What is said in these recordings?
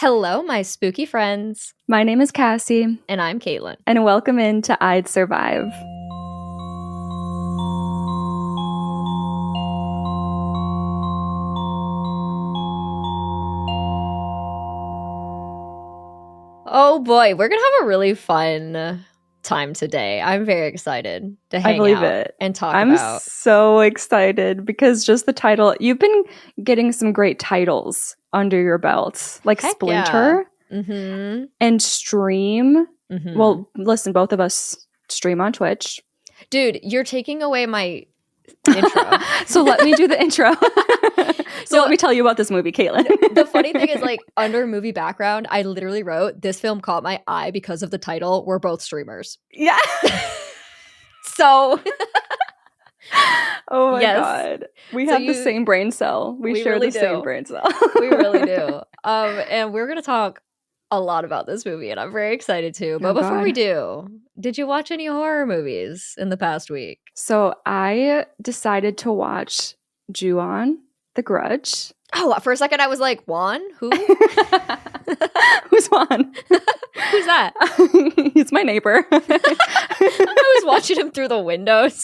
Hello, my spooky friends. My name is Cassie. And I'm Caitlin. And welcome into I'd Survive. Oh boy, we're going to have a really fun time today. I'm very excited to hang out and talk about. I'm so excited because just the title, you've been getting some great titles under your belt, like Heck Splinter and Stream. Well, listen, both of us stream on Twitch. Dude, you're taking away my intro. So let me do the intro. So let me tell you about this movie, Caitlin. The funny thing is, like, under movie background, I literally wrote, this film caught my eye because of the title. We're both streamers. Yeah. So... Oh my God. We have the same brain cell. We share really the same brain cell. We really do. And we're going to talk a lot about this movie, and I'm very excited too. But before we do, did you watch any horror movies in the past week? So I decided to watch Ju-on, The Grudge. Oh, for a second I was like, Juan? Who? Who's Juan? Who's that? He's my neighbor. I was watching him through the windows.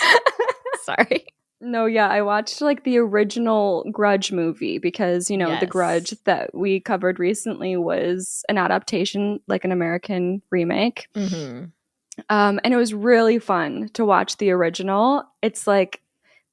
Sorry. No, yeah, I watched like the original Grudge movie because, you know, The Grudge that we covered recently was an adaptation, like an American remake. And it was really fun to watch the original. It's like,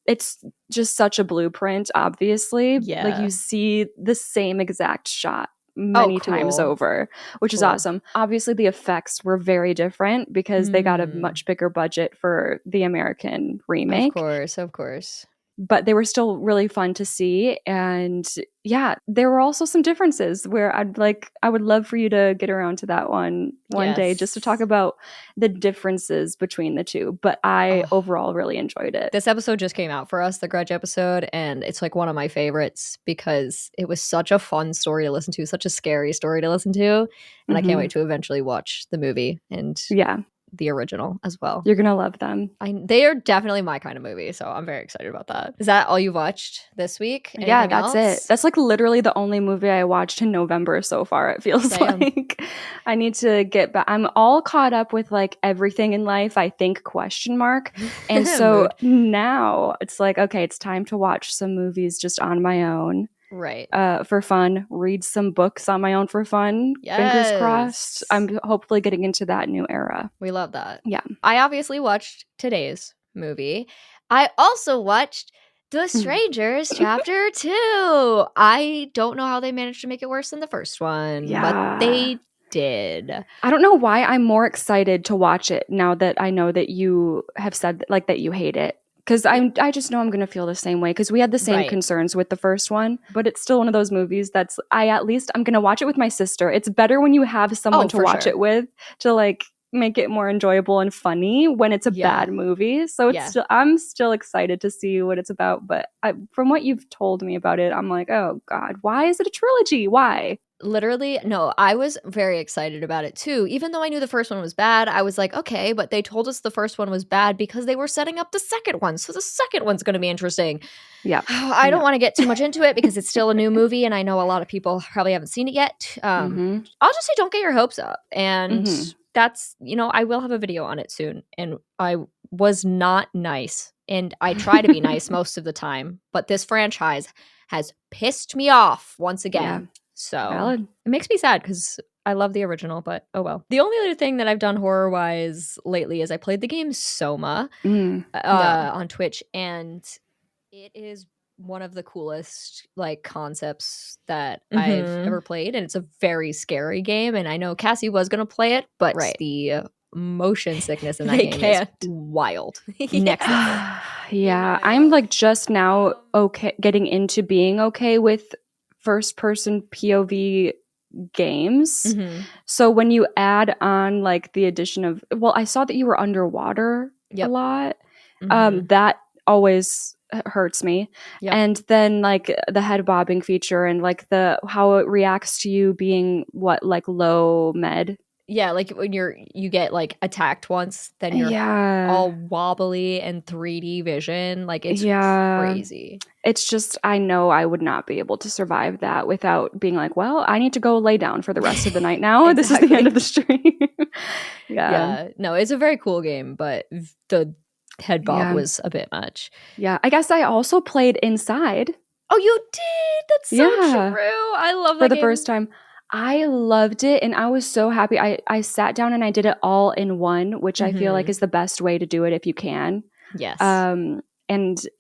it's just such a blueprint, obviously. Yeah. Like you see the same exact shot many times over, which is awesome. Obviously, the effects were very different because they got a much bigger budget for the American remake. Of course. But they were still really fun to see. And yeah, there were also some differences where I would love for you to get around to that one day just to talk about the differences between the two. But I overall really enjoyed it. This episode just came out for us, the Grudge episode, and it's like one of my favorites because it was such a fun story to listen to, such a scary story to listen to. And I can't wait to eventually watch the movie and the original as well. You're gonna love them. They are definitely my kind of movie, so I'm very excited about that. Is that all you watched this week? Anything that's else? it. That's like literally the only movie I watched in November so far, it feels like. I need to get back. I'm all caught up with like everything in life, I think, ? And so now it's like, okay, it's time to watch some movies just on my own. Right. For fun, read some books on my own for fun. Fingers crossed. I'm hopefully getting into that new era. We love that. Yeah. I obviously watched today's movie. I also watched The Strangers Chapter 2. I don't know how they managed to make it worse than the first one, but they did. I don't know why I'm more excited to watch it now that I know that you have said like that you hate it. Because I just know I'm going to feel the same way because we had the same concerns with the first one. But it's still one of those movies that's I'm going to watch it with my sister. It's better when you have someone to watch it with to like make it more enjoyable and funny when it's a bad movie. So it's I'm still excited to see what it's about. But from what you've told me about it, I'm like, oh God, why is it a trilogy? Why? Literally, no, I was very excited about it too. Even though I knew the first one was bad, I was like, okay, but they told us the first one was bad because they were setting up the second one. So the second one's going to be interesting. Yeah. I don't want to get too much into it because it's still a new movie and I know a lot of people probably haven't seen it yet. I'll just say don't get your hopes up. And that's, I will have a video on it soon. And I was not nice. And I try to be nice most of the time. But this franchise has pissed me off once again. Yeah. So it makes me sad because I love the original, but oh well. The only other thing that I've done horror-wise lately is I played the game Soma on Twitch, and it is one of the coolest like concepts that I've ever played, and it's a very scary game. And I know Cassie was going to play it, but the motion sickness in that game is wild. Next level. Yeah, I'm like just now getting into being okay with first-person POV games. So when you add on like the addition of, I saw that you were underwater a lot. That always hurts me. And then like the head bobbing feature and like how it reacts to you being like low med Yeah, like when you get like attacked once, then you're Yeah. all wobbly and 3D vision. Like it's crazy. It's just, I know I would not be able to survive that without being like, well, I need to go lay down for the rest of the night now. This is the end of the stream. Yeah. No, it's a very cool game, but the head bob was a bit much. Yeah. I guess I also played Inside. Oh, you did? That's so true. I love that for the game. first time. I loved it and I was so happy. I sat down and I did it all in one, which I feel like is the best way to do it if you can. Yes. And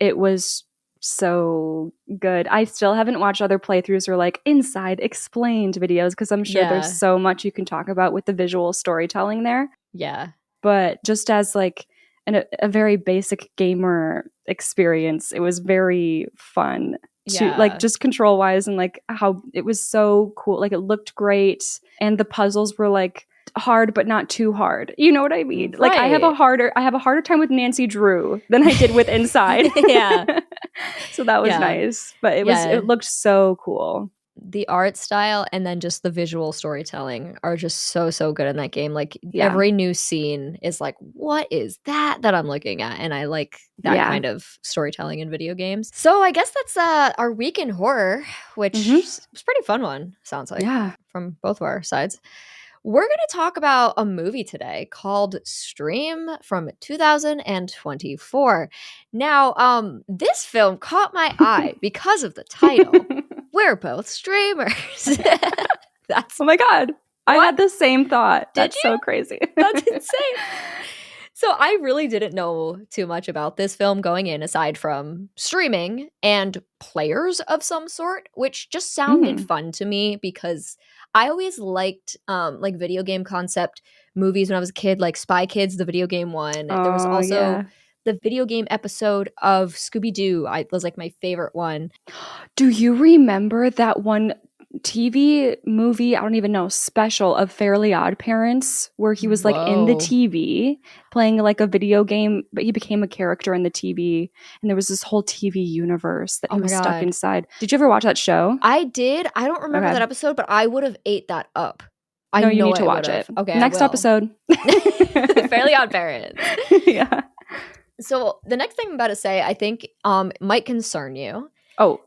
it was so good. I still haven't watched other playthroughs or like Inside Explained videos because I'm sure there's so much you can talk about with the visual storytelling there. Yeah. But just as like a very basic gamer experience, it was very fun to like just control wise and like how it was so cool. Like it looked great and the puzzles were like hard but not too hard. You know what I mean? Like I have a harder time with Nancy Drew than I did with Inside. Yeah. So that was nice. But it looked so cool. The art style and then just the visual storytelling are just so good in that game. Like every new scene is like, what is that I'm looking at? And I like that kind of storytelling in video games. So I guess that's our week in horror, which was a pretty fun one, sounds like. Yeah. From both of our sides. We're going to talk about a movie today called Stream from 2024. Now, this film caught my eye because of the title. We're both streamers. Oh my God. What? I had the same thought. That's so crazy. That's insane. So I really didn't know too much about this film going in aside from streaming and players of some sort, which just sounded fun to me because I always liked like video game concept movies when I was a kid, like Spy Kids, the video game one. There was also the video game episode of Scooby-Doo. Was like my favorite one. Do you remember that one TV movie, I don't even know, special of Fairly Odd Parents where he was like in the TV playing like a video game, but he became a character in the TV and there was this whole TV universe that he was stuck inside. Did you ever watch that show? I did. I don't remember that episode, but I would have ate that up. No, you need to watch it. Okay. Next episode. Fairly Odd Parents. Yeah. So the next thing I'm about to say, I think might concern you. Oh.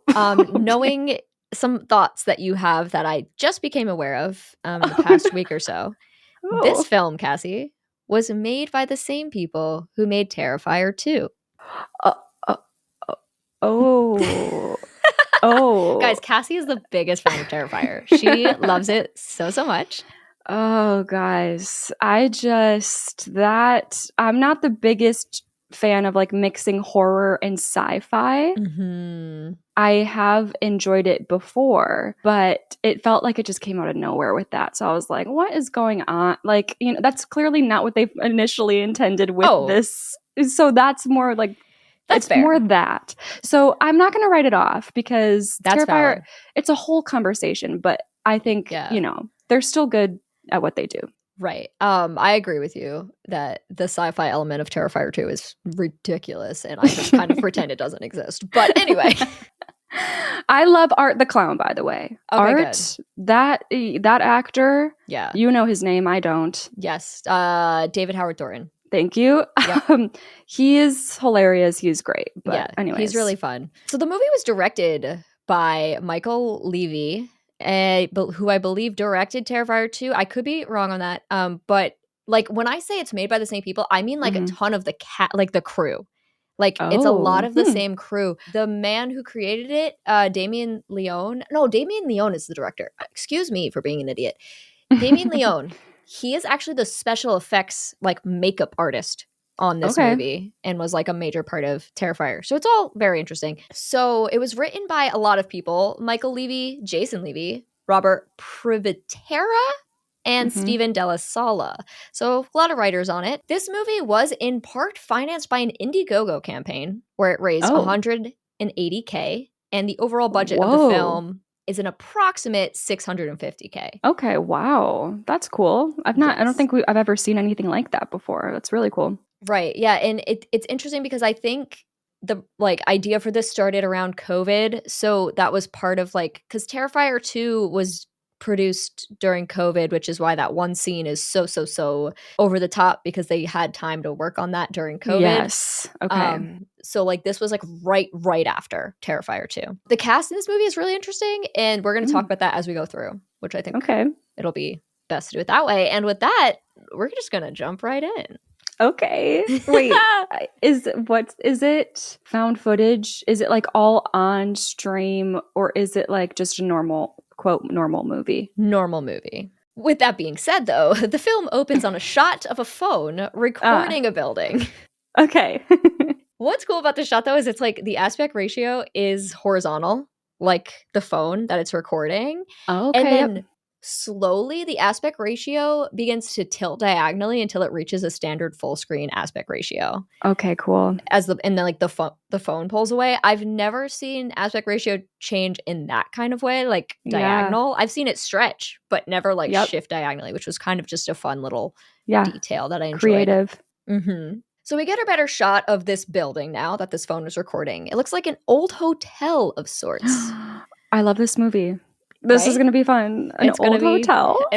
Knowing some thoughts that you have that I just became aware of in the past week or so. Oh. This film, Cassie, was made by the same people who made Terrifier 2. Oh. Guys, Cassie is the biggest fan of Terrifier. She loves it so much. Oh, guys. I'm not the biggest fan of like mixing horror and sci-fi. I have enjoyed it before, but it felt like it just came out of nowhere with that. So I was like, what is going on? Like, you know, that's clearly not what they initially intended with this. So that's more like, it's fair. More that. So I'm not going to write it off because that's Terrifier, it's a whole conversation, but I think, you know, they're still good at what they do. Right. I agree with you that the sci-fi element of Terrifier 2 is ridiculous and I just kind of pretend it doesn't exist. But anyway. I love Art the Clown, by the way. Okay, Art, that actor, you know his name, I don't. Yes. David Howard Thornton. Thank you. Yep. He is hilarious. He's great. But anyways. He's really fun. So the movie was directed by Michael Levy, who I believe directed Terrifier 2. I could be wrong on that. But like when I say it's made by the same people, I mean like a ton of the crew. Like it's a lot of the same crew. The man who created it, Damien Leone is the director. Excuse me for being an idiot. Damien Leone, he is actually the special effects like makeup artist on this movie and was like a major part of Terrifier. So it's all very interesting. So it was written by a lot of people: Michael Levy, Jason Levy, Robert Privitera, and Steven Della Sala. So a lot of writers on it. This movie was in part financed by an Indiegogo campaign where it raised $180K, and the overall budget of the film is an approximate $650K. Okay, wow. That's cool. I don't think I've ever seen anything like that before. That's really cool. Right. Yeah, and it's interesting because I think the like idea for this started around COVID. So that was part of like, because Terrifier 2 was produced during COVID, which is why that one scene is so over the top, because they had time to work on that during COVID. Yes. Okay. So like this was like right after Terrifier 2. The cast in this movie is really interesting, and we're going to talk about that as we go through, which I think it'll be best to do it that way. And with that, we're just going to jump right in. Okay. Wait, is it found footage? Is it like all on stream, or is it like just a normal movie? Normal movie. With that being said, though, the film opens on a shot of a phone recording a building. Okay. What's cool about this shot, though, is it's like the aspect ratio is horizontal, like the phone that it's recording. Oh, okay. And then slowly the aspect ratio begins to tilt diagonally until it reaches a standard full screen aspect ratio. Okay, cool. And then like the phone pulls away. I've never seen aspect ratio change in that kind of way, like diagonal. I've seen it stretch, but never like shift diagonally, which was kind of just a fun little detail that I enjoyed. Creative. Mm-hmm. So we get a better shot of this building now that this phone was recording. It looks like an old hotel of sorts. I love this movie. This is going to be fun. An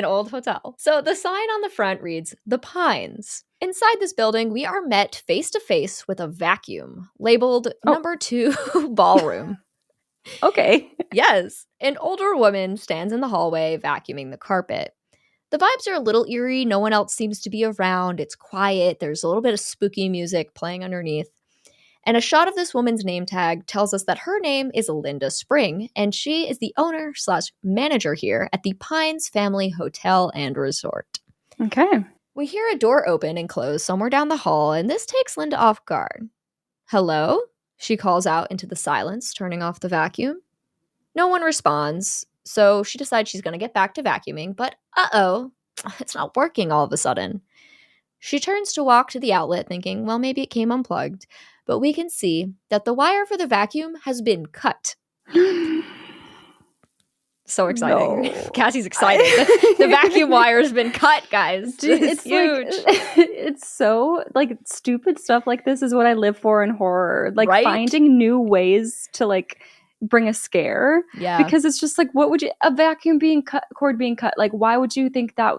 old hotel. So the sign on the front reads, The Pines. Inside this building, we are met face to face with a vacuum labeled number 2 ballroom. Okay. Yes. An older woman stands in the hallway vacuuming the carpet. The vibes are a little eerie. No one else seems to be around. It's quiet. There's a little bit of spooky music playing underneath. And a shot of this woman's name tag tells us that her name is Linda Spring, and she is the owner/manager here at the Pines Family Hotel and Resort. Okay. We hear a door open and close somewhere down the hall, and this takes Linda off guard. Hello? She calls out into the silence, turning off the vacuum. No one responds, so she decides she's going to get back to vacuuming, but it's not working all of a sudden. She turns to walk to the outlet, thinking, well, maybe it came unplugged. But we can see that the wire for the vacuum has been cut. So exciting. No. Cassie's excited. The vacuum wire has been cut, guys. Dude, it's huge. It's so, like, stupid stuff like this is what I live for in horror. Like, finding new ways to, like, bring a scare. Yeah. Because it's just like, what would you, a vacuum being cut, cord being cut, like, why would you think that?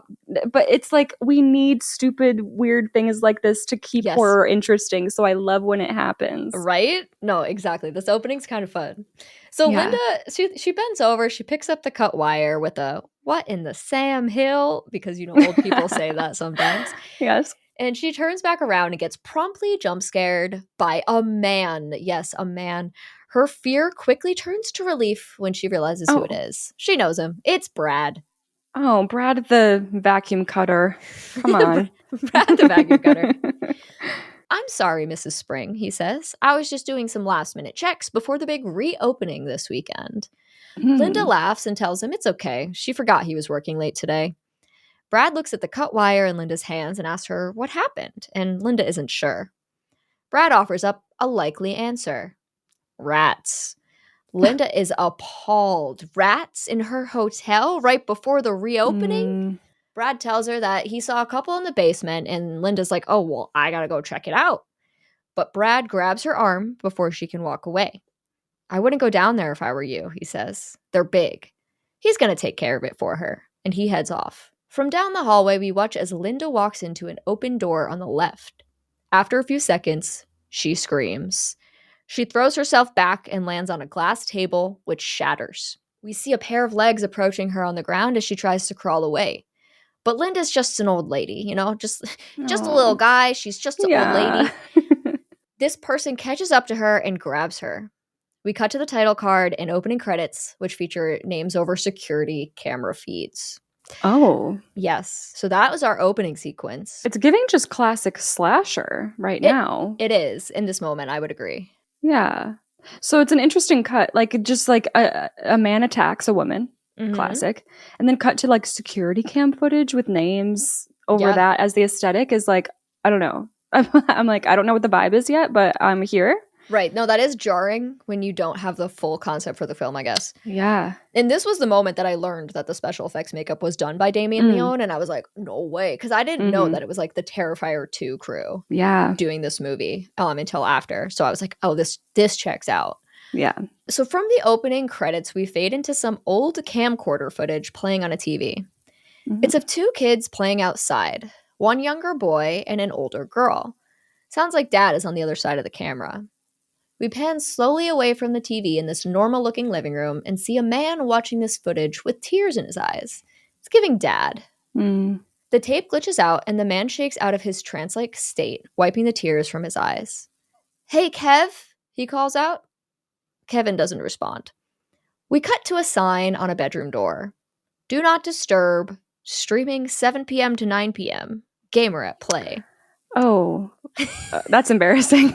But it's like, we need stupid, weird things like this to keep horror interesting. So I love when it happens. Right? No, exactly. This opening's kind of fun. So Linda, she bends over, she picks up the cut wire with a, what in the Sam Hill? Because, you know, old people say that sometimes. Yes. And she turns back around and gets promptly jump scared by a man. Yes, a man. Her fear quickly turns to relief when she realizes who it is. She knows him. It's Brad. Oh, Brad the vacuum cutter. Come on. Brad the vacuum cutter. I'm sorry, Mrs. Spring, he says. I was just doing some last-minute checks before the big reopening this weekend. Linda laughs and tells him it's okay. She forgot he was working late today. Brad looks at the cut wire in Linda's hands and asks her what happened, and Linda isn't sure. Brad offers up a likely answer. Rats. Linda is appalled. Rats in her hotel right before the reopening? Brad tells her that he saw a couple in the basement, and Linda's like, oh, well, I gotta go check it out. But Brad grabs her arm before she can walk away. I wouldn't go down there if I were you, he says. They're big. He's gonna take care of it for her. And he heads off. From down the hallway, we watch as Linda walks into an open door on the left. After a few seconds, she screams. She throws herself back and lands on a glass table, which shatters. We see a pair of legs approaching her on the ground as she tries to crawl away. But Linda's just an old lady, you know, just a little guy. She's just an old lady. This person catches up to her and grabs her. We cut to the title card and opening credits, which feature names over security camera feeds. Oh. Yes. So that was our opening sequence. It's giving just classic slasher now. It is. In this moment, I would agree. Yeah. So it's an interesting cut. Like, just like a man attacks a woman. Mm-hmm. Classic. And then cut to like security cam footage with names over that as the aesthetic is like, I don't know. I'm like, I don't know what the vibe is yet, but I'm here. Right. No, that is jarring when you don't have the full concept for the film, I guess. Yeah. And this was the moment that I learned that the special effects makeup was done by Damien Leone. And I was like, no way. Because I didn't know that it was like the Terrifier 2 crew doing this movie until after. So I was like, oh, this checks out. Yeah. So from the opening credits, we fade into some old camcorder footage playing on a TV. It's of 2 kids playing outside, one younger boy and an older girl. Sounds like dad is on the other side of the camera. We pan slowly away from the TV in this normal-looking living room and see a man watching this footage with tears in his eyes. It's giving dad. The tape glitches out and the man shakes out of his trance-like state, wiping the tears from his eyes. "Hey, Kev," he calls out. Kevin doesn't respond. We cut to a sign on a bedroom door. "Do not disturb. Streaming 7 p.m. to 9 p.m. Gamer at play." Oh, that's embarrassing.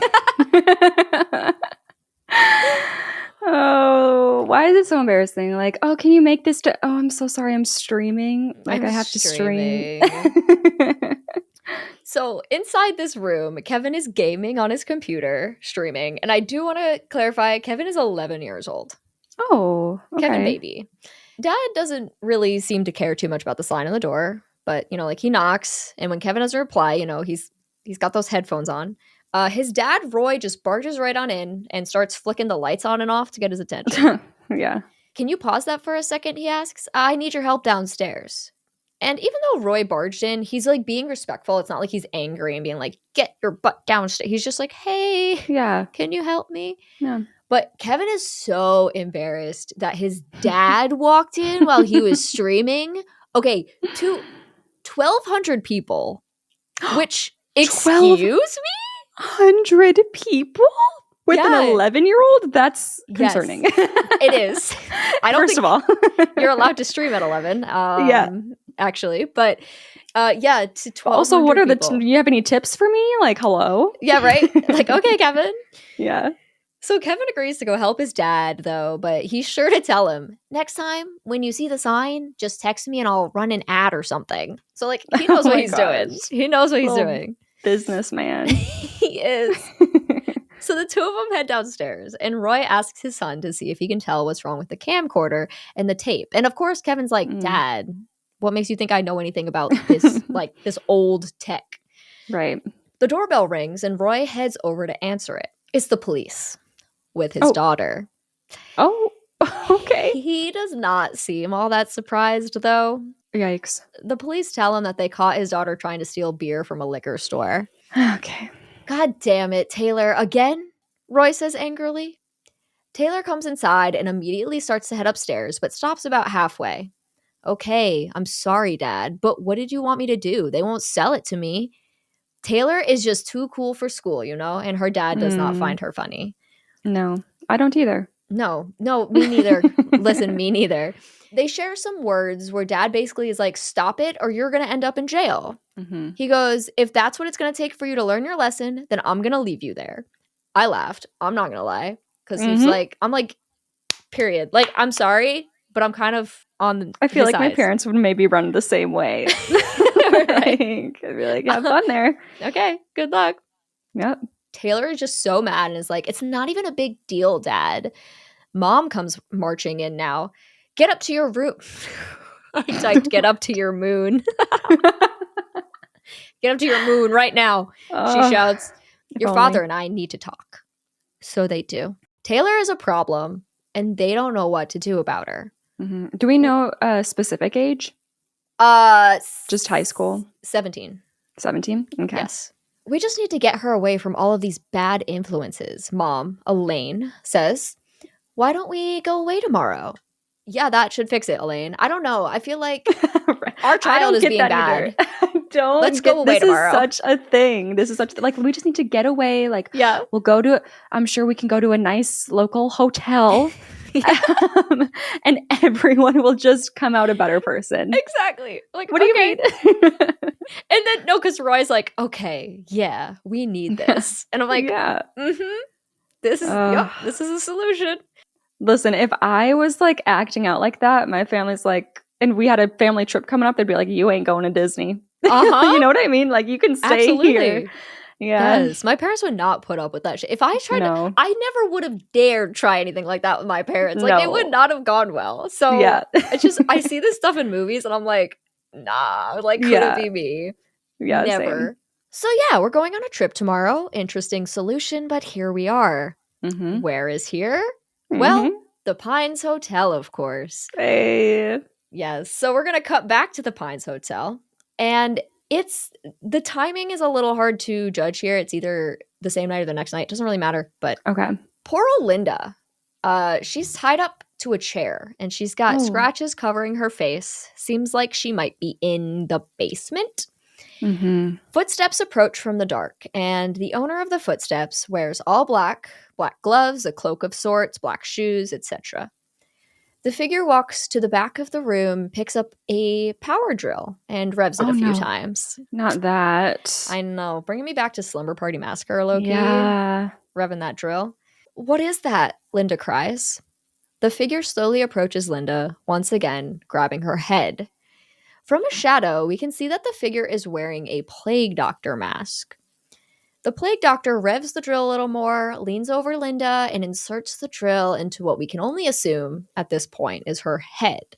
Oh, why is it so embarrassing? Like, oh, can you make this oh, I'm so sorry, I'm streaming. Like, I have to stream. So inside this room, Kevin is gaming on his computer, streaming. And I do want to clarify, Kevin is 11 years old. Oh, okay. Kevin baby. Dad doesn't really seem to care too much about the sign on the door. But, you know, like he knocks. And when Kevin doesn't reply, you know, he's got those headphones on. His dad, Roy, just barges right on in and starts flicking the lights on and off to get his attention. Yeah. "Can you pause that for a second?" he asks. "I need your help downstairs." And even though Roy barged in, he's like being respectful. It's not like he's angry and being like, "Get your butt downstairs." He's just like, "Hey, yeah, can you help me?" Yeah. But Kevin is so embarrassed that his dad walked in while he was streaming. Okay, to 1,200 people, which, excuse me? 100 people with an 11-year-old? That's concerning. Yes, it is. I don't First think of all, you're allowed to stream at 11. Actually, but yeah, to 12. Also, what are do you have any tips for me? Like, hello? Yeah, right. Like, okay, Kevin. Yeah. So Kevin agrees to go help his dad, though, but he's sure to tell him, "Next time when you see the sign, just text me and I'll run an ad or something." So, like, he knows what he's doing. He knows what he's doing. Businessman. He is. So the 2 of them head downstairs, and Roy asks his son to see if he can tell what's wrong with the camcorder and the tape. And of course, Kevin's like, "Dad, what makes you think I know anything about this, like, this old tech?" Right. The doorbell rings, and Roy heads over to answer it. It's the police with his daughter. Oh, okay. He does not seem all that surprised, though. Yikes. The police tell him that they caught his daughter trying to steal beer from a liquor store. Okay. "God damn it, Taylor, again?" Roy says angrily. Taylor comes inside and immediately starts to head upstairs, but stops about halfway. "Okay, I'm sorry, Dad, but what did you want me to do? They won't sell it to me." Taylor is just too cool for school, you know, and her dad does not find her funny. No, I don't either. No, me neither. Listen, me neither. They share some words where dad basically is like, "Stop it or you're going to end up in jail." He goes, "If that's what it's going to take for you to learn your lesson, then I'm going to leave you there." I laughed. I'm not going to lie. Because he's like, I'm like, period. Like, I'm sorry, but I'm kind of on I feel like sides. My parents would maybe run the same way. I'd be like, have fun there. Okay, good luck. Yep. Taylor is just so mad and is like, "It's not even a big deal, Dad." Mom comes marching in now. "Get up to your room." I typed, "Get up to your moon." "Get up to your moon right now," she shouts. "Your father and I need to talk." So they do. Taylor is a problem, and they don't know what to do about her. Do we know a specific age? Just high school? 17. 17? Okay. Yes. "We just need to get her away from all of these bad influences," Mom, Elaine, says. "Why don't we go away tomorrow?" Yeah, that should fix it, Elaine. I don't know. I feel like our child is being bad. Let's go away tomorrow. This is such a thing. This is such, like, we just need to get away. Like, yeah, we'll go to, I'm sure we can go to a nice local hotel. And everyone will just come out a better person. Exactly. Like, what do you mean? And then, no, because Roy's like, "Okay, yeah, we need this." And I'm like, yeah. This is a solution. Listen, if I was like acting out like that, my family's like, and we had a family trip coming up, they'd be like, "You ain't going to Disney." You know what I mean? Like, you can stay here. Yeah. Yes. My parents would not put up with that shit. If I tried to, I never would have dared try anything like that with my parents. Like, it would not have gone well. So it's just, I see this stuff in movies and I'm like, nah, like, couldn't be me. Yeah. Never. Same. So yeah, we're going on a trip tomorrow. Interesting solution, but here we are. Where is here? Well, the Pines Hotel, of course. Hey. Yes. So we're going to cut back to the Pines Hotel. And the timing is a little hard to judge here. It's either the same night or the next night. It doesn't really matter. But poor old Linda, she's tied up to a chair and she's got scratches covering her face. Seems like she might be in the basement. Footsteps approach from the dark, and the owner of the footsteps wears all black gloves, a cloak of sorts, black shoes, etc. The figure walks to the back of the room, picks up a power drill, and revs it a few times. Not that. I know. Bringing me back to Slumber Party Massacre, low-key. Yeah. Revving that drill. What is that? Linda cries. The figure slowly approaches Linda, once again, grabbing her head. From a shadow, we can see that the figure is wearing a plague doctor mask. The plague doctor revs the drill a little more, leans over Linda, and inserts the drill into what we can only assume at this point is her head.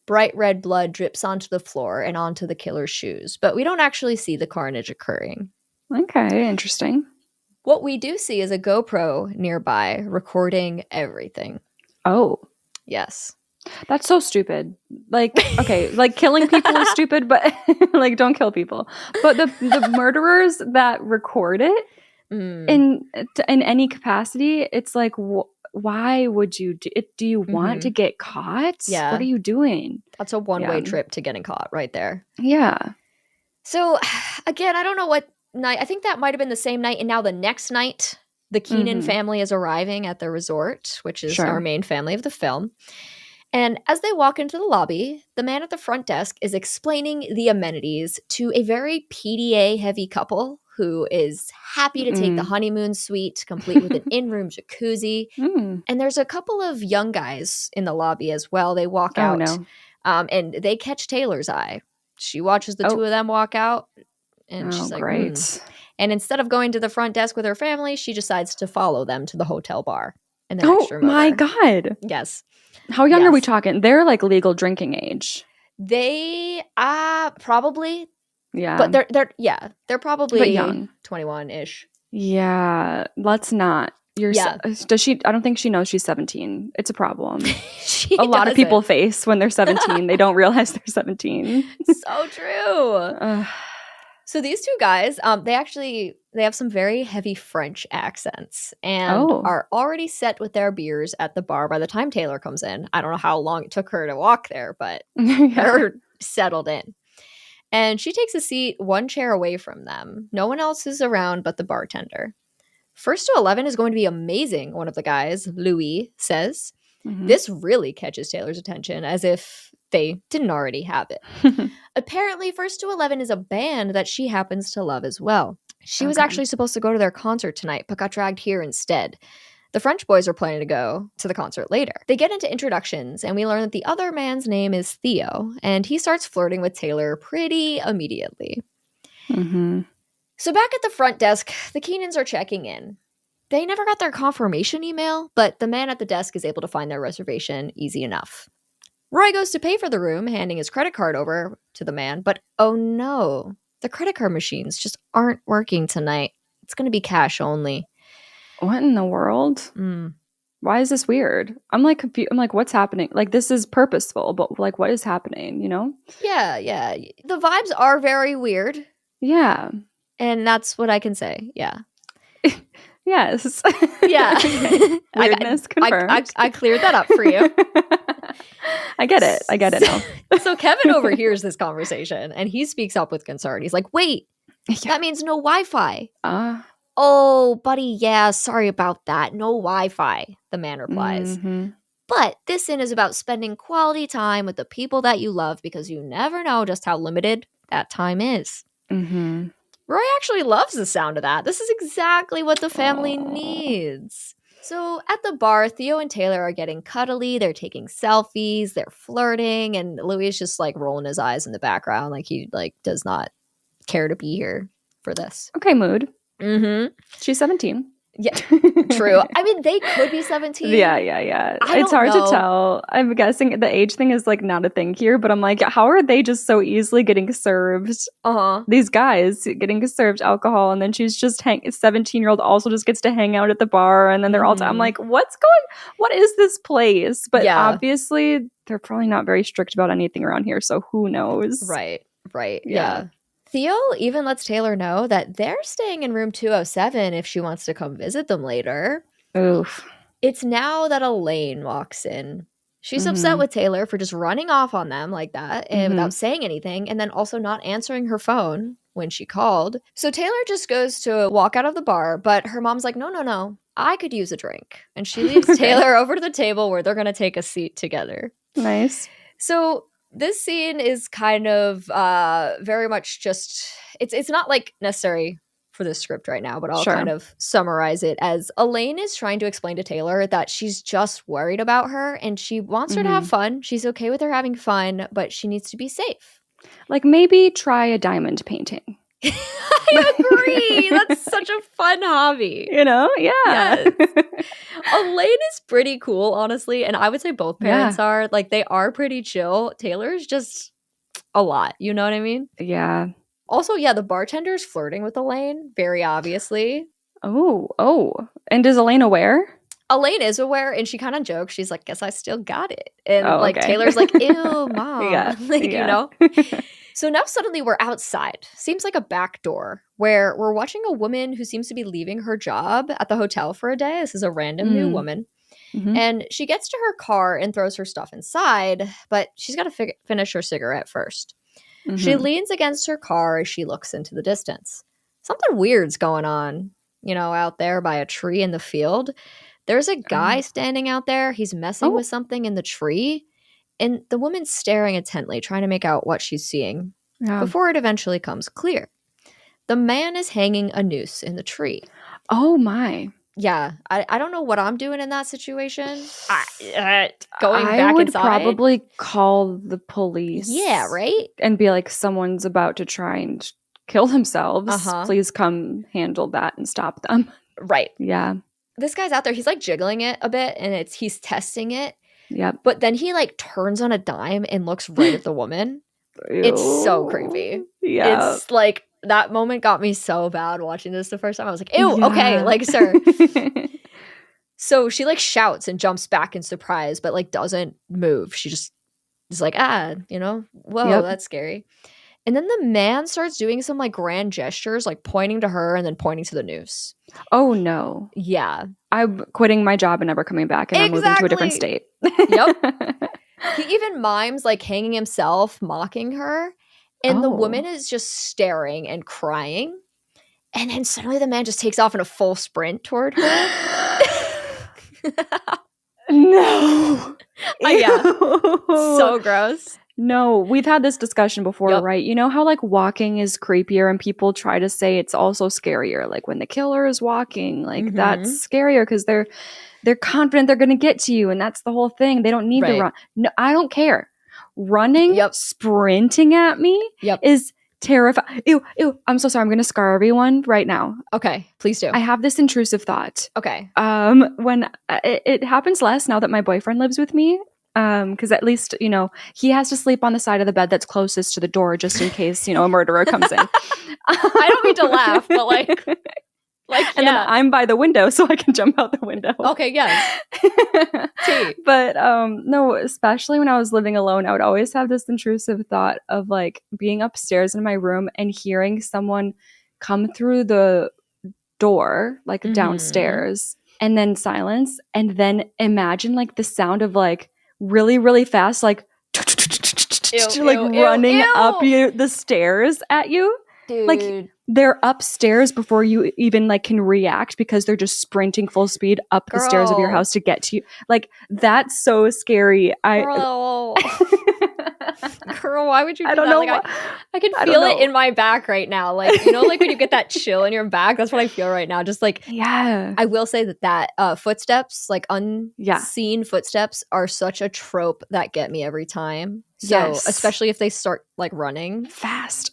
Bright red blood drips onto the floor and onto the killer's shoes, but we don't actually see the carnage occurring. Okay, interesting. What we do see is a GoPro nearby recording everything. Oh. Yes. That's so stupid. Like, okay, like killing people is stupid, but like don't kill people. But the murderers that record it in any capacity, it's like, why would you do it? Do you want to get caught? Yeah. What are you doing? That's a one-way trip to getting caught right there. Yeah. So again, I don't know what night. I think that might have been the same night. And now the next night, the Keenan family is arriving at the resort, which is our main family of the film. And as they walk into the lobby, the man at the front desk is explaining the amenities to a very PDA-heavy couple who is happy to take the honeymoon suite, complete with an in-room jacuzzi. And there's a couple of young guys in the lobby as well. They walk out, and they catch Taylor's eye. She watches the two of them walk out, and she's like, great. And instead of going to the front desk with her family, she decides to follow them to the hotel bar. And my God. Yes. How young are we talking? They're like legal drinking age. They probably. Yeah. But they're probably young. 21-ish. Yeah. Let's not. Does she? I don't think she knows she's 17. It's a problem. A lot of people face when they're 17. They don't realize they're 17. So true. So these two guys, they have some very heavy French accents and are already set with their beers at the bar by the time Taylor comes in. I don't know how long it took her to walk there, but they're settled in. And she takes a seat one chair away from them. No one else is around but the bartender. 1st to 11 is going to be amazing, one of the guys, Louis, says. This really catches Taylor's attention, as if they didn't already have it. Apparently, 1st to 11 is a band that she happens to love as well. She was actually supposed to go to their concert tonight, but got dragged here instead. The French boys are planning to go to the concert later. They get into introductions, and we learn that the other man's name is Theo, and he starts flirting with Taylor pretty immediately. So back at the front desk, the Keenans are checking in. They never got their confirmation email, but the man at the desk is able to find their reservation easy enough. Roy goes to pay for the room, handing his credit card over to the man, but oh no, the credit card machines just aren't working tonight. It's going to be cash only. What in the world? Why is this weird? I'm like confused. I'm like, what's happening? Like, this is purposeful, but like, what is happening, you know? Yeah. The vibes are very weird. Yeah. And that's what I can say. Yeah. Yes. Yeah. Weirdness confirmed. I cleared that up for you. I get it now. So Kevin overhears this conversation and he speaks up with concern. He's like, wait, that means no Wi-Fi. Oh, buddy, yeah, sorry about that. No Wi-Fi, the man replies. But this inn is about spending quality time with the people that you love because you never know just how limited that time is. Roy actually loves the sound of that. This is exactly what the family needs. So at the bar, Theo and Taylor are getting cuddly. They're taking selfies. They're flirting. And Louis is just like rolling his eyes in the background. Like he like does not care to be here for this. Okay, mood. She's 17. Yeah, true. I mean, they could be 17. Yeah. It's hard to tell. I'm guessing the age thing is like not a thing here, but I'm like, how are they just so easily getting served? These guys getting served alcohol, and then she's just 17-year-old also just gets to hang out at the bar, and then they're all. I'm like, what is this place? But obviously, they're probably not very strict about anything around here, so who knows? Right. Yeah. Theo even lets Taylor know that they're staying in room 207 if she wants to come visit them later. Oof. It's now that Elaine walks in. She's upset with Taylor for just running off on them like that and without saying anything, and then also not answering her phone when she called. So Taylor just goes to walk out of the bar, but her mom's like, no, I could use a drink. And she leaves Taylor over to the table where they're going to take a seat together. Nice. So this scene is kind of very much just, it's not like necessary for this script right now, but I'll kind of summarize it as Elaine is trying to explain to Taylor that she's just worried about her and she wants her to have fun. She's okay with her having fun, but she needs to be safe. Like maybe try a diamond painting. I agree. That's such a fun hobby. You know? Yeah. Yes. Elaine is pretty cool, honestly. And I would say both parents are. Like, they are pretty chill. Taylor's just a lot. You know what I mean? Yeah. Also, the bartender's flirting with Elaine, very obviously. Oh. And is Elaine aware? Elaine is aware, and she kind of jokes. She's like, guess I still got it. And Taylor's like, ew, mom. You know? So now suddenly we're outside. Seems like a back door where we're watching a woman who seems to be leaving her job at the hotel for a day. This is a random new woman. And she gets to her car and throws her stuff inside, but she's got to finish her cigarette first. She leans against her car as she looks into the distance. Something weird's going on, out there by a tree in the field. There's a guy standing out there. He's messing with something in the tree. And the woman's staring intently, trying to make out what she's seeing before it eventually comes clear. The man is hanging a noose in the tree. Oh, my. Yeah. I don't know what I'm doing in that situation. Going back I would inside. probably call the police. Yeah, right? And be like, someone's about to try and kill themselves. Please come handle that and stop them. Right. Yeah. This guy's out there. He's like jiggling it a bit and he's testing it. Yep. But then he like turns on a dime and looks right at the woman. Ew. It's so creepy. Yeah. It's like that moment got me so bad watching this the first time. I was like, ew, okay, like, sir. So she like shouts and jumps back in surprise, but like doesn't move. She just is like, whoa, that's scary. And then the man starts doing some like grand gestures, like pointing to her and then pointing to the noose. Oh, no. Yeah. I'm quitting my job and never coming back, and I'm moving to a different state. Yep. He even mimes like hanging himself, mocking her. And the woman is just staring and crying. And then suddenly the man just takes off in a full sprint toward her. No. Yeah. So gross. No, we've had this discussion before, right? You know how like walking is creepier and people try to say it's also scarier. Like when the killer is walking, like that's scarier because they're confident they're going to get to you. And that's the whole thing. They don't need to run. No, I don't care. Running, sprinting at me is terrifying. Ew. I'm so sorry. I'm going to scar everyone right now. Okay, please do. I have this intrusive thought. Okay. When it happens less now that my boyfriend lives with me. Because at least, he has to sleep on the side of the bed that's closest to the door just in case, a murderer comes in. I don't mean to laugh, but like, and then I'm by the window so I can jump out the window. Okay, yes. But no, especially when I was living alone, I would always have this intrusive thought of like being upstairs in my room and hearing someone come through the door, like downstairs, and then silence, and then imagine like the sound of like really, really fast, like running up the stairs at you. Dude. Like they're upstairs before you even like can react because they're just sprinting full speed up the stairs of your house to get to you. Like that's so scary. Girl, why would you do I don't that? know. Like, I can feel it in my back right now. Like, like when you get that chill in your back, that's what I feel right now. Just like, I will say that footsteps, like unseen footsteps are such a trope that get me every time. So especially if they start like running fast.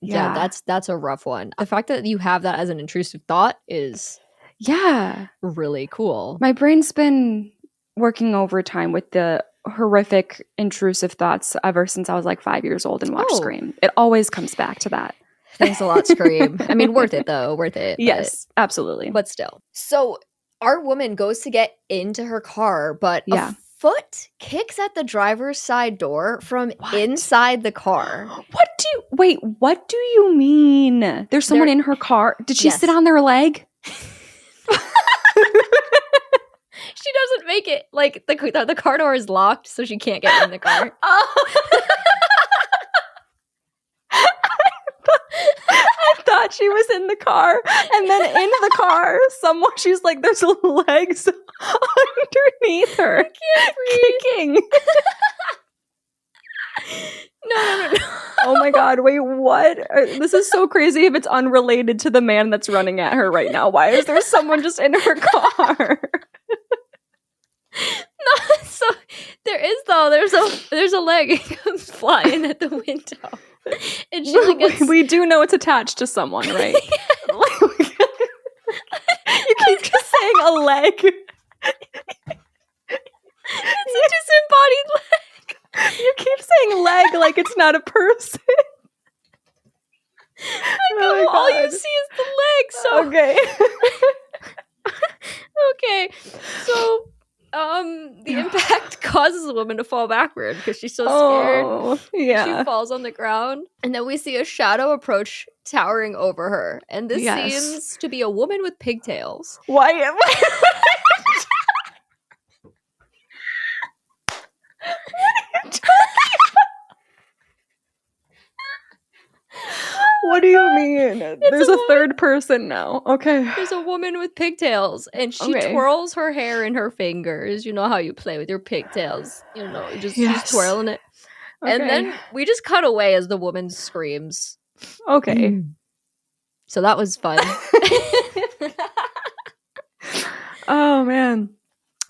Yeah, that's a rough one. The fact that you have that as an intrusive thought is Yeah. Really cool. My brain's been working overtime with the horrific, intrusive thoughts ever since I was like 5 years old and watched Scream. It always comes back to that. Thanks a lot, Scream. I mean, worth it, though. Worth it. Yes, absolutely. But still. So our woman goes to get into her car, but a foot kicks at the driver's side door from inside the car. What do you mean? There's someone in her car? Did she sit on their leg? She doesn't make it. Like, the car door is locked, so she can't get in the car. I thought she was in the car, and then in the car, she's like, there's legs underneath her. I can't kicking. No. Oh my God, wait, what? This is so crazy if it's unrelated to the man that's running at her right now. Why is there someone just in her car? No, so there is though. There's a leg. It comes flying at the window, and she gets... We do know it's attached to someone, right? You keep just saying a leg. It's a disembodied leg. You keep saying leg like it's not a person. All you see is the leg. So okay. Okay. So the impact causes the woman to fall backward because she's so scared. Oh, yeah. She falls on the ground, and then we see a shadow approach, towering over her. And this seems to be a woman with pigtails. Why? What do you mean? There's a third person now. Okay. There's a woman with pigtails, and she twirls her hair in her fingers. You know how you play with your pigtails. You know, just twirling it. Okay. And then we just cut away as the woman screams. Okay. So that was fun. Oh, man.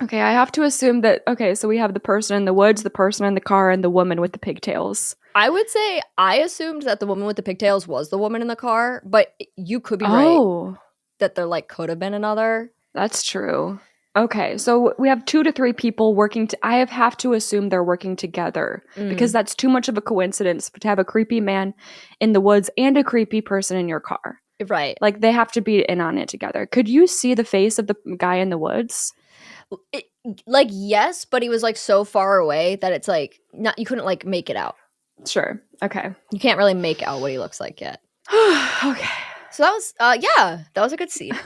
Okay, I have to assume that, so we have the person in the woods, the person in the car, and the woman with the pigtails. I would say I assumed that the woman with the pigtails was the woman in the car, but you could be right that there could have been another. That's true. Okay, so we have 2 to 3 people working. I have to assume they're working together because that's too much of a coincidence to have a creepy man in the woods and a creepy person in your car. Right. Like, they have to be in on it together. Could you see the face of the guy in the woods? Yes, but he was so far away that it's not, you couldn't make it out. Sure. Okay. You can't really make out what he looks like yet. Okay. So that was that was a good scene.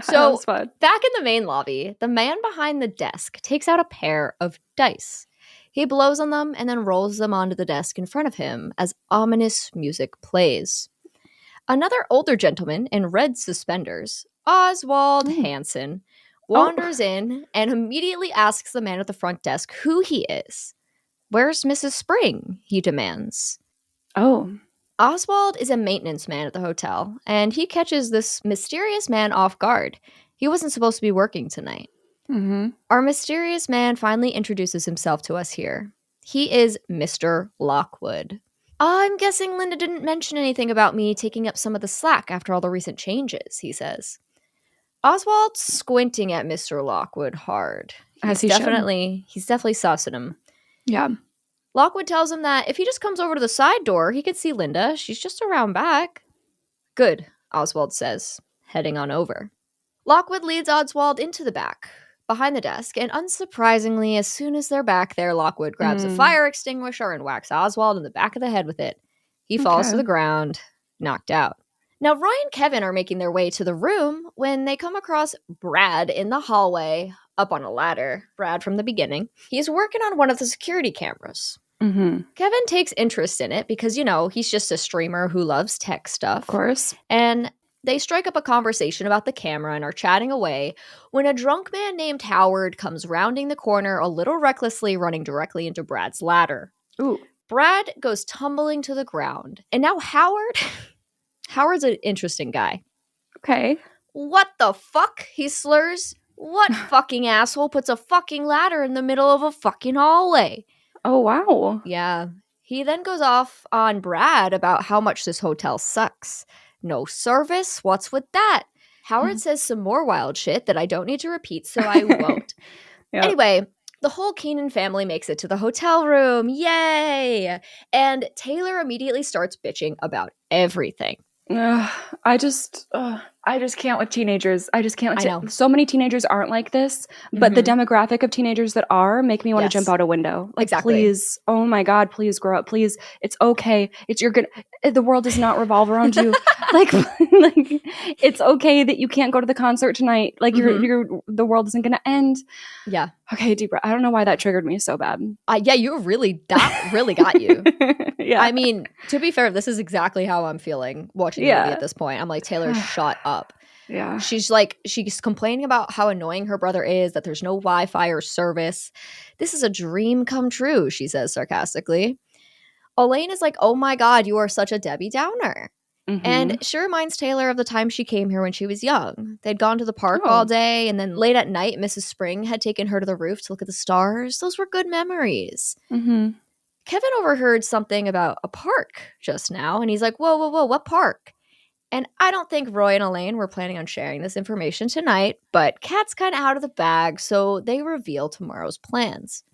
So that was fun. Back in the main lobby, the man behind the desk takes out a pair of dice. He blows on them and then rolls them onto the desk in front of him as ominous music plays. Another older gentleman in red suspenders, Oswald Hansen, wanders in and immediately asks the man at the front desk who he is. "Where's Mrs. Spring?" he demands. Oh. Oswald is a maintenance man at the hotel, and he catches this mysterious man off guard. He wasn't supposed to be working tonight. Mm-hmm. Our mysterious man finally introduces himself to us here. He is Mr. Lockwood. "I'm guessing Linda didn't mention anything about me taking up some of the slack after all the recent changes," he says. Oswald's squinting at Mr. Lockwood hard. He's definitely sussing him. Yeah. Lockwood tells him that if he just comes over to the side door, he could see Linda. She's just around back. "Good," Oswald says, heading on over. Lockwood leads Oswald into the back, behind the desk, and unsurprisingly, as soon as they're back there, Lockwood grabs a fire extinguisher and whacks Oswald in the back of the head with it. He falls to the ground, knocked out. Now, Roy and Kevin are making their way to the room when they come across Brad in the hallway, up on a ladder. Brad from the beginning. He's working on one of the security cameras. Mm-hmm. Kevin takes interest in it because, he's just a streamer who loves tech stuff. Of course. And they strike up a conversation about the camera and are chatting away when a drunk man named Howard comes rounding the corner a little recklessly, running directly into Brad's ladder. Ooh. Brad goes tumbling to the ground. And now Howard's an interesting guy. Okay. "What the fuck?" he slurs. "What fucking asshole puts a fucking ladder in the middle of a fucking hallway?" Oh, wow. Yeah. He then goes off on Brad about how much this hotel sucks. No service? What's with that? Howard says some more wild shit that I don't need to repeat, so I won't. Yep. Anyway, the whole Keenan family makes it to the hotel room. Yay! And Taylor immediately starts bitching about everything. I just can't with teenagers. I just can't. I know. So many teenagers aren't like this, but the demographic of teenagers that are make me want to jump out a window. Like, please, oh my God, please grow up. Please, it's okay. The world does not revolve around you. like, it's okay that you can't go to the concert tonight. Like, the world isn't going to end. Yeah. Okay, deep breath. I don't know why that triggered me so bad. Yeah, that really got you. Yeah. I mean, to be fair, this is exactly how I'm feeling watching the movie at this point. I'm like, Taylor, shut up. Yeah. She's complaining about how annoying her brother is, that there's no Wi-Fi or service. This is a dream come true, she says sarcastically. Elaine is like, oh my God, you are such a Debbie Downer. And she reminds Taylor of the time she came here when she was young. They'd gone to the park all day, and then late at night, Mrs. Spring had taken her to the roof to look at the stars. Those were good memories. Kevin overheard something about a park just now, and he's like, whoa, what park? And I don't think Roy and Elaine were planning on sharing this information tonight, but Kat's kind of out of the bag, so they reveal tomorrow's plans.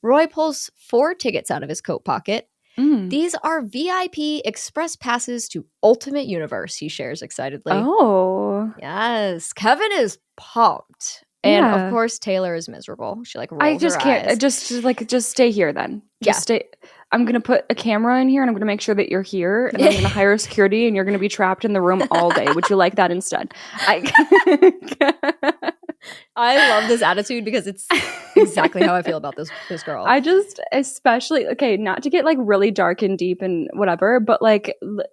Roy pulls 4 tickets out of his coat pocket. These are VIP express passes to Ultimate Universe, he shares excitedly. Oh. Yes. Kevin is pumped. And of course, Taylor is miserable. She rolls her eyes. I just can't. Just stay here then. Stay. I'm going to put a camera in here and I'm going to make sure that you're here. And I'm going to hire security and you're going to be trapped in the room all day. Would you like that instead? I love this attitude because it's exactly how I feel about this girl. I just, especially, okay, not to get really dark and deep and whatever, but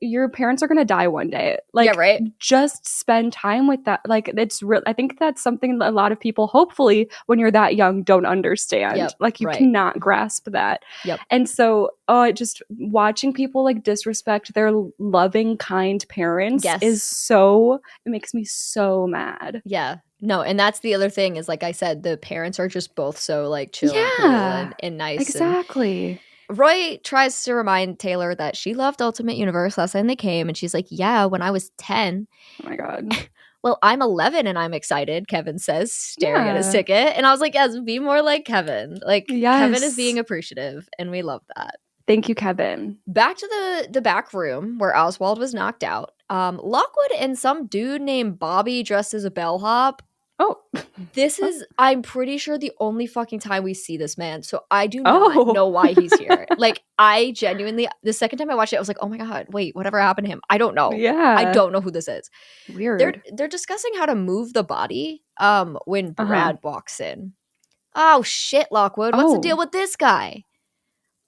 your parents are going to die one day. Yeah, right? Just spend time with that. It's real. I think that's something a lot of people, hopefully, when you're that young, don't understand. You cannot grasp that. Yep. And so, just watching people disrespect their loving, kind parents it makes me so mad. Yeah. No, and that's the other thing is, like I said, the parents are just both so chill and cool and nice. Exactly. And Roy tries to remind Taylor that she loved Ultimate Universe last time they came, and she's like, yeah, when I was 10. Oh my God. Well, I'm 11 and I'm excited, Kevin says, staring at his ticket. And I was like, yes, be more like Kevin. Kevin is being appreciative, and we love that. Thank you, Kevin. Back to the back room where Oswald was knocked out. Lockwood and some dude named Bobby dressed as a bellhop. Oh. This is, I'm pretty sure, the only fucking time we see this man. So I do not know why he's here. I genuinely, the second time I watched it, I was like, oh my God, wait, whatever happened to him? I don't know. Yeah. I don't know who this is. Weird. They're discussing how to move the body when Brad walks in. Oh shit, Lockwood. What's the deal with this guy?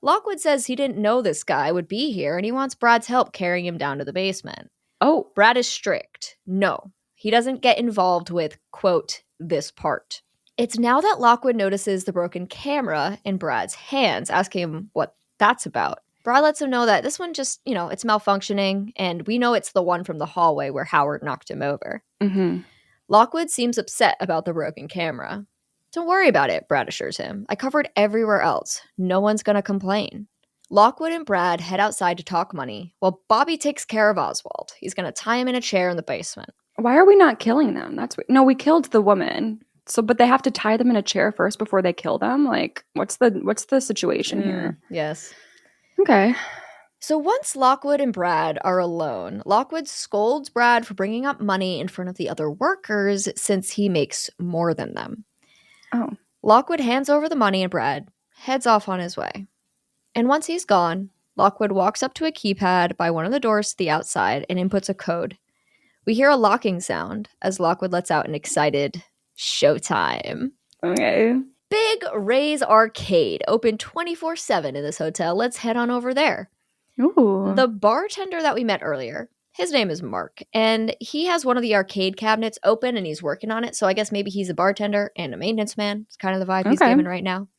Lockwood says he didn't know this guy would be here and he wants Brad's help carrying him down to the basement. Oh. Brad is strict. No. He doesn't get involved with, quote, this part. It's now that Lockwood notices the broken camera in Brad's hands, asking him what that's about. Brad lets him know that this one just, it's malfunctioning, and we know it's the one from the hallway where Howard knocked him over. Lockwood seems upset about the broken camera. Don't worry about it, Brad assures him. I covered everywhere else. No one's going to complain. Lockwood and Brad head outside to talk money, while Bobby takes care of Oswald. He's going to tie him in a chair in the basement. Why are we not killing them? No, we killed the woman. So, but they have to tie them in a chair first before they kill them? What's the situation here? Yes. Okay. So once Lockwood and Brad are alone, Lockwood scolds Brad for bringing up money in front of the other workers since he makes more than them. Oh. Lockwood hands over the money and Brad heads off on his way. And once he's gone, Lockwood walks up to a keypad by one of the doors to the outside and inputs a code. We hear a locking sound as Lockwood lets out an excited showtime. Okay. Big Ray's Arcade, open 24/7 in this hotel. Let's head on over there. Ooh. The bartender that we met earlier, his name is Mark, and he has one of the arcade cabinets open and he's working on it. So I guess maybe he's a bartender and a maintenance man. It's kind of the vibe he's giving right now.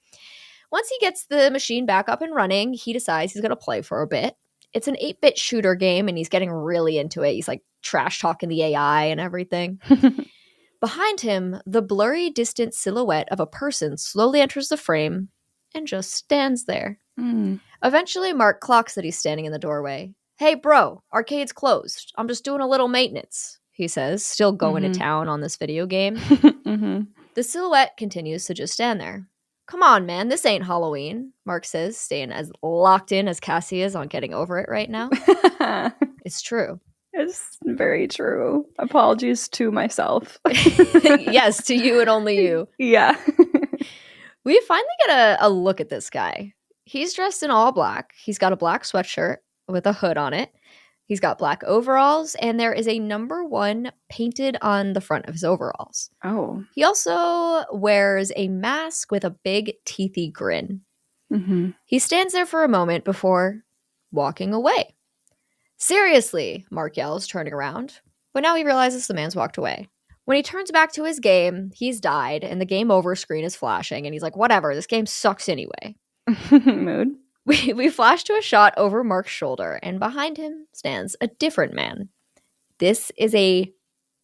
Once he gets the machine back up and running, he decides he's going to play for a bit. It's an 8-bit shooter game and he's getting really into it. He's trash talking the AI and everything. Behind him, the blurry, distant silhouette of a person slowly enters the frame and just stands there. Eventually, Mark clocks that he's standing in the doorway. Hey, bro, arcade's closed. I'm just doing a little maintenance, he says, still going to town on this video game. The silhouette continues to just stand there. Come on, man, this ain't Halloween, Mark says, staying as locked in as Cassie is on getting over it right now. It's true. It's very true. Apologies to myself. Yes, to you and only you. Yeah. We finally get a look at this guy. He's dressed in all black. He's got a black sweatshirt with a hood on it. He's got black overalls, and there is a number 1 painted on the front of his overalls. Oh. He also wears a mask with a big teethy grin. He stands there for a moment before walking away. Seriously, Mark yells, turning around. But now he realizes the man's walked away. When he turns back to his game, he's died, and the game over screen is flashing, and he's like, whatever, this game sucks anyway. Mood. We flash to a shot over Mark's shoulder, and behind him stands a different man. This is a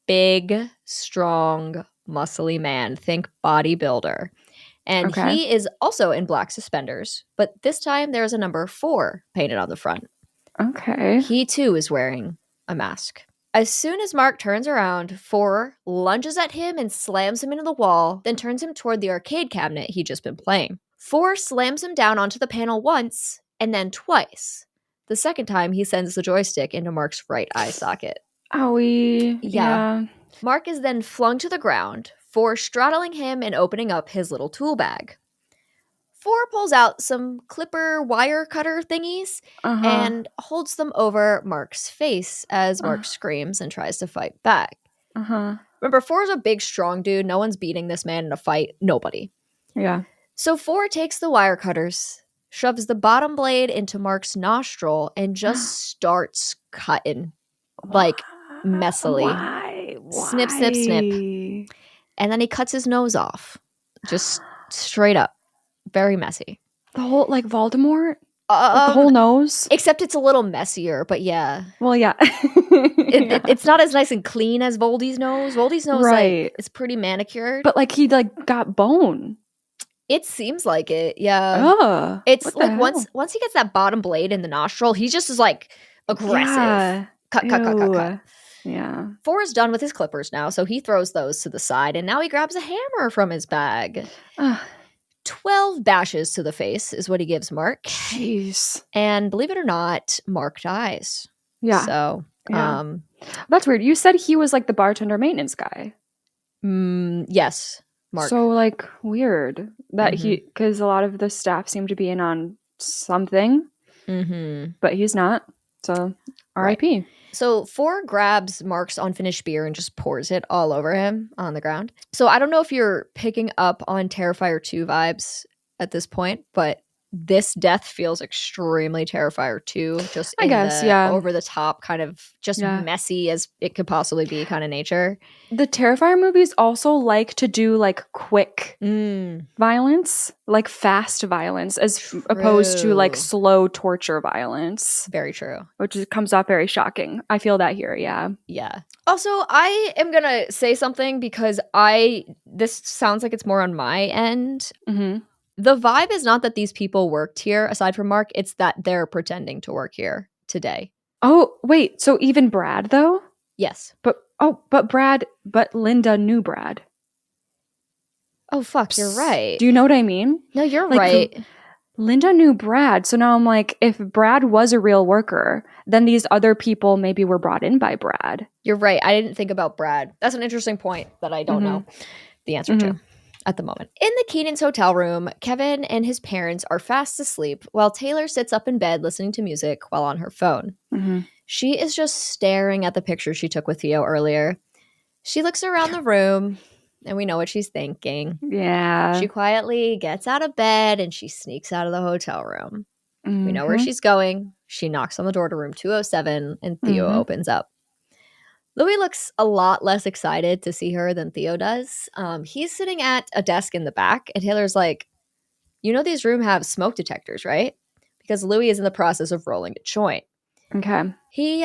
big, strong, muscly man. Think bodybuilder. And he is also in black suspenders, but this time there's a number 4 painted on the front. Okay. He too is wearing a mask. As soon as Mark turns around, 4 lunges at him and slams him into the wall, then turns him toward the arcade cabinet he'd just been playing. 4 slams him down onto the panel once, and then twice. The second time, he sends the joystick into Mark's right eye socket. Owie. Yeah. Mark is then flung to the ground, 4 straddling him and opening up his little tool bag. 4 pulls out some clipper wire cutter thingies and holds them over Mark's face as Mark screams and tries to fight back. Remember, 4 is a big, strong dude. No one's beating this man in a fight. Nobody. Yeah. So 4 takes the wire cutters, shoves the bottom blade into Mark's nostril, and just starts cutting, like, messily. Why? Snip, snip, snip. And then he cuts his nose off. Just straight up. Very messy. The whole, like, Voldemort? The whole nose? Except it's a little messier, but yeah. Well, yeah. It's not as nice and clean as Voldy's nose. Voldy's nose, like, is pretty manicured. But, like, he, like, got bone. It seems like it, yeah. It's like once he gets that bottom blade in the nostril, he just is like aggressive. Yeah. Cut. Yeah. 4 is done with his clippers now, so he throws those to the side, and now he grabs a hammer from his bag. 12 bashes to the face is what he gives Mark. Jeez. And believe it or not, Mark dies. Yeah. So, that's weird. You said he was like the bartender maintenance guy. Yes. Mark. So, like, weird that because a lot of the staff seem to be in on something, but he's not. So, R.I.P. Right. So 4 grabs Mark's unfinished beer and just pours it all over him on the ground. So I don't know if you're picking up on Terrifier 2 vibes at this point, but this death feels extremely Terrifier 2, just over the top, kind of just messy as it could possibly be kind of nature. The Terrifier movies also like to do like quick violence, like fast violence, as opposed to like slow torture violence. Very true. Which comes off very shocking. I feel that here, yeah. Yeah. Also, I am going to say something because this sounds like it's more on my end. The vibe is not that these people worked here, aside from Mark. It's that they're pretending to work here today. Oh, wait. So even Brad, though? Yes. But Linda knew Brad. Oh, fuck. You're right. Do you know what I mean? No, you're right. Linda knew Brad. So now I'm like, if Brad was a real worker, then these other people maybe were brought in by Brad. You're right. I didn't think about Brad. That's an interesting point that I don't know the answer to at the moment. In the Keenan's hotel room, Kevin and his parents are fast asleep while Taylor sits up in bed listening to music while on her phone. She is just staring at the picture she took with Theo earlier. She looks around the room, and we know what she's thinking. Yeah. She quietly gets out of bed, and she sneaks out of the hotel room. We know where she's going. She knocks on the door to room 207, and Theo opens up. Louis looks a lot less excited to see her than Theo does. He's sitting at a desk in the back, and Taylor's like, you know these rooms have smoke detectors, right? Because Louis is in the process of rolling a joint. Okay. He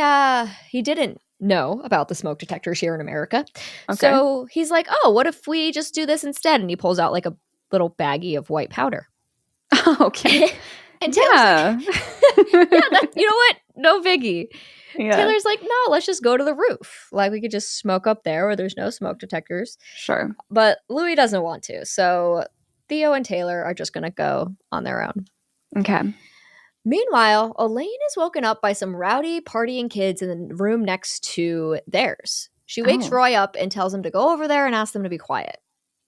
didn't know about the smoke detectors here in America. Okay. So he's like, oh, what if we just do this instead? And he pulls out like a little baggie of white powder. Okay. And Taylor's like, you know what? no biggie. Yeah. Taylor's like, no, let's just go to the roof. Like, we could just smoke up there where there's no smoke detectors. Sure. But Louis doesn't want to. So Theo and Taylor are just going to go on their own. Okay. Meanwhile, Elaine is woken up by some rowdy partying kids in the room next to theirs. She wakes Roy up and tells him to go over there and ask them to be quiet.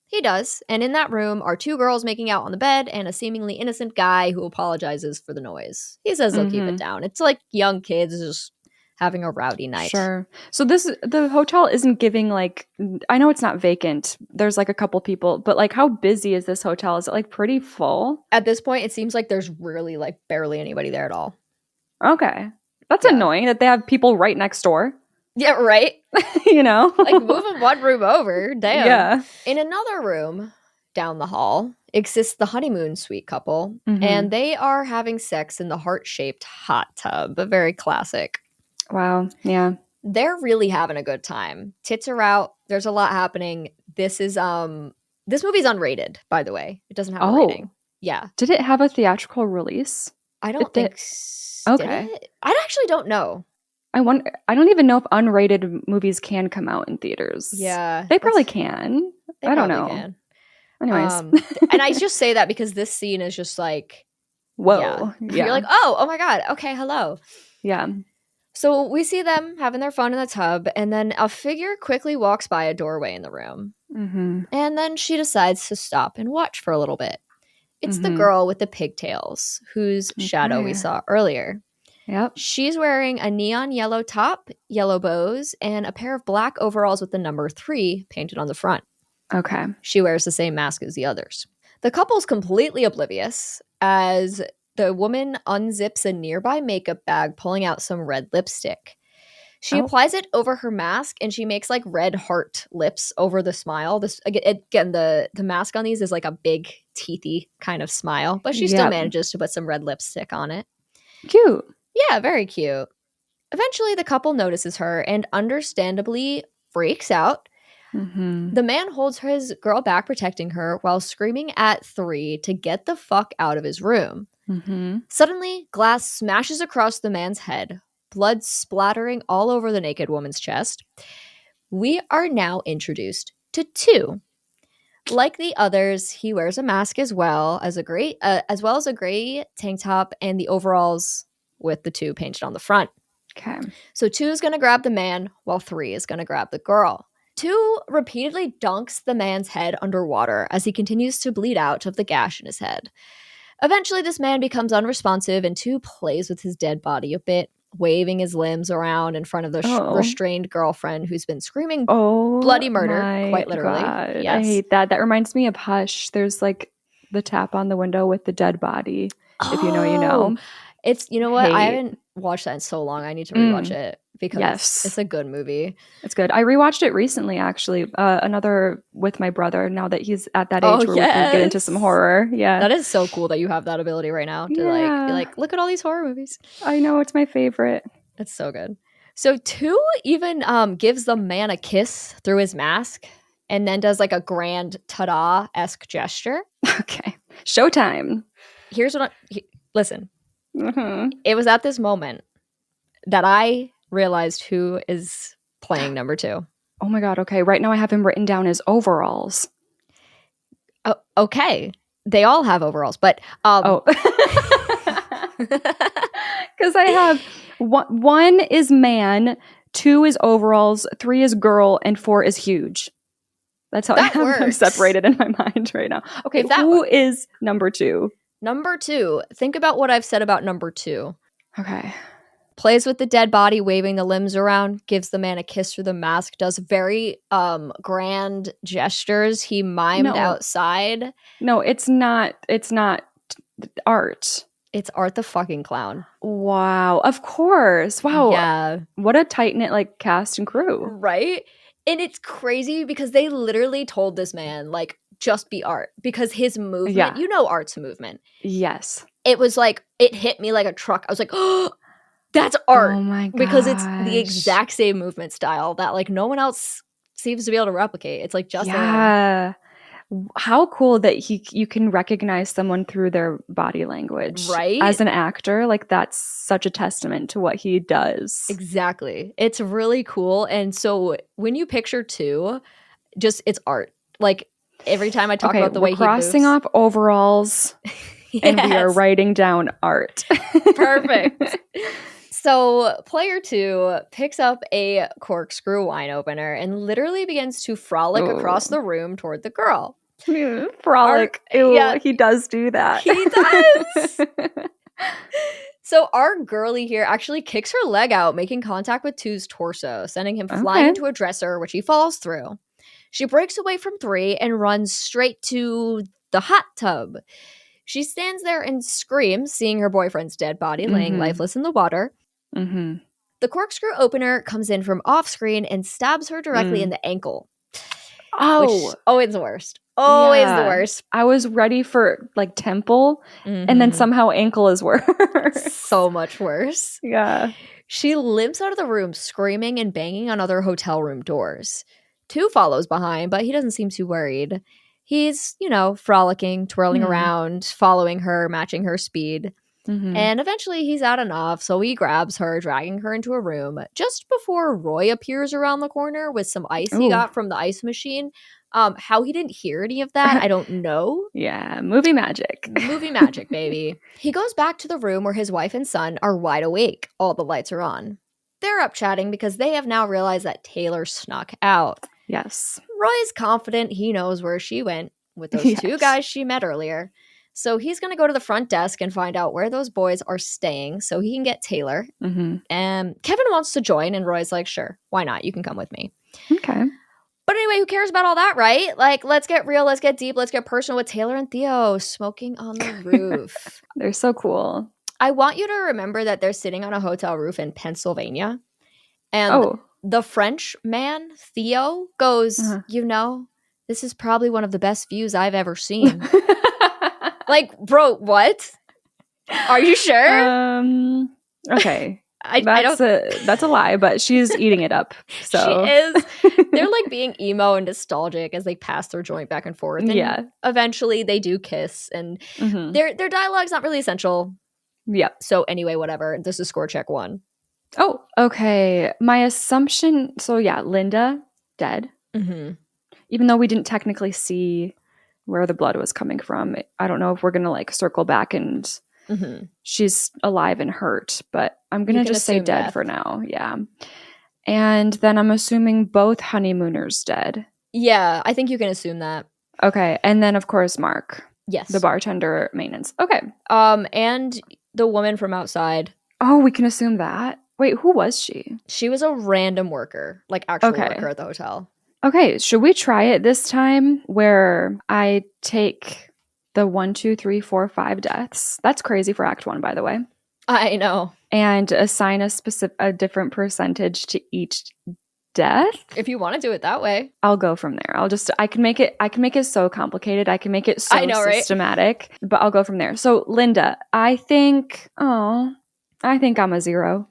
He does, and in that room are two girls making out on the bed and a seemingly innocent guy who apologizes for the noise. He says they'll keep it down. It's like young kids just having a rowdy night. Sure. So the hotel isn't giving like, I know it's not vacant. There's like a couple people, but like how busy is this hotel? Is it like pretty full? At this point, it seems like there's really like barely anybody there at all. Okay. That's annoying that they have people right next door. Yeah, right? You know? Like, move them one room over. Damn. Yeah. In another room down the hall exists the honeymoon suite couple, and they are having sex in the heart-shaped hot tub. Very classic. Wow. Yeah. They're really having a good time. Tits are out. There's a lot happening. This movie's unrated, by the way. It doesn't have a rating. Yeah. Did it have a theatrical release? I don't think so. Okay. I actually don't know. I don't even know if unrated movies can come out in theaters. Yeah. They probably can. I don't know. Can. Anyways. And I just say that because this scene is just like, whoa. Yeah. You're like, oh my God. Okay, hello. Yeah. So we see them having their fun in the tub, and then a figure quickly walks by a doorway in the room. And then she decides to stop and watch for a little bit. It's the girl with the pigtails, whose shadow we saw earlier. Yep. She's wearing a neon yellow top, yellow bows, and a pair of black overalls with the number 3 painted on the front. Okay. She wears the same mask as the others. The couple's completely oblivious as the woman unzips a nearby makeup bag, pulling out some red lipstick. She applies it over her mask, and she makes like red heart lips over the smile. This again, the mask on these is like a big teethy kind of smile, but she still manages to put some red lipstick on it. Cute. Yeah, very cute. Eventually, the couple notices her and understandably freaks out. The man holds his girl back, protecting her, while screaming at 3 to get the fuck out of his room. Suddenly, glass smashes across the man's head, blood splattering all over the naked woman's chest. We are now introduced to 2. Like the others, he wears a mask as well as a gray tank top and the overalls with the 2 painted on the front. Okay. So 2 is going to grab the man while 3 is going to grab the girl. 2 repeatedly dunks the man's head underwater as he continues to bleed out of the gash in his head. Eventually, this man becomes unresponsive, and 2 plays with his dead body a bit, waving his limbs around in front of the restrained girlfriend who's been screaming bloody murder, quite literally. Yes. I hate that. That reminds me of Hush. There's like the tap on the window with the dead body. If you know, you know. It's, you know what? I haven't watched that in so long. I need to rewatch it because it's a good movie. It's good. I rewatched it recently, actually. Another with my brother, now that he's at that age where we can get into some horror. Yeah. That is so cool that you have that ability right now to like be like, look at all these horror movies. I know, it's my favorite. It's so good. So 2 even gives the man a kiss through his mask and then does like a grand ta-da-esque gesture. Okay. Showtime. Here's what listen. It was at this moment that I realized who is playing number 2. Oh my God. Okay. Right now I have him written down as overalls. Oh, okay. They all have overalls, but because I have one is man, 2 is overalls, 3 is girl, and 4 is huge. That's how I have them separated in my mind right now. Okay, who is number 2? Number 2. Think about what I've said about number 2. Okay. Plays with the dead body, waving the limbs around, gives the man a kiss through the mask, does very grand gestures. He mimed outside. No, it's not Art. It's Art the fucking clown. Wow. Of course. Wow. Yeah. What a tight-knit like cast and crew. Right? And it's crazy because they literally told this man, like, just be Art. Because his movement, you know Art's movement. Yes. It was like, it hit me like a truck. I was like, oh, that's Art. Oh my god. Because it's the exact same movement style that like no one else seems to be able to replicate. It's like just him. How cool that you can recognize someone through their body language. Right? As an actor, like that's such a testament to what he does. Exactly. It's really cool. And so when you picture 2, just it's art. Like every time I talk about the way he moves. We're crossing off overalls and we are writing down art. Perfect. So player 2 picks up a corkscrew wine opener and literally begins to frolic across the room toward the girl. Frolic. He does do that. He does. So our girly here actually kicks her leg out, making contact with 2's torso, sending him flying into a dresser, which he falls through. She breaks away from 3 and runs straight to the hot tub. She stands there and screams, seeing her boyfriend's dead body laying lifeless in the water. The corkscrew opener comes in from off-screen and stabs her directly in the ankle. Oh. It's the worst. Always the worst. I was ready for like temple, and then somehow ankle is worse. So much worse. Yeah. She limps out of the room, screaming and banging on other hotel room doors. 2 follows behind, but he doesn't seem too worried. He's, frolicking, twirling around, following her, matching her speed. And eventually he's had enough, so he grabs her, dragging her into a room. Just before Roy appears around the corner with some ice he got from the ice machine. How he didn't hear any of that, I don't know. Yeah, movie magic. Movie magic, baby. He goes back to the room where his wife and son are wide awake. All the lights are on. They're up chatting because they have now realized that Taylor snuck out. Yes. Roy's confident he knows where she went with those 2 guys she met earlier. So he's going to go to the front desk and find out where those boys are staying so he can get Taylor. And Kevin wants to join, and Roy's like, sure, why not? You can come with me. Okay. But anyway, who cares about all that, right? Like, let's get real, let's get deep, let's get personal with Taylor and Theo smoking on the roof. They're so cool. I want you to remember that they're sitting on a hotel roof in Pennsylvania. And the French man, Theo, goes, this is probably one of the best views I've ever seen. Like, bro, what? Are you sure? Okay. That's a lie, but she's eating it up. So she is. They're like being emo and nostalgic as they pass their joint back and forth. And eventually they do kiss, and their dialogue's not really essential. Yeah. So anyway, whatever. This is score check 1. Oh, okay. My assumption. So yeah, Linda dead. Even though we didn't technically see where the blood was coming from, I don't know if we're gonna like circle back and she's alive and hurt, but I'm gonna just say dead for now. Yeah. And then I'm assuming both honeymooners dead. Yeah, I think you can assume that. Okay. And then of course Mark. Yes. The bartender maintenance. Okay. And the woman from outside. Oh, we can assume that. Wait, who was she? She was a random worker, like actual worker at the hotel. Okay, should we try it this time where I take the 1, 2, 3, 4, 5 deaths? That's crazy for Act 1, by the way. I know. And assign a different percentage to each death. If you want to do it that way, I'll go from there. I can make it so complicated. I can make it so systematic, right? But I'll go from there. So Linda, I think I'm a 0.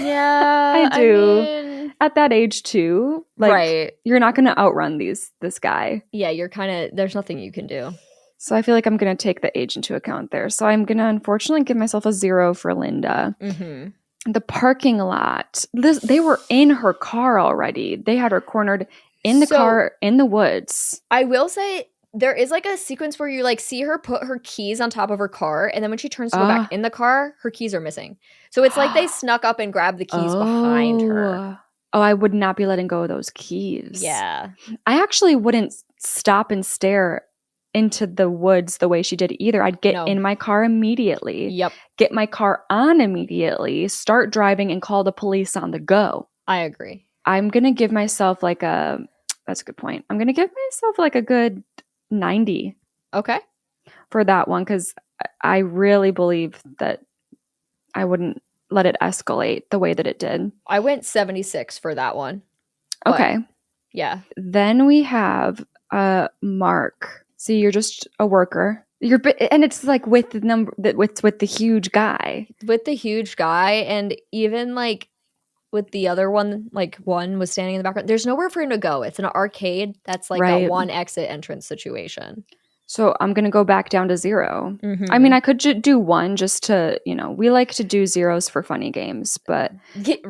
Yeah, I do. At that age too, like, right. You're not going to outrun this guy. Yeah, you're there's nothing you can do. So I feel like I'm going to take the age into account there. So I'm going to unfortunately give myself a 0 for Linda. The parking lot. They were in her car already. They had her cornered in the car in the woods. I will say there is like a sequence where you like see her put her keys on top of her car, and then when she turns to go back in the car, her keys are missing. So it's like they snuck up and grabbed the keys behind her. Oh, I would not be letting go of those keys. Yeah. I actually wouldn't stop and stare into the woods the way she did either. I'd get in my car immediately. Yep. Get my car on immediately, start driving, and call the police on the go. I agree. I'm going to give myself that's a good point. I'm going to give myself like a good 90. Okay. For that one, because I really believe that I wouldn't let it escalate the way that it did. I went 76 for that one. Okay. Yeah. Then we have Mark. See, you're just a worker. And it's like with the huge guy. With the huge guy, and even like with the other one, like one was standing in the background. There's nowhere for him to go. It's an arcade that's like a one exit entrance situation. So I'm going to go back down to 0. I mean, I could do 1 just to, we like to do zeros for funny games, but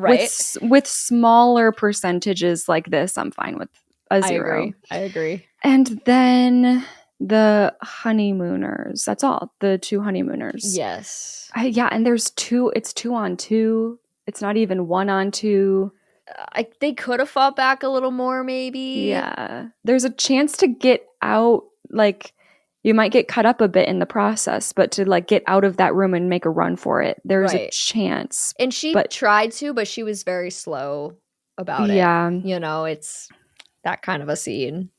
with smaller percentages like this, I'm fine with a 0. I agree. And then the honeymooners. That's all. The 2 honeymooners. Yes. And there's 2. It's 2 on 2. It's not even 1 on 2. They could have fought back a little more, maybe. Yeah. There's a chance to get out, like, you might get cut up a bit in the process, but to like get out of that room and make a run for it, there's a chance. And she tried to, but she was very slow about it. Yeah. It's that kind of a scene.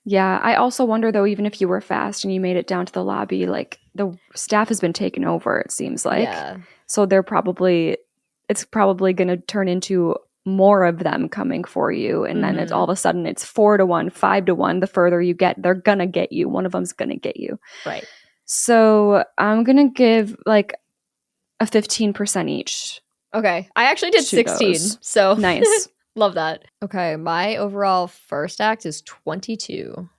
Yeah. I also wonder, though, even if you were fast and you made it down to the lobby, like the staff has been taken over, it seems like. Yeah. So it's probably going to turn into more of them coming for you, and then it's all of a sudden it's 4-1, 5-1. The further you get, they're gonna get you. One of them's gonna get you. Right. So I'm gonna give like a 15% each. Okay. I actually did 16. Those. So nice. Love that. Okay. My overall first act is 22.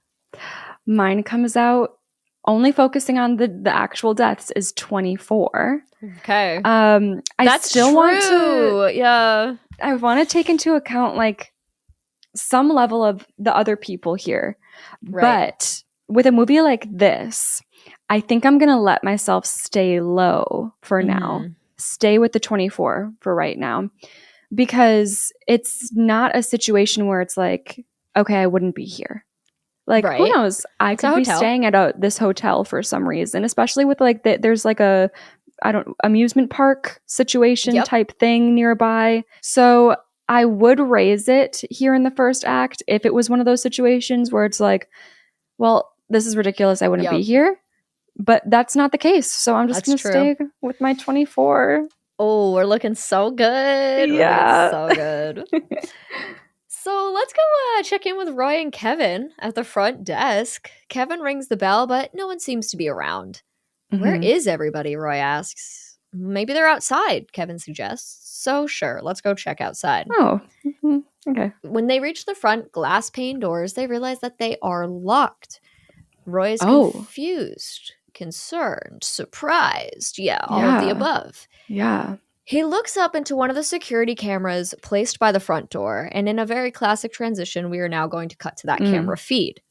Mine comes out, only focusing on the actual deaths, is 24. Okay. That's still true. I want to take into account like some level of the other people here. Right. But with a movie like this, I think I'm going to let myself stay low for now. Stay with the 24 for right now. Because it's not a situation where it's like, okay, I wouldn't be here. Like, who knows? I could be staying at this hotel for some reason, especially with like there's like a amusement park situation type thing nearby. So I would raise it here in the first act if it was one of those situations where it's like, well, this is ridiculous. I wouldn't be here. But that's not the case. So I'm just going to stay with my 24. Oh, we're looking so good. Yeah. So good. So let's go check in with Roy and Kevin at the front desk. Kevin rings the bell, but no one seems to be around. Where is everybody? Roy asks. Maybe they're outside, Kevin suggests. So sure, let's go check outside. Oh, okay. When they reach the front glass pane doors, they realize that they are locked. Roy is confused, concerned, surprised. Yeah, all of the above. Yeah. He looks up into one of the security cameras placed by the front door, and in a very classic transition, we are now going to cut to that camera feed.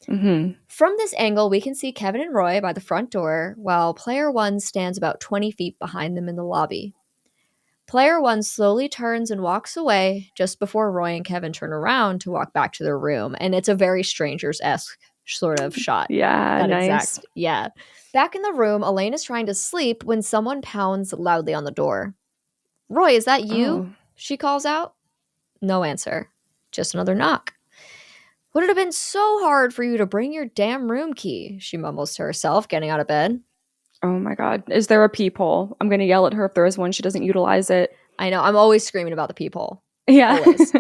From this angle, we can see Kevin and Roy by the front door, while Player 1 stands about 20 feet behind them in the lobby. Player 1 slowly turns and walks away just before Roy and Kevin turn around to walk back to their room, and it's a very Strangers-esque sort of shot. Yeah, nice. Back in the room, Elaine is trying to sleep when someone pounds loudly on the door. Roy, is that you? Oh. She calls out. No answer. Just another knock. Would it have been so hard for you to bring your damn room key? She mumbles to herself, getting out of bed. Oh my God. Is there a peephole? I'm going to yell at her if there is one. She doesn't utilize it. I know. I'm always screaming about the peephole. Yeah. Always.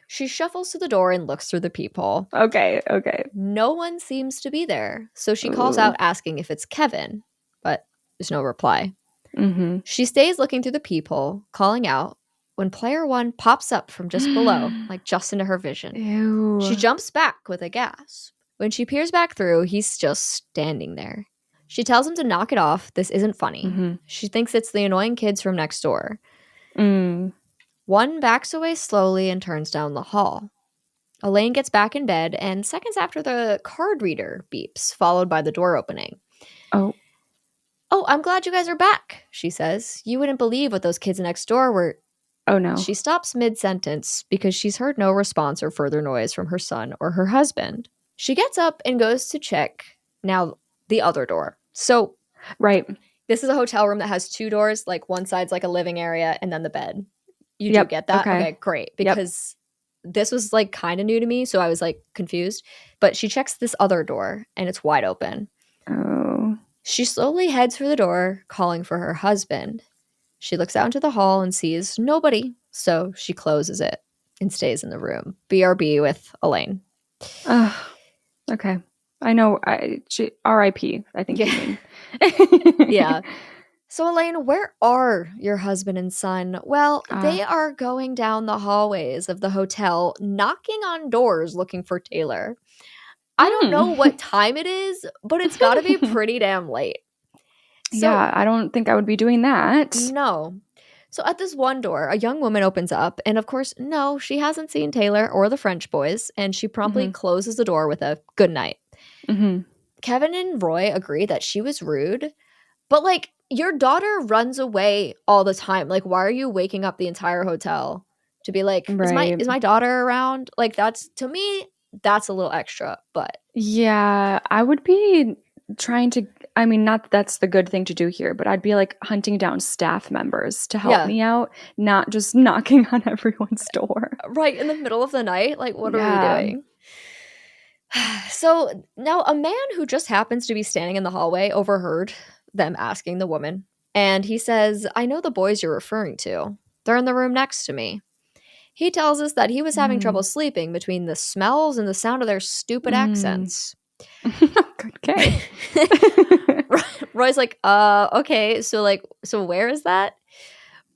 She shuffles to the door and looks through the peephole. Okay. No one seems to be there. So she calls out asking if it's Kevin, but there's no reply. She stays looking through the peephole, calling out, when Player 1 pops up from just below, like just into her vision. Ew. She jumps back with a gasp. When she peers back through, he's just standing there. She tells him to knock it off. This isn't funny. She thinks it's the annoying kids from next door. One backs away slowly and turns down the hall. Elaine gets back in bed, and seconds after, the card reader beeps, followed by the door opening. Oh, I'm glad you guys are back, she says. You wouldn't believe what those kids next door were. Oh, no. She stops mid-sentence because she's heard no response or further noise from her son or her husband. She gets up and goes to check, now, the other door. So, this is a hotel room that has 2 doors. Like, one side's like a living area and then the bed. You do get that? Okay, great. Because this was, like, kind of new to me, so I was, like, confused. But she checks this other door, and it's wide open. Oh. She slowly heads for the door, calling for her husband. She looks out into the hall and sees nobody, so she closes it and stays in the room. BRB with Elaine. Okay. I know. R.I.P. I think you mean. Yeah. So, Elaine, where are your husband and son? Well, they are going down the hallways of the hotel, knocking on doors looking for Taylor. I don't know what time it is, but it's got to be pretty damn late. So, yeah, I don't think I would be doing that. No. So at this one door, a young woman opens up, and of course, no, she hasn't seen Taylor or the French boys, and she promptly closes the door with a good night. Kevin and Roy agree that she was rude, but like, your daughter runs away all the time. Like, why are you waking up the entire hotel to be like, is my daughter around? Like, that's, to me, that's a little extra, but. Yeah, I would be trying to, I mean, not that that's the good thing to do here, but I'd be like hunting down staff members to help me out, not just knocking on everyone's door. Right, in the middle of the night? Like, what are we doing? So now a man who just happens to be standing in the hallway overheard them asking the woman, and he says, I know the boys you're referring to. They're in the room next to me. He tells us that he was having trouble sleeping between the smells and the sound of their stupid accents. Okay. Roy's like, okay, so where is that?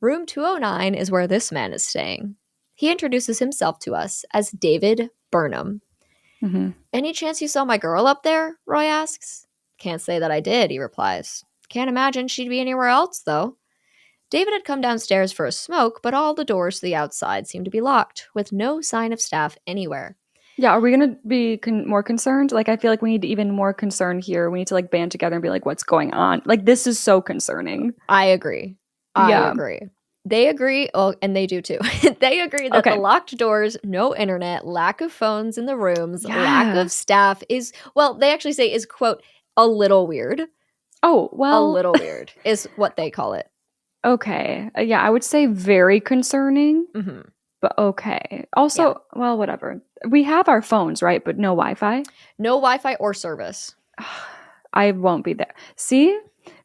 Room 209 is where this man is staying. He introduces himself to us as David Burnham. Any chance you saw my girl up there? Roy asks. Can't say that I did, he replies. Can't imagine she'd be anywhere else, though. David had come downstairs for a smoke, but all the doors to the outside seemed to be locked, with no sign of staff anywhere. Yeah, are we going to be more concerned? Like, I feel like we need even more concern here. We need to, like, band together and be like, what's going on? Like, this is so concerning. I agree. I agree. They agree. Oh, and they do too. They agree that the locked doors, no internet, lack of phones in the rooms, lack of staff is, well, they actually say is, quote, a little weird. Oh, well. A little weird is what they call it. Okay. Yeah, I would say very concerning. But okay. Also, well, whatever. We have our phones, right? But no Wi-Fi? No Wi-Fi or service. I won't be there. See?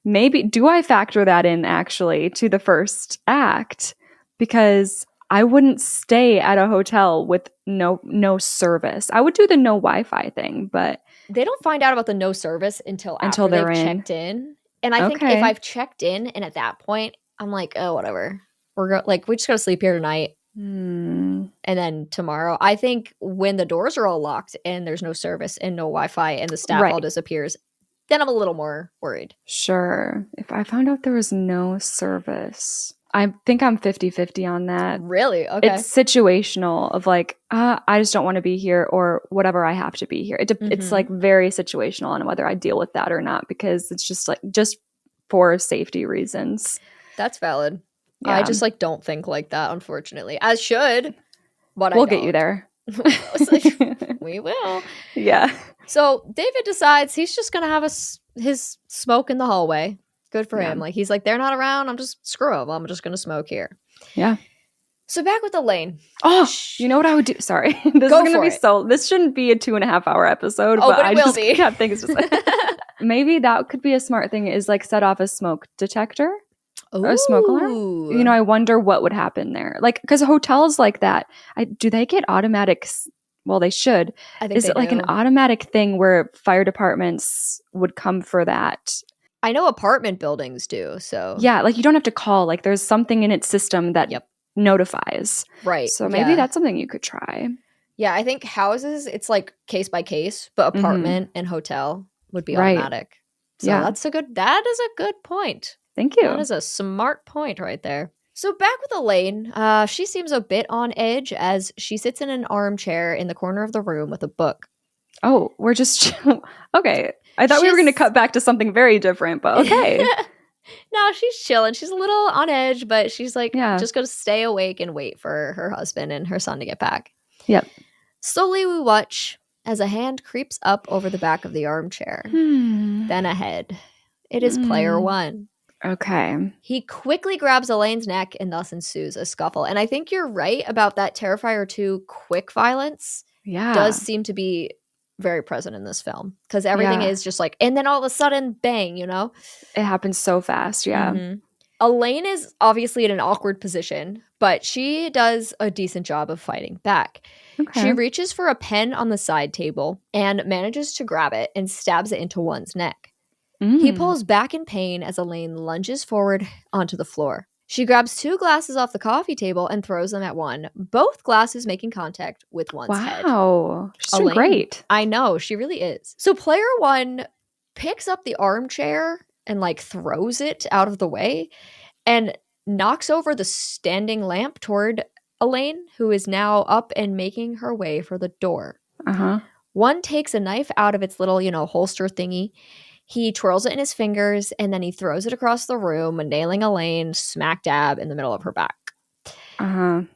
Maybe, do I factor that in actually to the first act? Because I wouldn't stay at a hotel with no service. I would do the no Wi-Fi thing, but they don't find out about the no service until after they've checked in. And I think if I've checked in and at that point I'm like, oh, whatever, we just gotta sleep here tonight. And then tomorrow, I think when the doors are all locked and there's no service and no Wi-Fi and the staff all disappears, then I'm a little more worried. Sure. If I found out there was no service, I think I'm 50-50 on that. Really? Okay. It's situational of like, I just don't want to be here or whatever, I have to be here. It's like very situational on whether I deal with that or not, because it's just like, just for safety reasons. That's valid. Yeah. I just like don't think like that, unfortunately. I should, but we'll get you there. We will. Yeah. So David decides he's just gonna have his smoke in the hallway. Good for him. Like, he's like, they're not around. I'm just screw them. I'm just gonna smoke here. Yeah. So back with Elaine. Oh, you know what I would do? Sorry, this is gonna be this shouldn't be a 2.5-hour episode. Oh, but it will be. Have things to say. Maybe that could be a smart thing. Is like set off a smoke detector. Or a smoke alarm. You know, I wonder what would happen there. Like, because hotels like that, do they get automatic? Well, they should. I think is it like an automatic thing where fire departments would come for that? I know apartment buildings do. So yeah, like you don't have to call. Like there's something in its system that notifies. Right. So maybe that's something you could try. Yeah, I think houses, it's like case by case, but apartment and hotel would be automatic. So that is a good point. Thank you. That is a smart point right there. So back with Elaine, she seems a bit on edge as she sits in an armchair in the corner of the room with a book. Oh, we're just okay. I thought we were going to cut back to something very different, but okay. No, she's chilling. She's a little on edge, but she's like just going to stay awake and wait for her husband and her son to get back. Yep. Slowly we watch as a hand creeps up over the back of the armchair. Then ahead. It is player one. Okay. He quickly grabs Elaine's neck and thus ensues a scuffle. And I think you're right about that Terrifier 2 quick violence. Yeah. Does seem to be very present in this film. Because everything is just like, and then all of a sudden, bang, you know? It happens so fast, yeah. Elaine is obviously in an awkward position, but she does a decent job of fighting back. Okay. She reaches for a pen on the side table and manages to grab it and stabs it into one's neck. He pulls back in pain as Elaine lunges forward onto the floor. She grabs 2 glasses off the coffee table and throws them at one, both glasses making contact with one's head. Wow. She's doing great. I know, she really is. So player 1 picks up the armchair and like throws it out of the way and knocks over the standing lamp toward Elaine, who is now up and making her way for the door. One takes a knife out of its little, holster thingy. He twirls it in his fingers, and then he throws it across the room, nailing Elaine smack dab in the middle of her back.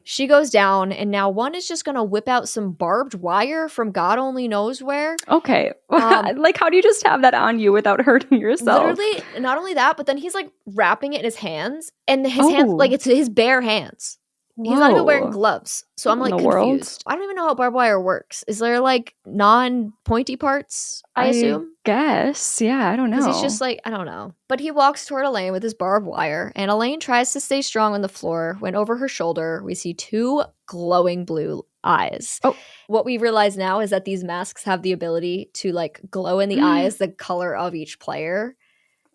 She goes down, and now one is just going to whip out some barbed wire from God only knows where. Okay. Like, how do you just have that on you without hurting yourself? Literally, not only that, but then he's like wrapping it in his hands, and his hands, like it's his bare hands. Whoa. He's not even wearing gloves. So I'm like confused. World? I don't even know how barbed wire works. Is there like non-pointy parts, I assume? Guess. Yeah, I don't know. Because he's just like, I don't know. But he walks toward Elaine with his barbed wire, and Elaine tries to stay strong on the floor when over her shoulder we see 2 glowing blue eyes. What we realize now is that these masks have the ability to like glow in the eyes the color of each player.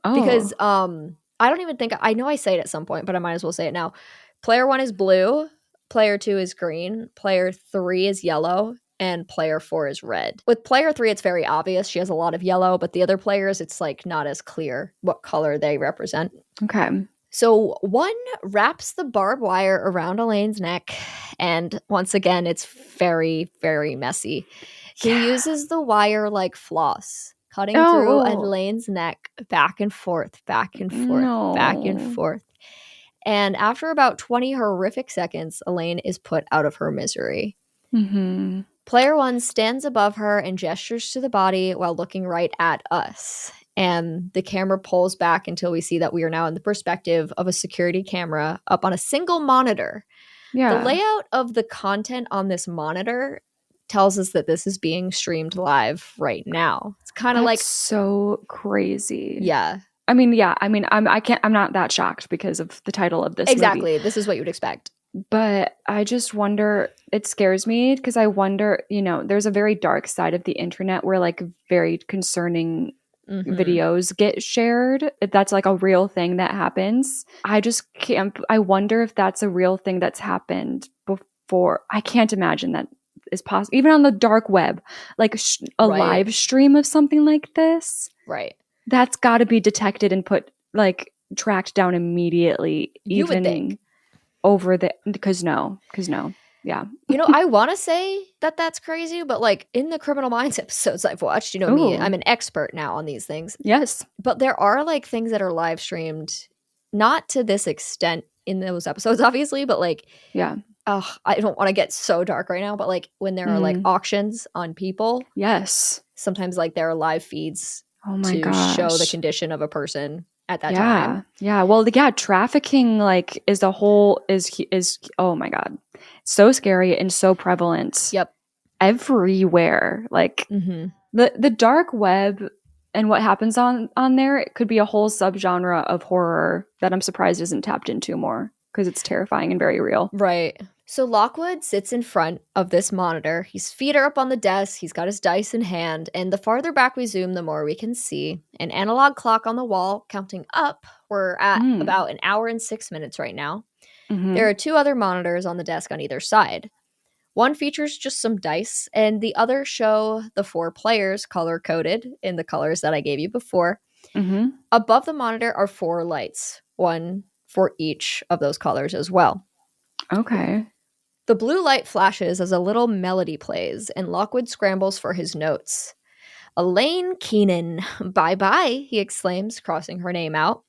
Because I don't even think, I know I say it at some point, but I might as well say it now. Player 1 is blue, player 2 is green, player 3 is yellow, and player 4 is red. With player 3, it's very obvious. She has a lot of yellow, but the other players, it's like not as clear what color they represent. Okay. So one wraps the barbed wire around Elaine's neck, and once again, it's very, very messy. He uses the wire like floss, cutting through Elaine's neck back and forth, back and forth, back and forth. And after about 20 horrific seconds, Elaine is put out of her misery. Player 1 stands above her and gestures to the body while looking right at us. And the camera pulls back until we see that we are now in the perspective of a security camera up on a single monitor. The layout of the content on this monitor tells us that this is being streamed live right now. It's kind of like so crazy. Yeah. I mean, I'm not that shocked because of the title of this movie. This is what you would expect. But I just wonder, it scares me because I wonder, there's a very dark side of the internet where like very concerning videos get shared. That's like a real thing that happens. I just can't, I wonder if that's a real thing that's happened before. I can't imagine that is possible. Even on the dark web, like a live stream of something like this. Right. That's got to be detected and like tracked down immediately. You would think. Because no. Yeah. I want to say that that's crazy, but like in the Criminal Minds episodes I've watched, me, I'm an expert now on these things. Yes. But there are like things that are live streamed, not to this extent in those episodes, obviously, but like, I don't want to get so dark right now, but like when there are like auctions on people. Yes. Sometimes like there are live feeds to show the condition of a person at that time. Yeah. Well, trafficking like is oh my God, so scary and so prevalent. Yep. Everywhere. Like the dark web and what happens on there, it could be a whole subgenre of horror that I'm surprised isn't tapped into more because it's terrifying and very real. Right. So Lockwood sits in front of this monitor. His feet are up on the desk. He's got his dice in hand. And the farther back we zoom, the more we can see an analog clock on the wall counting up. We're at about an hour and 6 minutes right now. There are 2 other monitors on the desk on either side. One features just some dice, and the other show the 4 players color-coded in the colors that I gave you before. Above the monitor are 4 lights, one for each of those colors as well. Okay. The blue light flashes as a little melody plays, and Lockwood scrambles for his notes. Elaine Keenan, bye-bye, he exclaims, crossing her name out.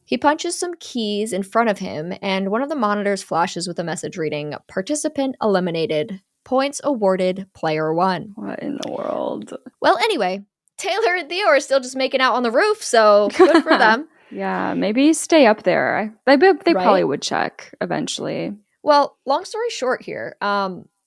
He punches some keys in front of him, and one of the monitors flashes with a message reading, Participant eliminated. Points awarded, player 1. What in the world? Well, anyway, Taylor and Theo are still just making out on the roof, so good for them. Yeah, maybe stay up there. They probably would check eventually. Well, long story short here,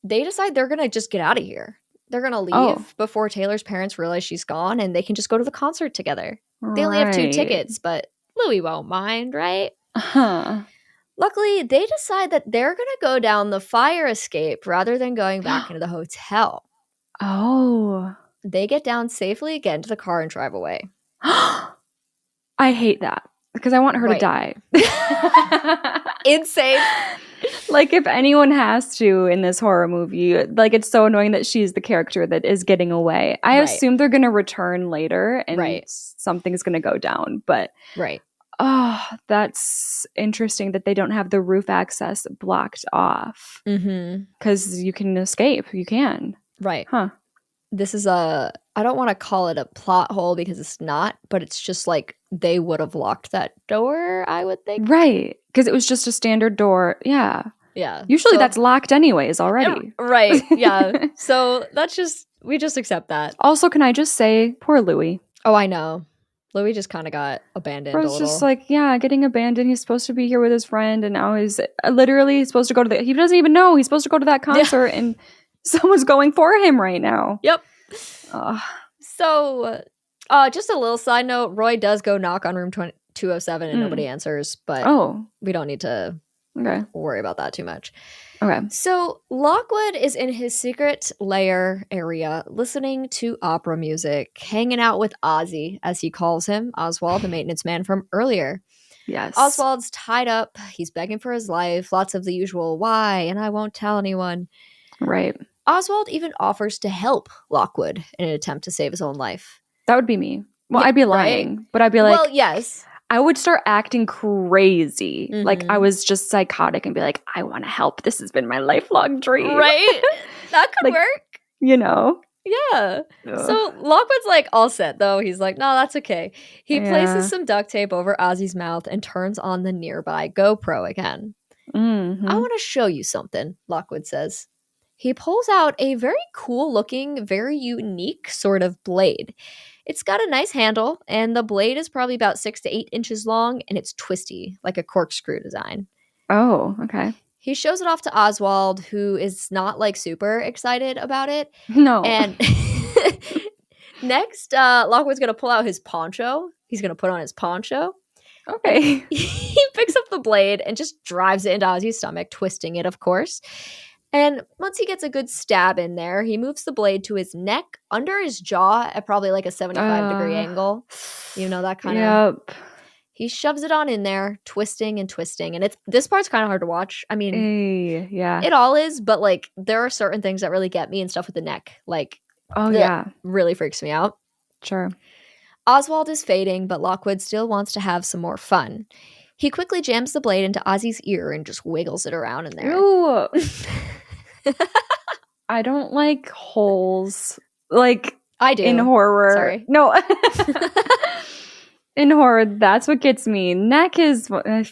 they decide they're going to just get out of here. They're going to leave before Taylor's parents realize she's gone, and they can just go to the concert together. They only have 2 tickets, but Louis won't mind, right? Luckily, they decide that they're going to go down the fire escape rather than going back into the hotel. Oh. They get down safely, get into the car, and drive away. I hate that because I want her to die. Insane. Like, if anyone has to in this horror movie, like, it's so annoying that she's the character that is getting away. I assume they're going to return later and something's going to go down. But, that's interesting that they don't have the roof access blocked off. Because you can escape. You can. Right. Huh. This is I don't want to call it a plot hole because it's not, but it's just like they would have locked that door, I would think. Right. Because it was just a standard door. Yeah. Yeah. Usually that's locked anyways already. Right. Yeah. So we just accept that. Also, can I just say, poor Louis. Oh, I know. Louis just kind of got abandoned a little. Just like, getting abandoned. He's supposed to be here with his friend, and now he's literally supposed to go to he doesn't even know he's supposed to go to that concert, and someone's going for him right now. Yep. So, just a little side note, Roy does go knock on room 207 and nobody answers, but we don't need to worry about that too much. Okay. So Lockwood is in his secret lair area listening to opera music, hanging out with Ozzy, as he calls him, Oswald, the maintenance man from earlier. Yes. Oswald's tied up. He's begging for his life. Lots of the usual, why, and I won't tell anyone. Right. Oswald even offers to help Lockwood in an attempt to save his own life. That would be me. Well, I'd be lying, but I'd be like, well, yes. I would start acting crazy. Like I was just psychotic and be like, I want to help. This has been my lifelong dream. Right? That could work. You know? Yeah. Ugh. So Lockwood's like all set though. He's like, no, that's okay. He places some duct tape over Ozzy's mouth and turns on the nearby GoPro again. I want to show you something, Lockwood says. He pulls out a very cool looking, very unique sort of blade. It's got a nice handle, and the blade is probably about 6 to 8 inches long, and it's twisty, like a corkscrew design. Oh, okay. He shows it off to Oswald, who is not, like, super excited about it. No. And next, Lockwood's going to pull out his poncho. He's going to put on his poncho. Okay. He picks up the blade and just drives it into Ozzy's stomach, twisting it, of course. And once he gets a good stab in there, he moves the blade to his neck, under his jaw at probably like a 75-degree angle. You know, that kind of... Yep. He shoves it on in there, twisting and twisting. And this part's kind of hard to watch. I mean, it all is, but like there are certain things that really get me and stuff with the neck. Like, really freaks me out. Sure. Oswald is fading, but Lockwood still wants to have some more fun. He quickly jams the blade into Ozzy's ear and just wiggles it around in there. Ew. I don't like holes. Like, I do. In horror. Sorry. No. In horror, that's what gets me. Neck is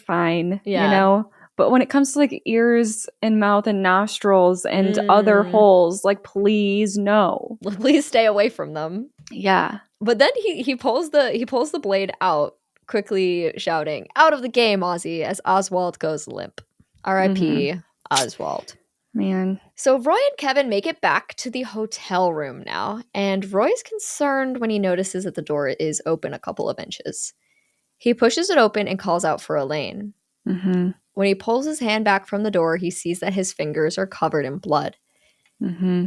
fine, you know? But when it comes to, like, ears and mouth and nostrils and other holes, like, please, no. Please stay away from them. Yeah. But then he pulls the blade out, quickly shouting, "Out of the game, Ozzy," as Oswald goes limp. R.I.P. Oswald. Man. So Roy and Kevin make it back to the hotel room now, and Roy's concerned when he notices that the door is open a couple of inches. He pushes it open and calls out for Elaine. When he pulls his hand back from the door, he sees that his fingers are covered in blood.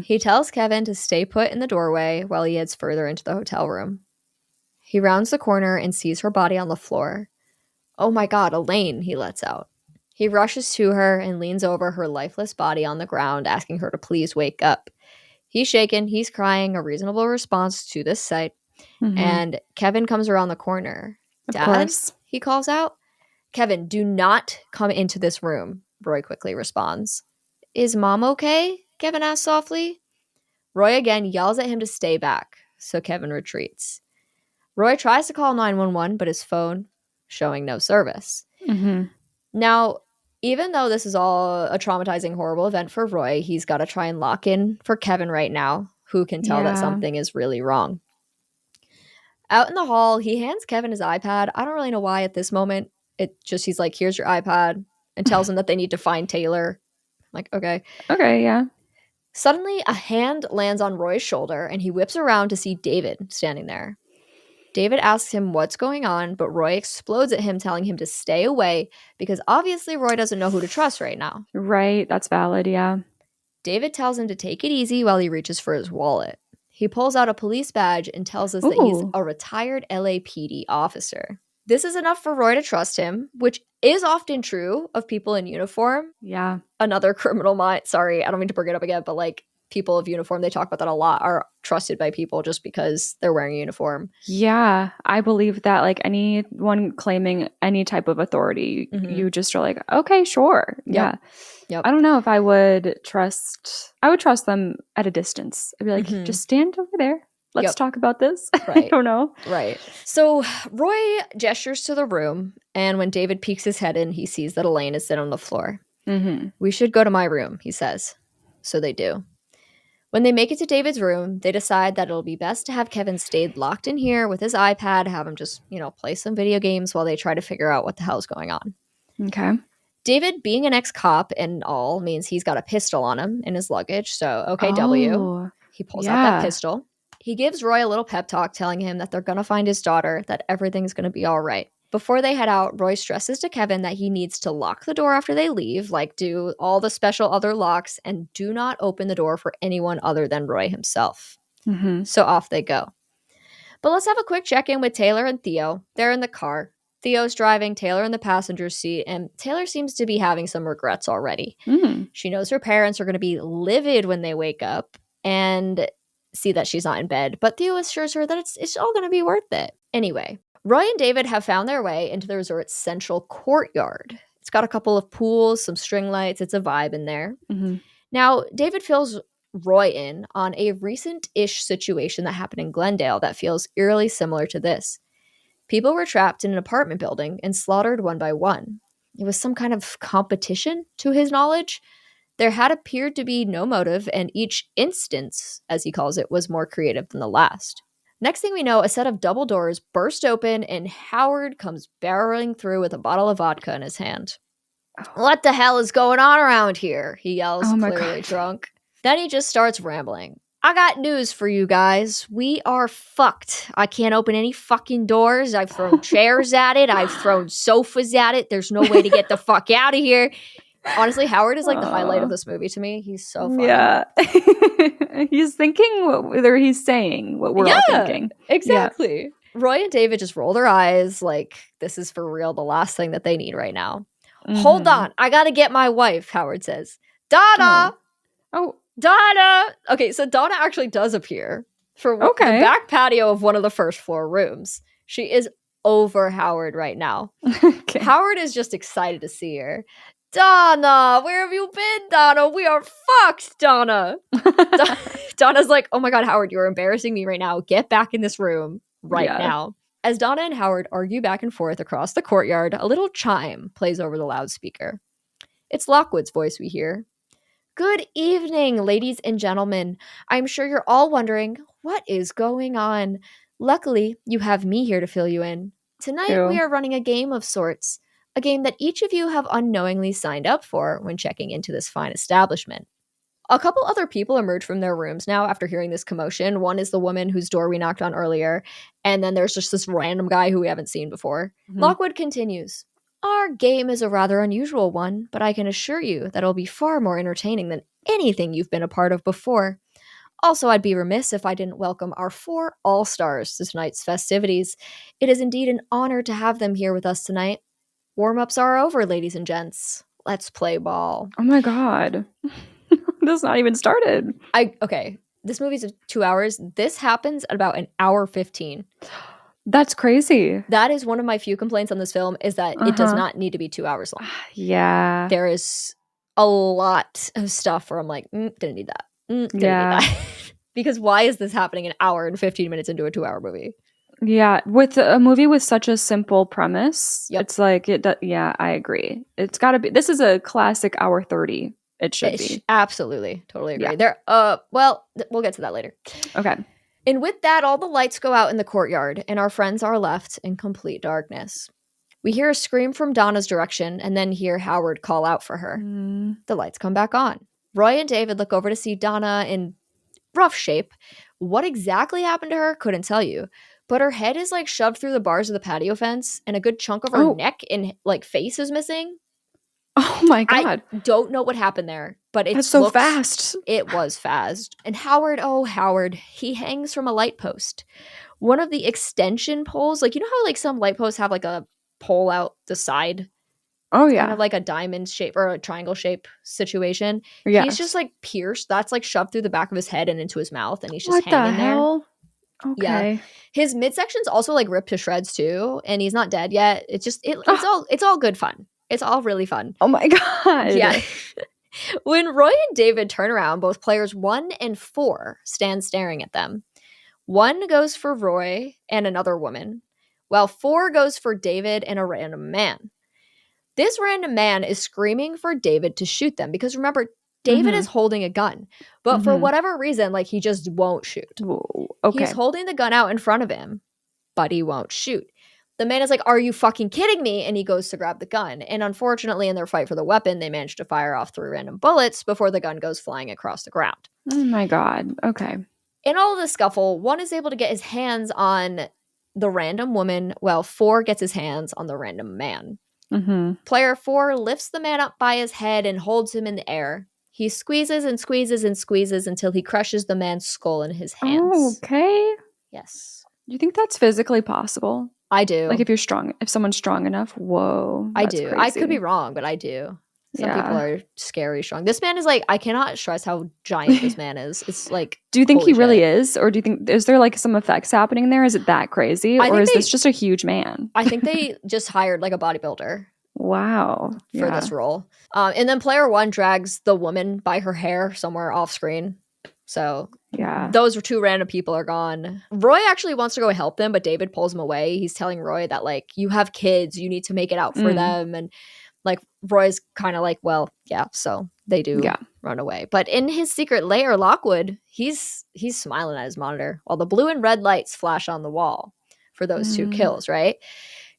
He tells Kevin to stay put in the doorway while he heads further into the hotel room. He rounds the corner and sees her body on the floor. "Oh my God, Elaine," he lets out. He rushes to her and leans over her lifeless body on the ground, asking her to please wake up. He's shaken, he's crying, a reasonable response to this sight. And Kevin comes around the corner. "Dad?" he calls out. "Kevin, do not come into this room," Roy quickly responds. "Is Mom okay?" Kevin asks softly. Roy again yells at him to stay back, so Kevin retreats. Roy tries to call 911, but his phone showing no service. Now, even though this is all a traumatizing, horrible event for Roy, he's got to try and lock in for Kevin right now, who can tell that something is really wrong. Out in the hall, he hands Kevin his iPad. I don't really know why at this moment. He's like, "Here's your iPad," and tells him that they need to find Taylor. I'm like, okay. Okay, yeah. Suddenly, a hand lands on Roy's shoulder, and he whips around to see David standing there. David asks him what's going on, but Roy explodes at him, telling him to stay away because obviously Roy doesn't know who to trust right now. Right, that's valid, yeah. David tells him to take it easy while he reaches for his wallet. He pulls out a police badge and tells us that he's a retired LAPD officer. This is enough for Roy to trust him, which is often true of people in uniform. Yeah. Another criminal mind. Sorry, I don't mean to bring it up again, but like people of uniform, they talk about that a lot, are trusted by people just because they're wearing a uniform. Yeah, I believe that. Like anyone claiming any type of authority, you just are like, okay, sure. Yeah. Yep. I don't know if I would trust them at a distance. I'd be like, just stand over there. Let's talk about this. Right. I don't know. Right. So Roy gestures to the room, and when David peeks his head in, he sees that Elaine is sitting on the floor. We should go to my room, he says. So they do. When they make it to David's room, they decide that it'll be best to have Kevin stay locked in here with his iPad, have him just, play some video games while they try to figure out what the hell's going on. Okay. David, being an ex-cop and all, means he's got a pistol on him in his luggage. So, okay, W. He pulls out that pistol. He gives Roy a little pep talk telling him that they're going to find his daughter, that everything's going to be all right. Before they head out, Roy stresses to Kevin that he needs to lock the door after they leave, like do all the special other locks, and do not open the door for anyone other than Roy himself. So off they go. But let's have a quick check-in with Taylor and Theo. They're in the car. Theo's driving, Taylor in the passenger seat, and Taylor seems to be having some regrets already. She knows her parents are going to be livid when they wake up and see that she's not in bed, but Theo assures her that it's all going to be worth it. Anyway, Roy and David have found their way into the resort's central courtyard. It's got a couple of pools, some string lights. It's a vibe in there. Now, David fills Roy in on a recent-ish situation that happened in Glendale that feels eerily similar to this. People were trapped in an apartment building and slaughtered one by one. It was some kind of competition, to his knowledge. There had appeared to be no motive, and each instance, as he calls it, was more creative than the last. Next thing we know, a set of double doors burst open, and Howard comes barreling through with a bottle of vodka in his hand. What the hell is going on around here? He yells, clearly drunk. Then he just starts rambling. I got news for you guys. We are fucked. I can't open any fucking doors. I've thrown chairs at it. I've thrown sofas at it. There's no way to get the fuck out of here. Honestly, Howard is like the highlight of this movie to me. He's so funny. Yeah. He's thinking whether he's saying what we're all thinking. Exactly. Yeah. Roy and David just roll their eyes like this is for real the last thing that they need right now. Hold on. I got to get my wife, Howard says. Donna! Donna! Okay, so Donna actually does appear for the back patio of one of the first floor rooms. She is over Howard right now. Howard is just excited to see her. Donna, where have you been, Donna? We are fucked, Donna. Donna's like, oh my God, Howard, you're embarrassing me right now. Get back in this room right now. As Donna and Howard argue back and forth across the courtyard, a little chime plays over the loudspeaker. It's Lockwood's voice we hear. Good evening, ladies and gentlemen. I'm sure you're all wondering, what is going on? Luckily, you have me here to fill you in. Tonight, we are running a game of sorts. A game that each of you have unknowingly signed up for when checking into this fine establishment. A couple other people emerge from their rooms now after hearing this commotion. One is the woman whose door we knocked on earlier, and then there's just this random guy who we haven't seen before. Lockwood continues. Our game is a rather unusual one, but I can assure you that it'll be far more entertaining than anything you've been a part of before. Also, I'd be remiss if I didn't welcome our 4 all-stars to tonight's festivities. It is indeed an honor to have them here with us tonight. Warm-ups are over, ladies and gents. Let's play ball. Oh my God. This not even started. Okay. This movie's 2 hours. This happens at about an hour 15. That's crazy. That is one of my few complaints on this film is that it does not need to be 2 hours long. Yeah. There is a lot of stuff where I'm like, didn't need that. Didn't need that. Because why is this happening an hour and 15 minutes into a 2-hour movie? Yeah, with a movie with such a simple premise, it's like, I agree. It's got to be, this is a classic hour 30. It should be. Absolutely. Totally agree. Yeah. Well, we'll get to that later. Okay. And with that, all the lights go out in the courtyard, and our friends are left in complete darkness. We hear a scream from Donna's direction, and then hear Howard call out for her. The lights come back on. Roy and David look over to see Donna in rough shape. What exactly happened to her? Couldn't tell you. But her head is like shoved through the bars of the patio fence, and a good chunk of her neck and like face is missing. Oh my God. I don't know what happened there, but it's so fast. It was fast. And Howard, he hangs from a light post. One of the extension poles, like, you know how like some light posts have like a pole out the side? Oh, yeah. Kind of like a diamond shape or a triangle shape situation. Yes. He's just like pierced. That's like shoved through the back of his head and into his mouth, and he's just what hanging the hell? there. Okay. Yeah. His midsection's also like ripped to shreds too, and he's not dead yet. It's just it's all good fun. It's all really fun. Oh my god. Yeah. When Roy and David turn around, both players 1 and 4 stand staring at them. 1 goes for Roy and another woman, while 4 goes for David and a random man. This random man is screaming for David to shoot them because remember, David is holding a gun, but for whatever reason, like he just won't shoot. Whoa, okay. He's holding the gun out in front of him, but he won't shoot. The man is like, "Are you fucking kidding me?" And he goes to grab the gun. And unfortunately, in their fight for the weapon, they manage to fire off 3 random bullets before the gun goes flying across the ground. Oh my god. Okay. In all of the scuffle, 1 is able to get his hands on the random woman, while 4 gets his hands on the random man. Player 4 lifts the man up by his head and holds him in the air. He squeezes and squeezes and squeezes until he crushes the man's skull in his hands. Okay. Yes. Do you think that's physically possible? I do. Like if someone's strong enough. Whoa. I do. Crazy. I could be wrong, but I do. Some people are scary strong. This man is like, I cannot stress how giant this man is. It's like, do you think he really is? Or do you think, is there like some effects happening there? Is it that crazy? Or is this just a huge man? I think they just hired like a bodybuilder. Wow. For this role. And then player 1 drags the woman by her hair somewhere off screen. So yeah, those 2 random people are gone. Roy actually wants to go help them, but David pulls him away. He's telling Roy that like, you have kids, you need to make it out for them. And like Roy's kind of like, well, yeah, so they do run away. But in his secret lair, Lockwood, he's smiling at his monitor while the blue and red lights flash on the wall for those 2 kills, right?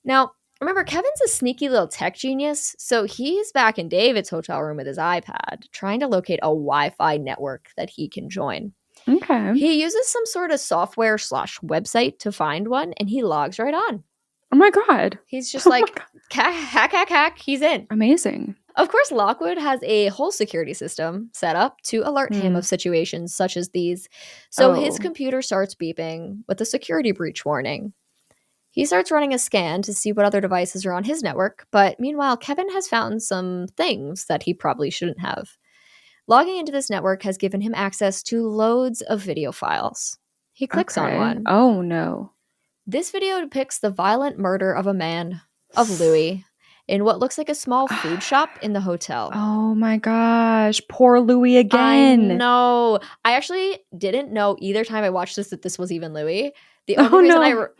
Now, remember, Kevin's a sneaky little tech genius, so he's back in David's hotel room with his iPad, trying to locate a Wi-Fi network that he can join. Okay. He uses some sort of software / website to find one, and he logs right on. Oh my god. He's just like, hack, he's in. Amazing. Of course, Lockwood has a whole security system set up to alert him of situations such as these, so his computer starts beeping with a security breach warning. He starts running a scan to see what other devices are on his network, but meanwhile, Kevin has found some things that he probably shouldn't have. Logging into this network has given him access to loads of video files. He clicks on one. Oh, no. This video depicts the violent murder of a man, of Louis, in what looks like a small food shop in the hotel. Oh my gosh. Poor Louis again. I know. I actually didn't know either time I watched this that this was even Louis. The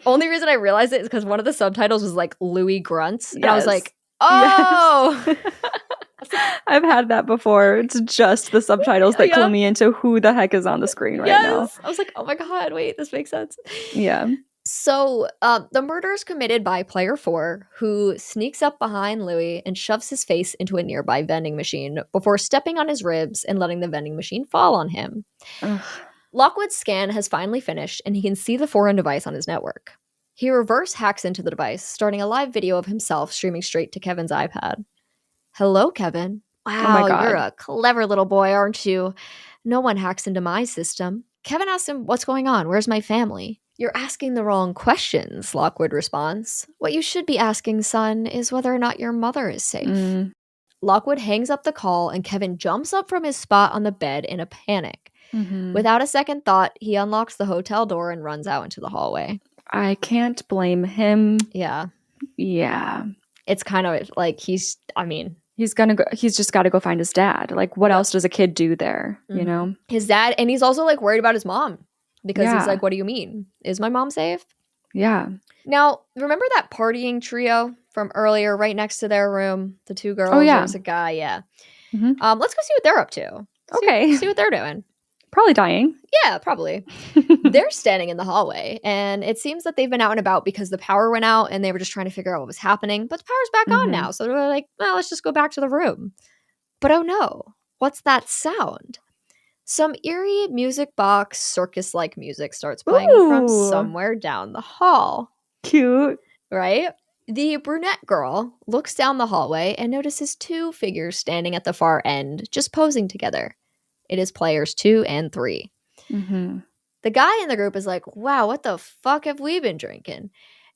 only reason I realized it is because one of the subtitles was like Louis grunts. And I was like, oh. Yes. I've had that before. It's just the subtitles that clue me into who the heck is on the screen right now. I was like, oh my god, wait, this makes sense. Yeah. So the murder is committed by player 4, who sneaks up behind Louis and shoves his face into a nearby vending machine before stepping on his ribs and letting the vending machine fall on him. Ugh. Lockwood's scan has finally finished, and he can see the foreign device on his network. He reverse hacks into the device, starting a live video of himself streaming straight to Kevin's iPad. Hello, Kevin. Wow, you're a clever little boy, aren't you? No one hacks into my system. Kevin asks him, what's going on? Where's my family? You're asking the wrong questions, Lockwood responds. What you should be asking, son, is whether or not your mother is safe. Lockwood hangs up the call, and Kevin jumps up from his spot on the bed in a panic. Without a second thought, he unlocks the hotel door and runs out into the hallway. I can't blame him. Yeah. Yeah. It's kind of like he's just got to go find his dad. Like, what else does a kid do there, you know? His dad, and he's also like worried about his mom because he's like, what do you mean? Is my mom safe? Yeah. Now, remember that partying trio from earlier right next to their room? The 2 girls? Oh, yeah. There was a guy, yeah. Let's go see what they're up to. See what they're doing. Probably dying. Yeah, probably. They're standing in the hallway, and it seems that they've been out and about because the power went out, and they were just trying to figure out what was happening. But the power's back on now, so they're like, well, let's just go back to the room. But oh no, what's that sound? Some eerie music box circus-like music starts playing from somewhere down the hall. Cute. Right? The brunette girl looks down the hallway and notices two figures standing at the far end, just posing together. It is players 2 and 3. Mm-hmm. The guy in the group is like, wow, what the fuck have we been drinking?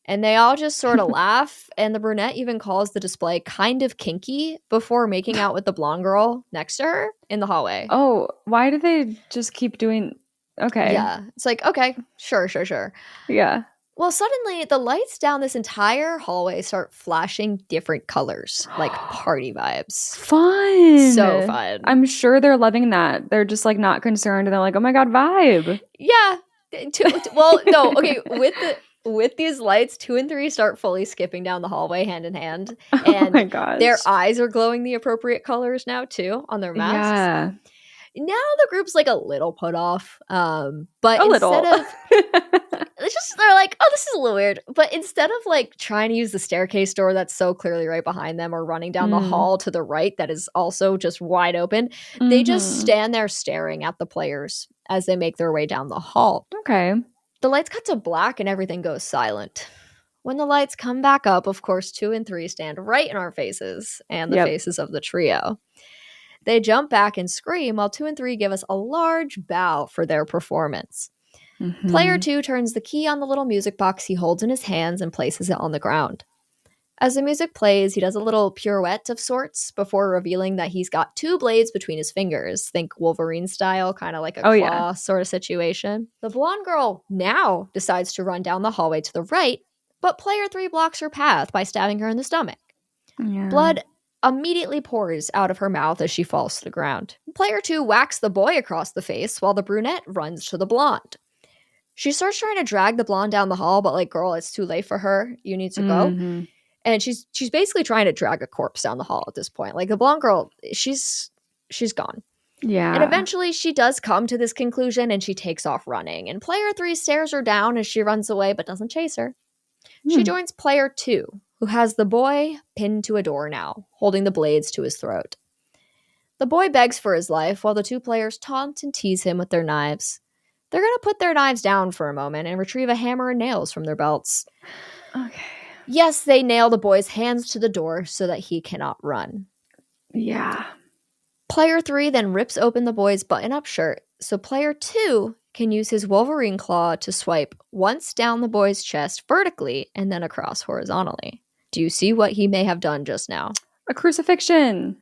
And they all just sort of laugh, and the brunette even calls the display kind of kinky before making out with the blonde girl next to her in the hallway. Oh, why do they just keep doing... Okay. Yeah. It's like, okay, sure. Yeah. Well, suddenly the lights down this entire hallway start flashing different colors, like party vibes. Fun. So fun. I'm sure they're loving that. They're just like not concerned, and they're like, oh my God, vibe. Yeah. Well, no, okay, with these lights, 2 and 3 start fully skipping down the hallway hand in hand. And oh my gosh. their eyes are glowing the appropriate colors now too on their masks. Yeah. Now the group's like a little put off. But A instead little. of they're like, oh, this is a little weird. But instead of like trying to use the staircase door that's so clearly right behind them or running down the hall to the right that is also just wide open, they just stand there staring at the players as they make their way down the hall. Okay. The lights cut to black and everything goes silent. When the lights come back up, of course, 2 and 3 stand right in our faces and the faces of the trio. They jump back and scream while 2 and 3 give us a large bow for their performance. Mm-hmm. Player 2 turns the key on the little music box he holds in his hands and places it on the ground. As the music plays, he does a little pirouette of sorts before revealing that he's got 2 blades between his fingers. Think Wolverine style, kind of like a claw sort of situation. The blonde girl now decides to run down the hallway to the right, but player 3 blocks her path by stabbing her in the stomach. Yeah. Blood immediately pours out of her mouth as she falls to the ground. Player 2 whacks the boy across the face while the brunette runs to the blonde. She starts trying to drag the blonde down the hall, but like, girl, it's too late for her. You need to go. Mm-hmm. And she's basically trying to drag a corpse down the hall at this point. Like the blonde girl, she's gone. Yeah. And eventually she does come to this conclusion and she takes off running. And player 3 stares her down as she runs away but doesn't chase her. She joins player 2, who has the boy pinned to a door now, holding the blades to his throat. The boy begs for his life while the 2 players taunt and tease him with their knives. They're going to put their knives down for a moment and retrieve a hammer and nails from their belts. Okay. Yes, they nail the boy's hands to the door so that he cannot run. Yeah. Player 3 then rips open the boy's button-up shirt so player 2 can use his Wolverine claw to swipe once down the boy's chest vertically and then across horizontally. Do you see what he may have done just now? A crucifixion.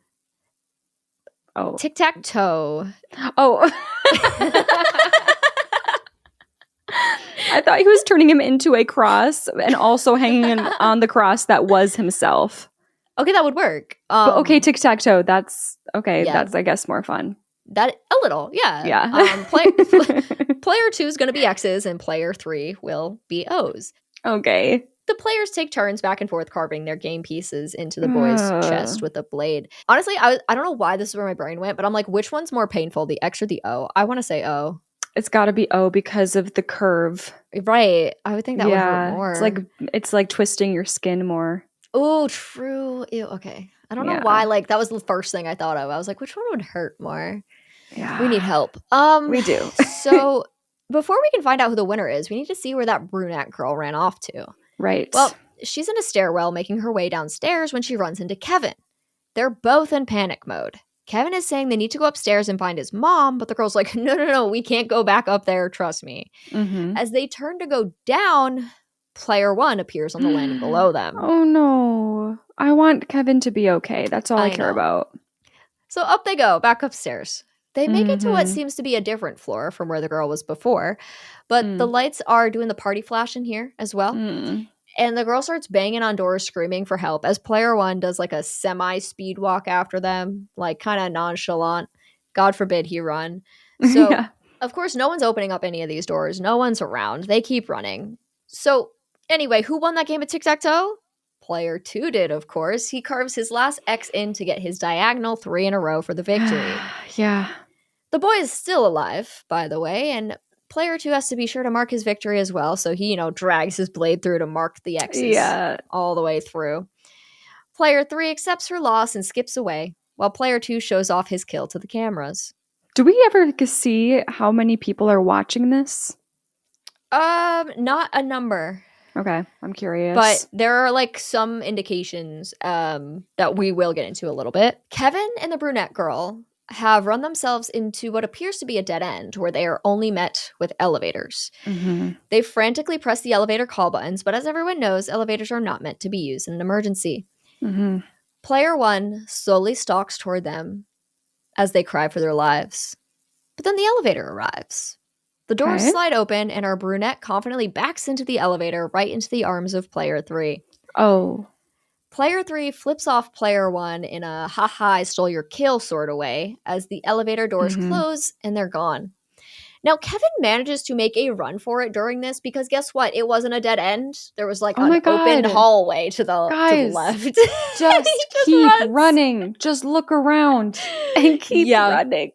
Oh. Tic-tac-toe. Oh. I thought he was turning him into a cross and also hanging him on the cross that was himself. Okay, that would work. But okay, tic-tac-toe. That's okay. Yeah. That's, I guess, more fun. That a little, yeah. Yeah. Player 2 is going to be X's and player 3 will be O's. Okay. The players take turns back and forth carving their game pieces into the boy's chest with a blade. Honestly, I don't know why this is where my brain went, but I'm like, which one's more painful, the X or the O? I want to say O. It's got to be O because of the curve. Right. I would think that would hurt more. It's like twisting your skin more. Oh, true. Ew, okay. I don't know why. Like, that was the first thing I thought of. I was like, which one would hurt more? Yeah. We need help. We do. So before we can find out who the winner is, we need to see where that brunette girl ran off to. Right. Well, she's in a stairwell making her way downstairs when she runs into Kevin. They're both in panic mode. Kevin is saying they need to go upstairs and find his mom, but the girl's like, no, we can't go back up there, trust me. Mm-hmm. As they turn to go down, player 1 appears on the landing below them. Oh no. I want Kevin to be okay. That's all I care about. So up they go, back upstairs. They make it to what seems to be a different floor from where the girl was before, but the lights are doing the party flash in here as well. And the girl starts banging on doors, screaming for help, as player 1 does like a semi-speed walk after them, like kind of nonchalant. God forbid he run. So, of course, no one's opening up any of these doors. No one's around. They keep running. So, anyway, who won that game of tic-tac-toe? Player 2 did, of course. He carves his last X in to get his diagonal 3 in a row for the victory. Yeah. The boy is still alive, by the way, and player 2 has to be sure to mark his victory as well, so he, drags his blade through to mark the X's all the way through. Player 3 accepts her loss and skips away, while player 2 shows off his kill to the cameras. Do we ever see how many people are watching this? Not a number. Okay, I'm curious. But there are like some indications that we will get into a little bit. Kevin and the brunette girl have run themselves into what appears to be a dead end where they are only met with elevators. They frantically press the elevator call buttons, but as everyone knows, elevators are not meant to be used in an emergency. Player 1 slowly stalks toward them as they cry for their lives. But then the elevator arrives. The doors slide open and our brunette confidently backs into the elevator right into the arms of player 3. Oh. Player 3 flips off player 1 in a haha, I stole your kill sort of way as the elevator doors close and they're gone. Now, Kevin manages to make a run for it during this because guess what? It wasn't a dead end. There was like an open hallway to the left. Just keep running. Just look around and keep running.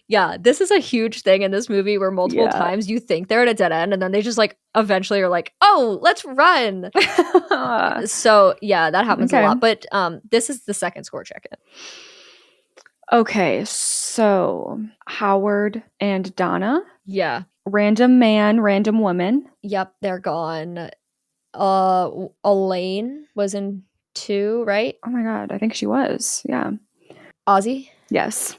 Yeah, this is a huge thing in this movie where multiple times you think they're at a dead end and then they just like eventually are like, oh, let's run. So yeah, that happens a lot. But this is the second score check-in. Okay, so Howard and Donna. Yeah. Random man, random woman. Yep, they're gone. Elaine was in 2, right? Oh my god, I think she was. Yeah. Ozzy? Yes.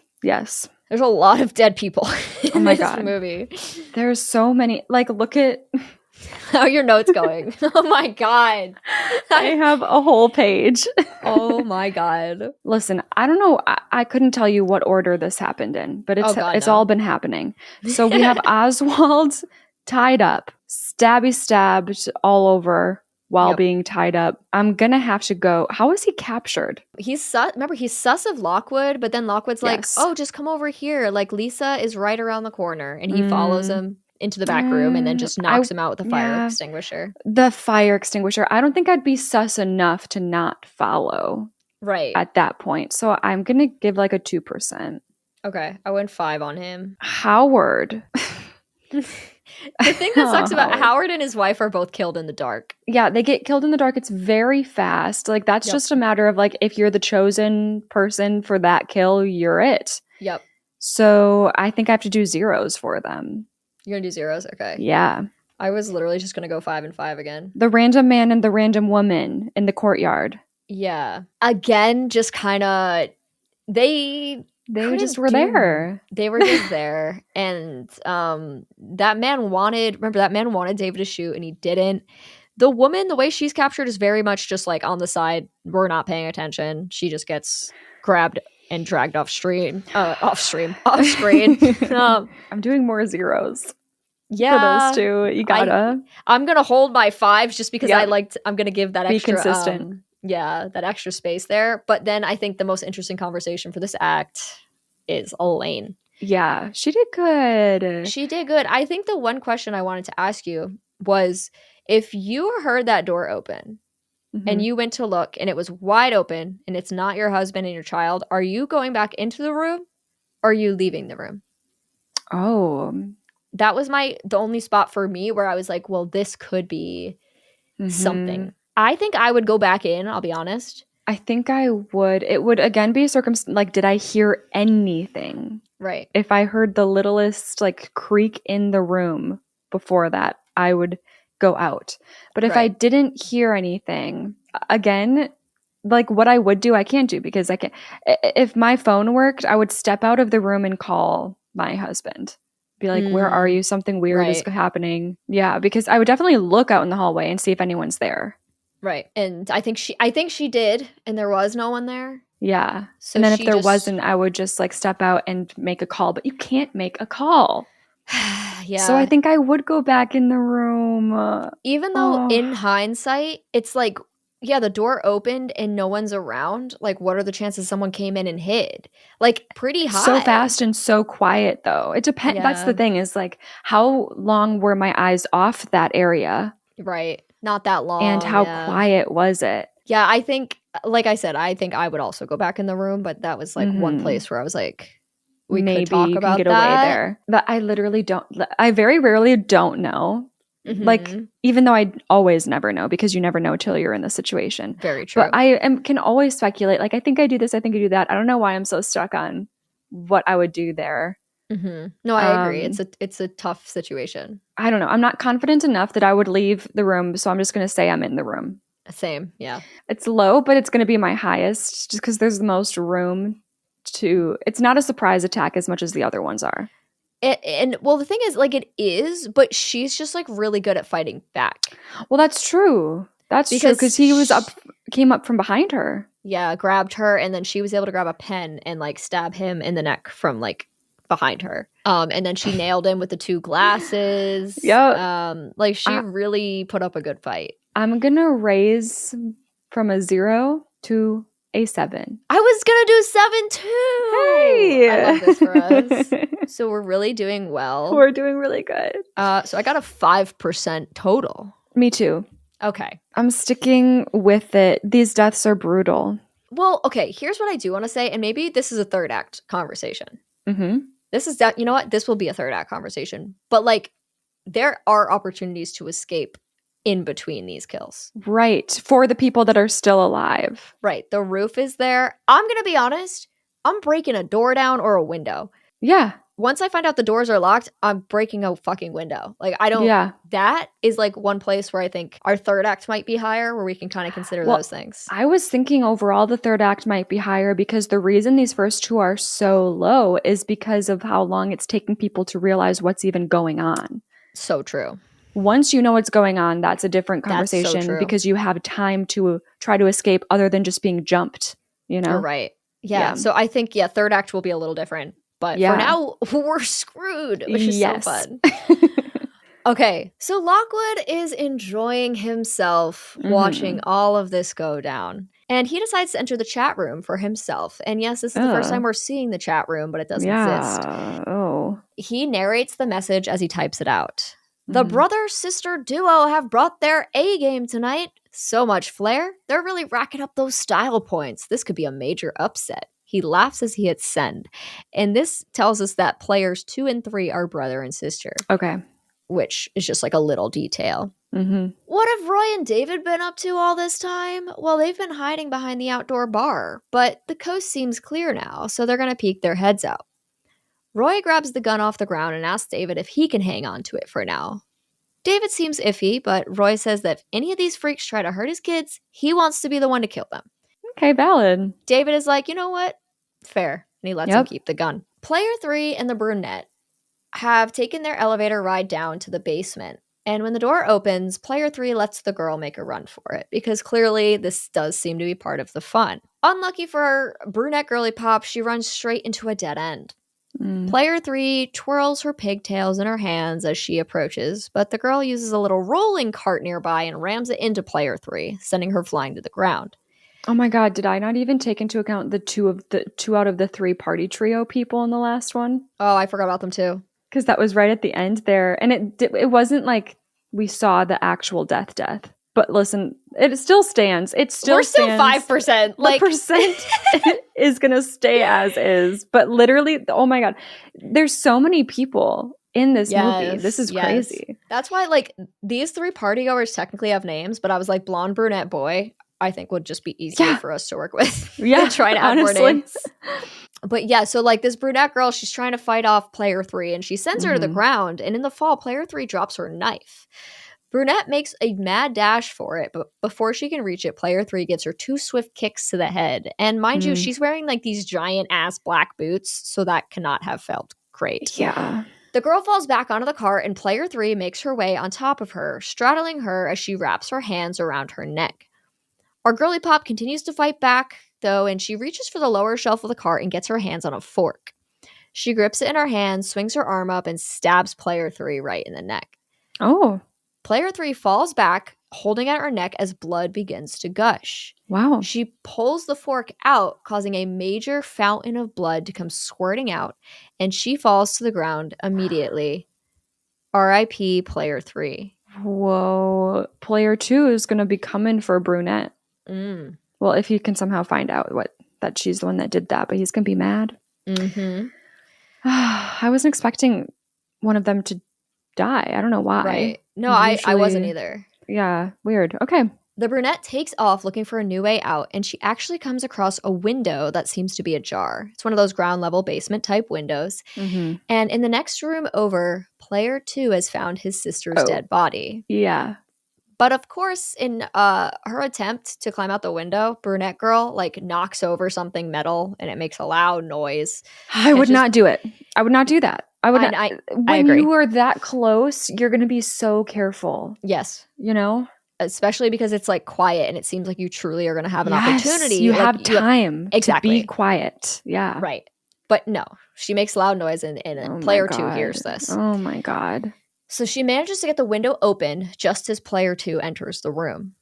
There's a lot of dead people in this movie. There's so many. Like, look at how your notes going. Oh my god. I have a whole page. Oh my god. Listen, I don't know. I couldn't tell you what order this happened in, but it's all been happening. So we have Oswald tied up, stabbed all over while being tied up. I'm gonna have to go. How was he captured? He's sus of Lockwood, but then Lockwood's like, oh, just come over here. Like, Lisa is right around the corner. And he follows him into the back room and then just knocks him out with a fire extinguisher. The fire extinguisher. I don't think I'd be sus enough to not follow at that point. So I'm going to give like a 2%. Okay. I went 5 on him. Howard. The thing that sucks about Howard and his wife are both killed in the dark. Yeah, they get killed in the dark. It's very fast. Like, that's just a matter of, like, if you're the chosen person for that kill, you're it. Yep. So I think I have to do zeros for them. You're going to do zeros? Okay. Yeah. I was literally just going to go 5 and 5 again. The random man and the random woman in the courtyard. Yeah. Again, just kind of... They just were there. They were just there. And that man wanted David to shoot and he didn't. The woman, the way she's captured is very much just like on the side. We're not paying attention. She just gets grabbed and dragged off screen. I'm doing more zeros. Yeah. For those two. You gotta. I'm going to hold my 5s just because I'm going to give that extra. Be consistent. That extra space there. But then I think the most interesting conversation for this act is Elaine. Yeah, she did good. I think the one question I wanted to ask you was, if you heard that door open and you went to look and it was wide open and it's not your husband and your child, are you going back into the room or are you leaving the room? Oh. That was the only spot for me where I was like, well, this could be something. I think I would go back in, I'll be honest. I think I would. It would again be a circumstance. Like, did I hear anything? Right. If I heard the littlest like creak in the room before that, I would go out. But if I didn't hear anything, again, like what I would do, I can't do because I can't. If my phone worked, I would step out of the room and call my husband. Be like, where are you? Something weird is happening. Yeah, because I would definitely look out in the hallway and see if anyone's there. Right. And I think she did, and there was no one there. Yeah. So and then if there wasn't, I would just like step out and make a call. But you can't make a call. Yeah. So I think I would go back in the room. Even though in hindsight, it's like, yeah, the door opened and no one's around. Like, what are the chances someone came in and hid? Like, pretty high. So fast and so quiet, though. It depends. Yeah. That's the thing is, like, how long were my eyes off that area? Right. Not that long. And how quiet was it? Yeah, I think, like I said, I think I would also go back in the room. But that was, like, one place where I was like, we maybe could talk about get away there. But I literally don't. I very rarely don't know. Like, even though I always never know because you never know till you're in the situation. Very true. But I can always speculate. Like, I think I do this. I think I do that. I don't know why I'm so stuck on what I would do there. Mm-hmm. No, I agree. It's a tough situation. I don't know. I'm not confident enough that I would leave the room, so I'm just going to say I'm in the room. Same, yeah. It's low, but it's going to be my highest just because there's the most room to. It's not a surprise attack as much as the other ones are. And well, the thing is, like, it is, but she's just like really good at fighting back. Well, that's true. That's true because he came up from behind her. Yeah, grabbed her, and then she was able to grab a pen and like stab him in the neck from like behind her. And then she nailed him with the 2 glasses. Yeah. Like she really put up a good fight. I'm gonna raise from a 0 to a 7. I was gonna do 7 too. Hey, I love this for us. So we're really doing well. We're doing really good. So I got a 5% total. Me too. Okay. I'm sticking with it. These deaths are brutal. Well, okay, here's what I do want to say, and maybe this is a third act conversation. Mm-hmm. This is that, you know what? This will be a third act conversation. But like, there are opportunities to escape in between these kills. Right. For the people that are still alive. Right. The roof is there. I'm going to be honest. I'm breaking a door down or a window. Yeah. Once I find out the doors are locked, I'm breaking a fucking window. Like, I don't. Yeah. That is like one place where I think our third act might be higher, where we can kind of consider those things. I was thinking overall the third act might be higher because the reason these first 2 are so low is because of how long it's taking people to realize what's even going on. So true. Once you know what's going on, that's a different conversation because you have time to try to escape other than just being jumped, you know? You're right. Yeah. So I think, third act will be a little different. But for now, we're screwed, which is so fun. Okay, so Lockwood is enjoying himself watching all of this go down. And he decides to enter the chat room for himself. And yes, this is the first time we're seeing the chat room, but it doesn't exist. Oh. He narrates the message as he types it out. The brother-sister duo have brought their A game tonight. So much flair. They're really racking up those style points. This could be a major upset. He laughs as he hits send. And this tells us that players 2 and 3 are brother and sister. Okay. Which is just like a little detail. Mm-hmm. What have Roy and David been up to all this time? Well, they've been hiding behind the outdoor bar. But the coast seems clear now, so they're going to peek their heads out. Roy grabs the gun off the ground and asks David if he can hang on to it for now. David seems iffy, but Roy says that if any of these freaks try to hurt his kids, he wants to be the one to kill them. Okay, valid. David is like, you know what? Fair. And he lets him keep the gun. Player 3 and the brunette have taken their elevator ride down to the basement. And when the door opens, player 3 lets the girl make a run for it, because clearly this does seem to be part of the fun. Unlucky for our brunette girly pop, she runs straight into a dead end. Player 3 twirls her pigtails in her hands as she approaches, but the girl uses a little rolling cart nearby and rams it into player 3, sending her flying to the ground. Oh my god, did I not even take into account the 2 out of the 3 party trio people in the last one? Oh, I forgot about them too. Because that was right at the end there. And it wasn't like we saw the actual death. But listen, it still stands. We're still 5%. Like, the percent is going to stay as is. But literally, oh my god, there's so many people in this movie. This is crazy. That's why, like, these 3 partygoers technically have names, but I was like, blonde, brunette, boy, I think would just be easier for us to work with. Yeah, trying to add more names. But yeah, so like this brunette girl, she's trying to fight off player 3 and she sends her to the ground. And in the fall, player 3 drops her knife. Brunette makes a mad dash for it, but before she can reach it, player 3 gives her 2 swift kicks to the head. And mind you, she's wearing like these giant ass black boots, so that cannot have felt great. Yeah. The girl falls back onto the cart and player 3 makes her way on top of her, straddling her as she wraps her hands around her neck. Our girly pop continues to fight back, though, and she reaches for the lower shelf of the cart and gets her hands on a fork. She grips it in her hand, swings her arm up, and stabs player 3 right in the neck. Oh. Player 3 falls back, holding at her neck as blood begins to gush. Wow. She pulls the fork out, causing a major fountain of blood to come squirting out, and she falls to the ground immediately. R.I.P. player 3. Whoa. Player 2 is going to be coming for brunette. Well, if he can somehow find out that she's the one that did that, but he's going to be mad. I wasn't expecting one of them to die. I don't know why. Right. No, I wasn't either. Yeah, weird. Okay. The brunette takes off looking for a new way out, and she actually comes across a window that seems to be ajar. It's one of those ground level basement type windows. Mm-hmm. And in the next room over, player 2 has found his sister's dead body. Yeah. But of course, in her attempt to climb out the window, brunette girl like knocks over something metal and it makes a loud noise. I would not do it. I would not do that. I would not. When agree. you are that close, you're going to be so careful. Yes. You know? Especially because it's like quiet and it seems like you truly are going to have an opportunity. You have time to be quiet. Yeah. Right. But no, she makes loud noise and player 2 hears this. Oh my God. So she manages to get the window open just as player 2 enters the room.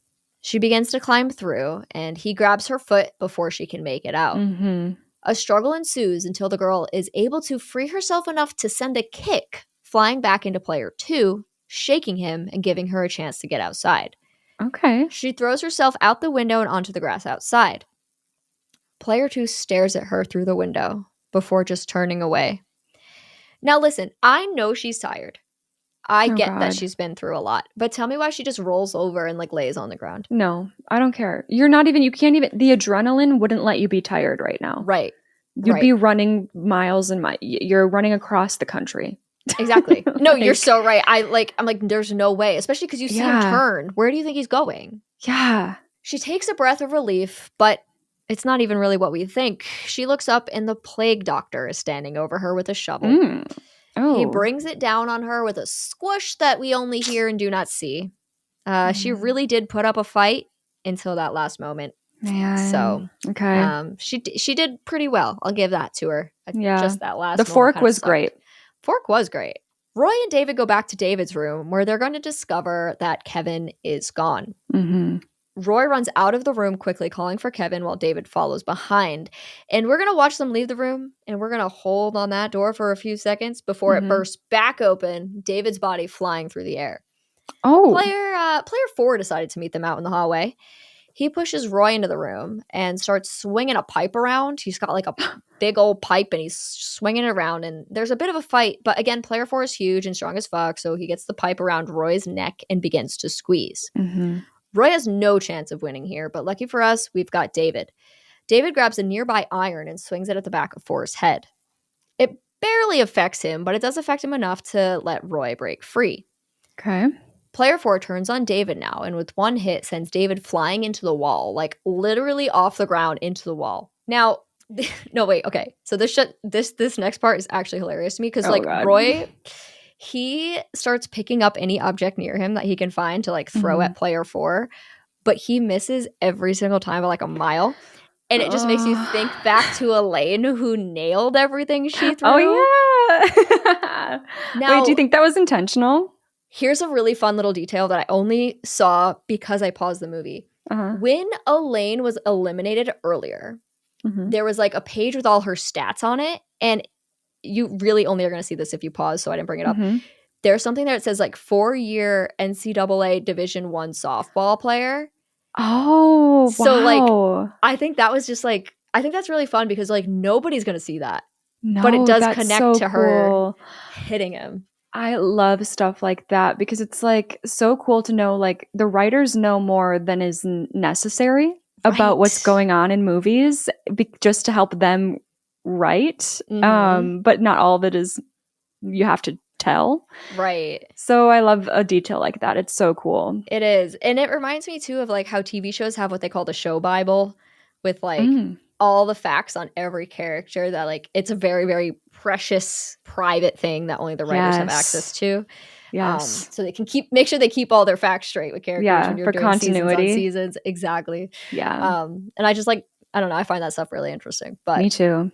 She begins to climb through and he grabs her foot before she can make it out. Mm-hmm. A struggle ensues until the girl is able to free herself enough to send a kick flying back into player 2, shaking him and giving her a chance to get outside. Okay. She throws herself out the window and onto the grass outside. Player 2 stares at her through the window before just turning away. Now listen, I know she's tired. I get that she's been through a lot, but tell me why she just rolls over and like lays on the ground. No, I don't care. You can't even, the adrenaline wouldn't let you be tired right now. Right. You'd be running miles and miles. You're running across the country. Exactly. No, you're so right. I'm like, there's no way, especially because you see him turn. Where do you think he's going? Yeah. She takes a breath of relief, but it's not even really what we think. She looks up and the plague doctor is standing over her with a shovel. He brings it down on her with a squish that we only hear and do not see. She really did put up a fight until that last moment. Man. So, okay. She did pretty well. I'll give that to her. Yeah. Just that last The fork was great. Fork was great. Roy and David go back to David's room where they're going to discover that Kevin is gone. Mm-hmm. Roy runs out of the room quickly, calling for Kevin while David follows behind. And we're going to watch them leave the room, and we're going to hold on that door for a few seconds before it bursts back open, David's body flying through the air. Player 4 decided to meet them out in the hallway. He pushes Roy into the room and starts swinging a pipe around. He's got like a big old pipe, and he's swinging it around, and there's a bit of a fight. But again, player 4 is huge and strong as fuck, so he gets the pipe around Roy's neck and begins to squeeze. Mm-hmm. Roy has no chance of winning here, but lucky for us, we've got David. David grabs a nearby iron and swings it at the back of 4's head. It barely affects him, but it does affect him enough to let Roy break free. Okay. Player 4 turns on David now, and with one hit sends David flying into the wall, like literally off the ground into the wall. Now, no, wait, okay. So this next part is actually hilarious to me because Roy, he starts picking up any object near him that he can find to like throw at player 4, but he misses every single time by like a mile. And it just makes you think back to Elaine, who nailed everything she threw. Oh, yeah. Now, wait, do you think that was intentional? Here's a really fun little detail that I only saw because I paused the movie. When Elaine was eliminated earlier, there was like a page with all her stats on it. And you really only are going to see this if you pause, so I didn't bring it up. There's something there that says like 4-year NCAA Division I softball player. Oh, so like I think that was just like, I think that's really fun because like nobody's going to see that. No, but it does connect to her hitting him. I love stuff like that because it's like so cool to know like the writers know more than is necessary about what's going on in movies just to help them write. But not all of it is you have to tell. Right. So I love a detail like that. It's so cool. It is. And it reminds me too of like how TV shows have what they call the show Bible with like all the facts on every character that like it's a very, very precious private thing that only the writers have access to. Yes. So they can make sure they keep all their facts straight with characters when you're doing continuity. Seasons. Exactly. Yeah. And I just like, I don't know, I find that stuff really interesting. But me too.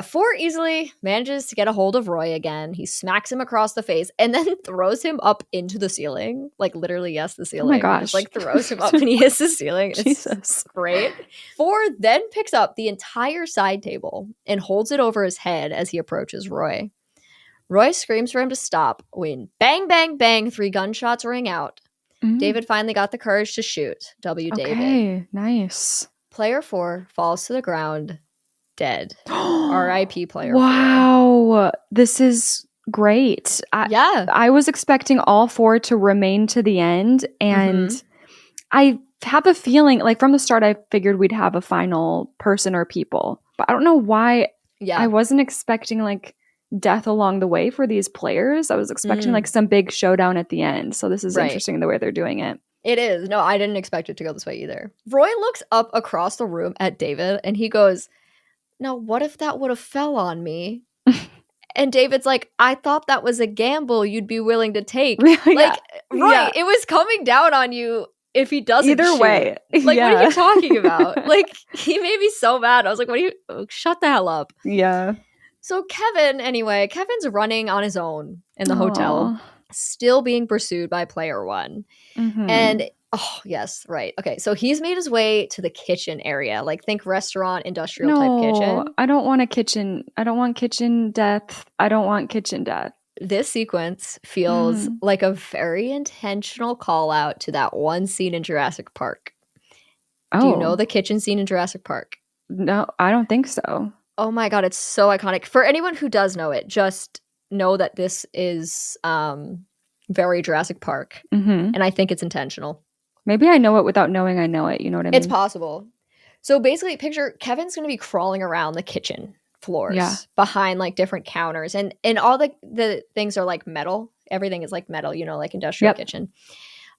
4 easily manages to get a hold of Roy again. He smacks him across the face and then throws him up into the ceiling. Like literally, yes, the ceiling. Oh my gosh. Just like throws him up and he hits the ceiling. Jesus. It's great. 4 then picks up the entire side table and holds it over his head as he approaches Roy. Roy screams for him to stop when bang, bang, bang, 3 gunshots ring out. David finally got the courage to shoot. David. Okay, nice. Player 4 falls to the ground dead. R.I.P. player 4. Wow. This is great. I was expecting all 4 to remain to the end, and I have a feeling, like from the start, I figured we'd have a final person or people, but I don't know why. I wasn't expecting like death along the way for these players. I was expecting like some big showdown at the end. So this is interesting the way they're doing it. It is. No, I didn't expect it to go this way either. Roy looks up across the room at David and he goes, now what if that would have fell on me? And David's like, I thought that was a gamble you'd be willing to take. Like, Roy, it was coming down on you if he doesn't either shoot. way. Like, what are you talking about? Like, he made me so mad. I was like, shut the hell up. Yeah. So Kevin's running on his own in the hotel, still being pursued by player one. And okay, so he's made his way to the kitchen area, like think restaurant, industrial type kitchen. I don't want a kitchen. I don't want kitchen death. I don't want kitchen death. This sequence feels like a very intentional call out to that one scene in Jurassic Park. Do you know the kitchen scene in Jurassic Park? No, I don't think so. Oh my god, it's so iconic. For anyone who does know it, just know that this is very Jurassic Park. And I think it's intentional. Maybe I know it without knowing I know it. You know what I mean? It's possible. So basically, picture Kevin's going to be crawling around the kitchen floors behind like different counters. And all the things are like metal. Everything is like metal, like industrial kitchen.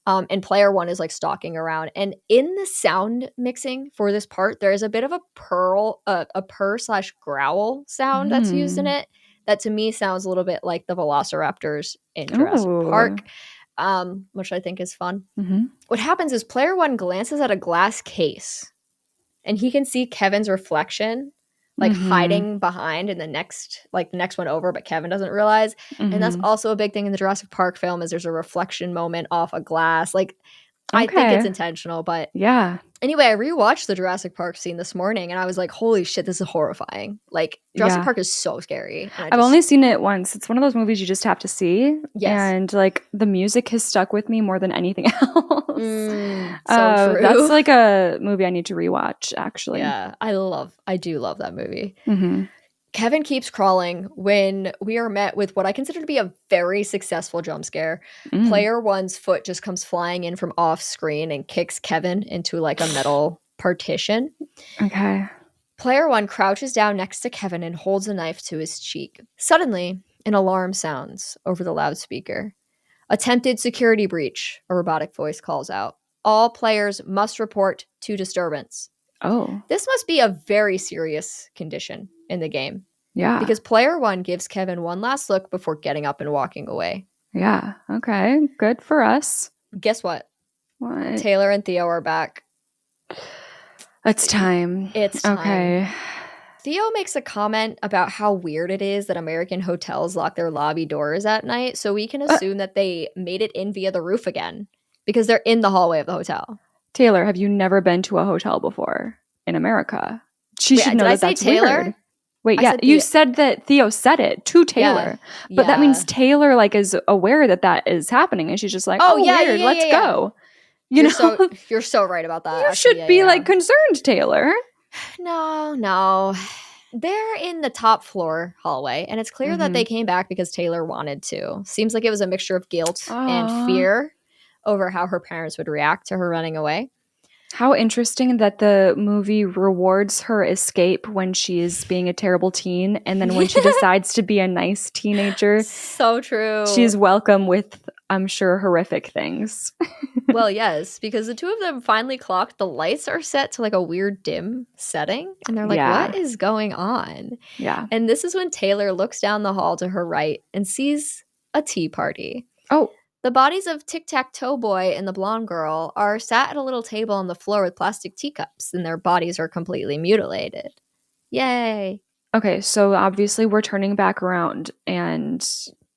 And player one is like stalking around. And in the sound mixing for this part, there is a bit of a purr/growl sound that's used in it. That to me sounds a little bit like the velociraptors in Jurassic Park, which I think is fun. What happens is player one glances at a glass case and he can see Kevin's reflection like hiding behind in the next one over, but Kevin doesn't realize. And that's also a big thing in the Jurassic Park film is there's a reflection moment off a glass. Like, I think it's intentional, but anyway, I rewatched the Jurassic Park scene this morning and I was like, holy shit, this is horrifying. Like, Jurassic Park is so scary. And I've only seen it once. It's one of those movies you just have to see. Yes. And like the music has stuck with me more than anything else. So true. That's like a movie I need to rewatch, actually. Yeah, I do love that movie. Kevin keeps crawling when we are met with what I consider to be a very successful jump scare. Player one's foot just comes flying in from off screen and kicks Kevin into like a metal partition. Okay. Player one crouches down next to Kevin and holds a knife to his cheek. Suddenly, an alarm sounds over the loudspeaker. Attempted security breach, a robotic voice calls out. All players must report to disturbance. Oh. This must be a very serious condition in the game. Yeah. Because player one gives Kevin one last look before getting up and walking away. Yeah. Okay. Good for us. Guess what? What? Taylor and Theo are back. It's time. It's time. Okay. Theo makes a comment about how weird it is that American hotels lock their lobby doors at night, so we can assume that they made it in via the roof again because they're in the hallway of the hotel. Taylor, have you never been to a hotel before in America? She should know that that's Taylor? Weird. Wait, you said that Theo said it to Taylor, but that means Taylor like is aware that is happening, and she's just like, weird, let's go. You're so right about that. You should be like concerned, Taylor. No. They're in the top floor hallway, and it's clear that they came back because Taylor wanted to. Seems like it was a mixture of guilt and fear over how her parents would react to her running away. How interesting that the movie rewards her escape when she is being a terrible teen, and then when she decides to be a nice teenager, so true, she's welcome with, I'm sure, horrific things. Well, yes, because the two of them finally clocked the lights are set to like a weird dim setting, and they're like, what is going on? Yeah. And this is when Taylor looks down the hall to her right and sees a tea party. Oh. The bodies of Tic-Tac-Toe Boy and the blonde girl are sat at a little table on the floor with plastic teacups, and their bodies are completely mutilated. Yay. Okay, so obviously we're turning back around, and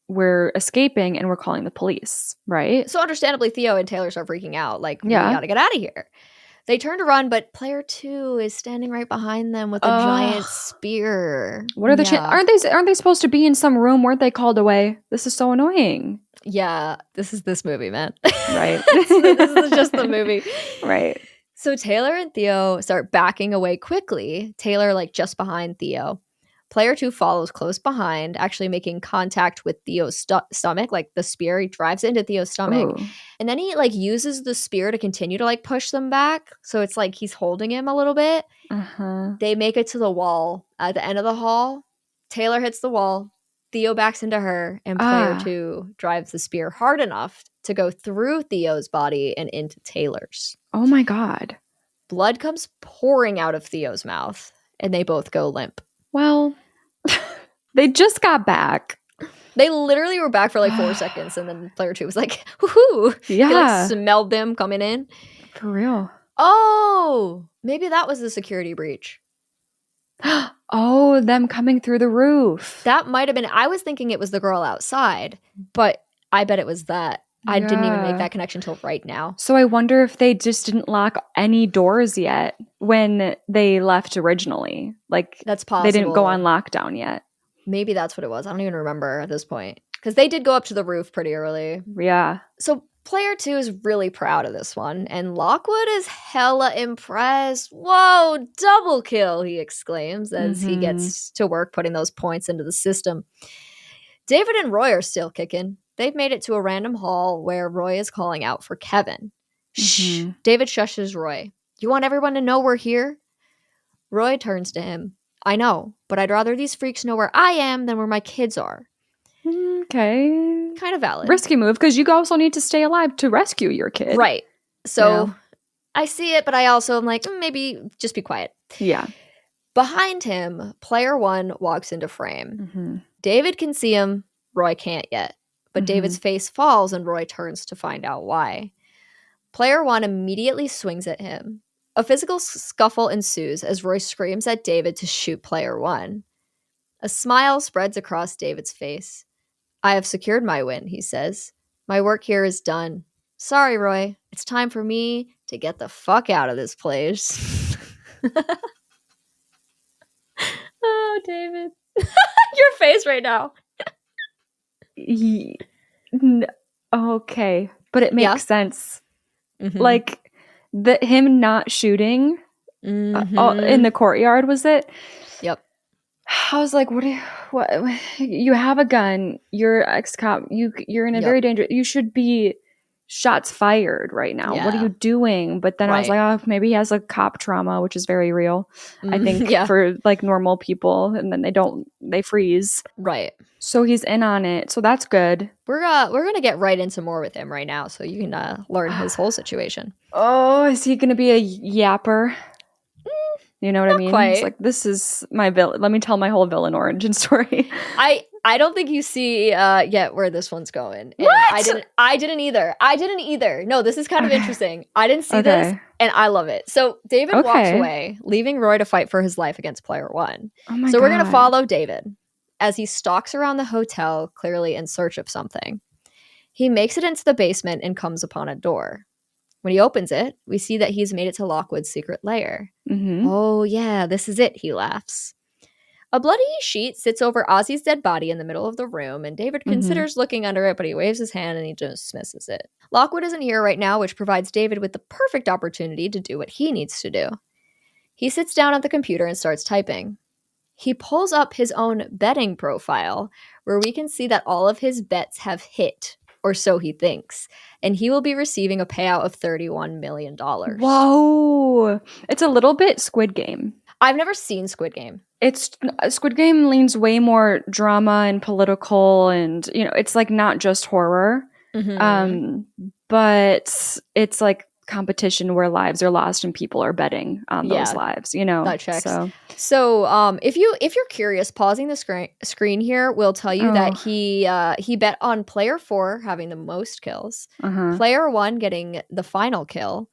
we're escaping, and we're calling the police, right? So understandably, Theo and Taylor start freaking out, like, we gotta get out of here. They turn to run, but player two is standing right behind them with a giant spear. What are the chances? Aren't they supposed to be in some room? Weren't they called away? This is so annoying. Yeah, this is this movie, man. Right. This is just the movie. Right. So Taylor and Theo start backing away quickly. Taylor, like, just behind Theo. Player 2 follows close behind, actually making contact with Theo's stomach, like the spear. He drives into Theo's stomach. Ooh. And then he like uses the spear to continue to like push them back. So it's like he's holding him a little bit. They make it to the wall at the end of the hall. Taylor hits the wall. Theo backs into her, and player 2 drives the spear hard enough to go through Theo's body and into Taylor's. Oh my God. Blood comes pouring out of Theo's mouth, and they both go limp. Well, they just got back. They literally were back for like 4 seconds, and then player 2 was like, woohoo! Yeah. He like smelled them coming in. For real. Oh, maybe that was the security breach. Oh, them coming through the roof. That might have been. I was thinking it was the girl outside, but I bet it was that. I didn't even make that connection till right now. So I wonder if they just didn't lock any doors yet when they left originally. Like, that's possible. They didn't go on lockdown yet. Maybe that's what it was. I don't even remember at this point. Because they did go up to the roof pretty early. Yeah. So player 2 is really proud of this one. And Lockwood is hella impressed. Whoa, double kill, he exclaims as he gets to work putting those points into the system. David and Roy are still kicking. They've made it to a random hall where Roy is calling out for Kevin. Shh. David shushes Roy. You want everyone to know we're here? Roy turns to him. I know, but I'd rather these freaks know where I am than where my kids are. Okay. Kind of valid. Risky move, because you also need to stay alive to rescue your kid. Right. So I see it, but I also am like, maybe just be quiet. Yeah. Behind him, player 1 walks into frame. David can see him. Roy can't yet. But David's face falls and Roy turns to find out why. Player 1 immediately swings at him. A physical scuffle ensues as Roy screams at David to shoot player 1. A smile spreads across David's face. I have secured my win, he says. My work here is done. Sorry, Roy. It's time for me to get the fuck out of this place. Oh, David. Your face right now. Okay, but it makes sense. Like him not shooting in the courtyard, was it? Yep. I was like, what you have a gun, you're ex-cop, you're in a very dangerous, you should be shots fired right now. What are you doing? But then I was like, oh, maybe he has a cop trauma, which is very real. I think for like normal people, and then they freeze. Right. So he's in on it. So that's good. We're gonna get right into more with him right now, so you can learn his whole situation. Oh, is he gonna be a yapper? You know what I mean? Quite. It's like, this is my villain. Let me tell my whole villain origin story. I don't think you see yet where this one's going. And What? I didn't either. No, this is kind of interesting. I didn't see this, and I love it. So David walks away, leaving Roy to fight for his life against player 1. Oh my God. We're gonna follow David as he stalks around the hotel, clearly in search of something. He makes it into the basement and comes upon a door. When he opens it, we see that he's made it to Lockwood's secret lair. Oh yeah, this is it, he laughs. A bloody sheet sits over Ozzy's dead body in the middle of the room, and David considers looking under it, but he waves his hand and he just dismisses it. Lockwood isn't here right now, which provides David with the perfect opportunity to do what he needs to do. He sits down at the computer and starts typing. He pulls up his own betting profile, where we can see that all of his bets have hit, or so he thinks, and he will be receiving a payout of $31 million. Whoa! It's a little bit Squid Game. I've never seen Squid Game. Squid Game leans way more drama and political, and it's like not just horror, but it's like competition where lives are lost and people are betting on those lives. That checks. So if you're curious, pausing the screen here will tell you that he bet on player 4 having the most kills, player 1 getting the final kill,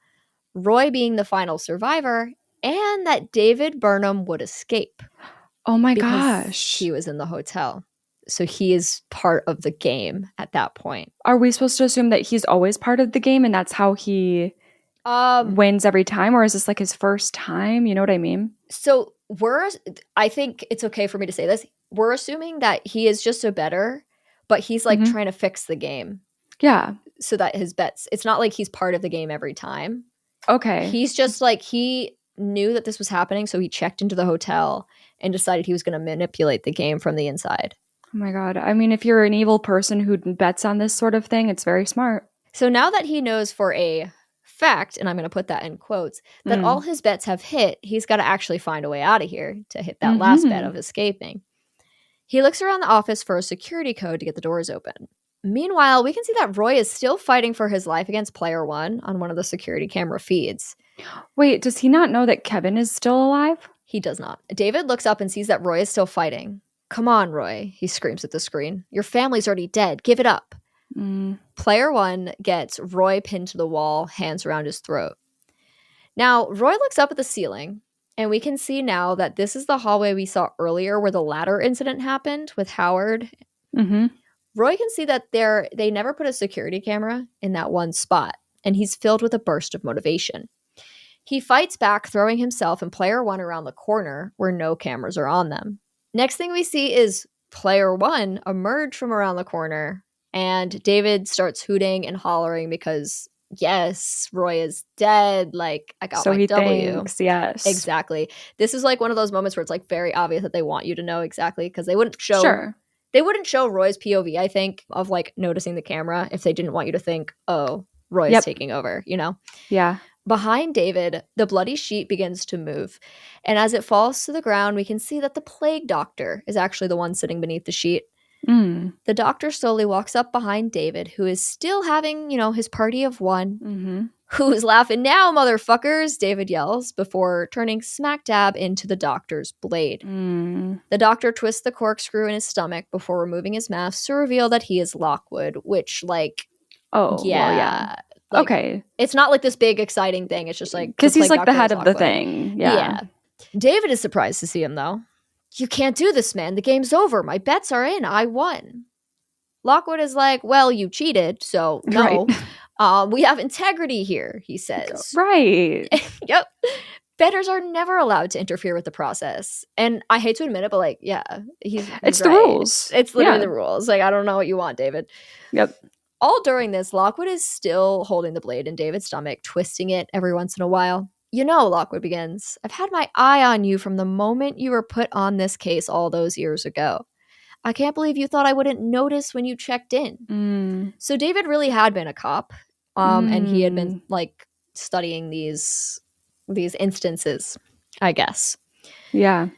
Roy being the final survivor, and that David Burnham would escape. Oh my gosh. He was in the hotel. So he is part of the game at that point. Are we supposed to assume that he's always part of the game and that's how he wins every time? Or is this like his first time? You know what I mean? So I think it's okay for me to say this. We're assuming that he is just a bettor, but he's like trying to fix the game. Yeah. So that his bets, it's not like he's part of the game every time. Okay. He's just like, he knew that this was happening, so he checked into the hotel and decided he was going to manipulate the game from the inside. Oh my God. I mean, if you're an evil person who bets on this sort of thing, it's very smart. So now that he knows for a fact, and I'm going to put that in quotes, that all his bets have hit, he's got to actually find a way out of here to hit that last bet of escaping. He looks around the office for a security code to get the doors open. Meanwhile, we can see that Roy is still fighting for his life against Player One on one of the security camera feeds. Wait, does he not know that Kevin is still alive? He does not. David looks up and sees that Roy is still fighting. "Come on, Roy," he screams at the screen. "Your family's already dead. Give it up." Player One gets Roy pinned to the wall, hands around his throat. Now, Roy looks up at the ceiling, and we can see now that this is the hallway we saw earlier where the ladder incident happened with Howard. Roy can see that they never put a security camera in that one spot, and he's filled with a burst of motivation. He fights back, throwing himself and Player One around the corner where no cameras are on them. Next thing we see is Player One emerge from around the corner, and David starts hooting and hollering because, yes, Roy is dead. Like, I got so my he W. Thinks, yes. Exactly. This is like one of those moments where it's like very obvious that they want you to know exactly, because they wouldn't show they wouldn't show Roy's POV, I think, of like noticing the camera if they didn't want you to think, oh, Roy's taking over, you know? Yeah. Behind David, the bloody sheet begins to move. And as it falls to the ground, we can see that the plague doctor is actually the one sitting beneath the sheet. The doctor slowly walks up behind David, who is still having, his party of one. "Who's laughing now, motherfuckers?" David yells before turning smack dab into the doctor's blade. The doctor twists the corkscrew in his stomach before removing his mask to reveal that he is Lockwood, which, like, well, yeah. Like, okay. It's not like this big exciting thing. It's just like, because he's like the head of the thing. Yeah. David is surprised to see him, though. "You can't do this, man. The game's over. My bets are in. I won." Lockwood is like, "Well, you cheated, so no. We have integrity here," he says. Right. Yep. Bettors are never allowed to interfere with the process. And I hate to admit it, but like, yeah, it's the rules. It's literally the rules. Like, I don't know what you want, David. Yep. All during this, Lockwood is still holding the blade in David's stomach, twisting it every once in a while. Lockwood begins, "I've had my eye on you from the moment you were put on this case all those years ago. I can't believe you thought I wouldn't notice when you checked in." So David really had been a cop, and he had been like studying these instances, I guess. Yeah.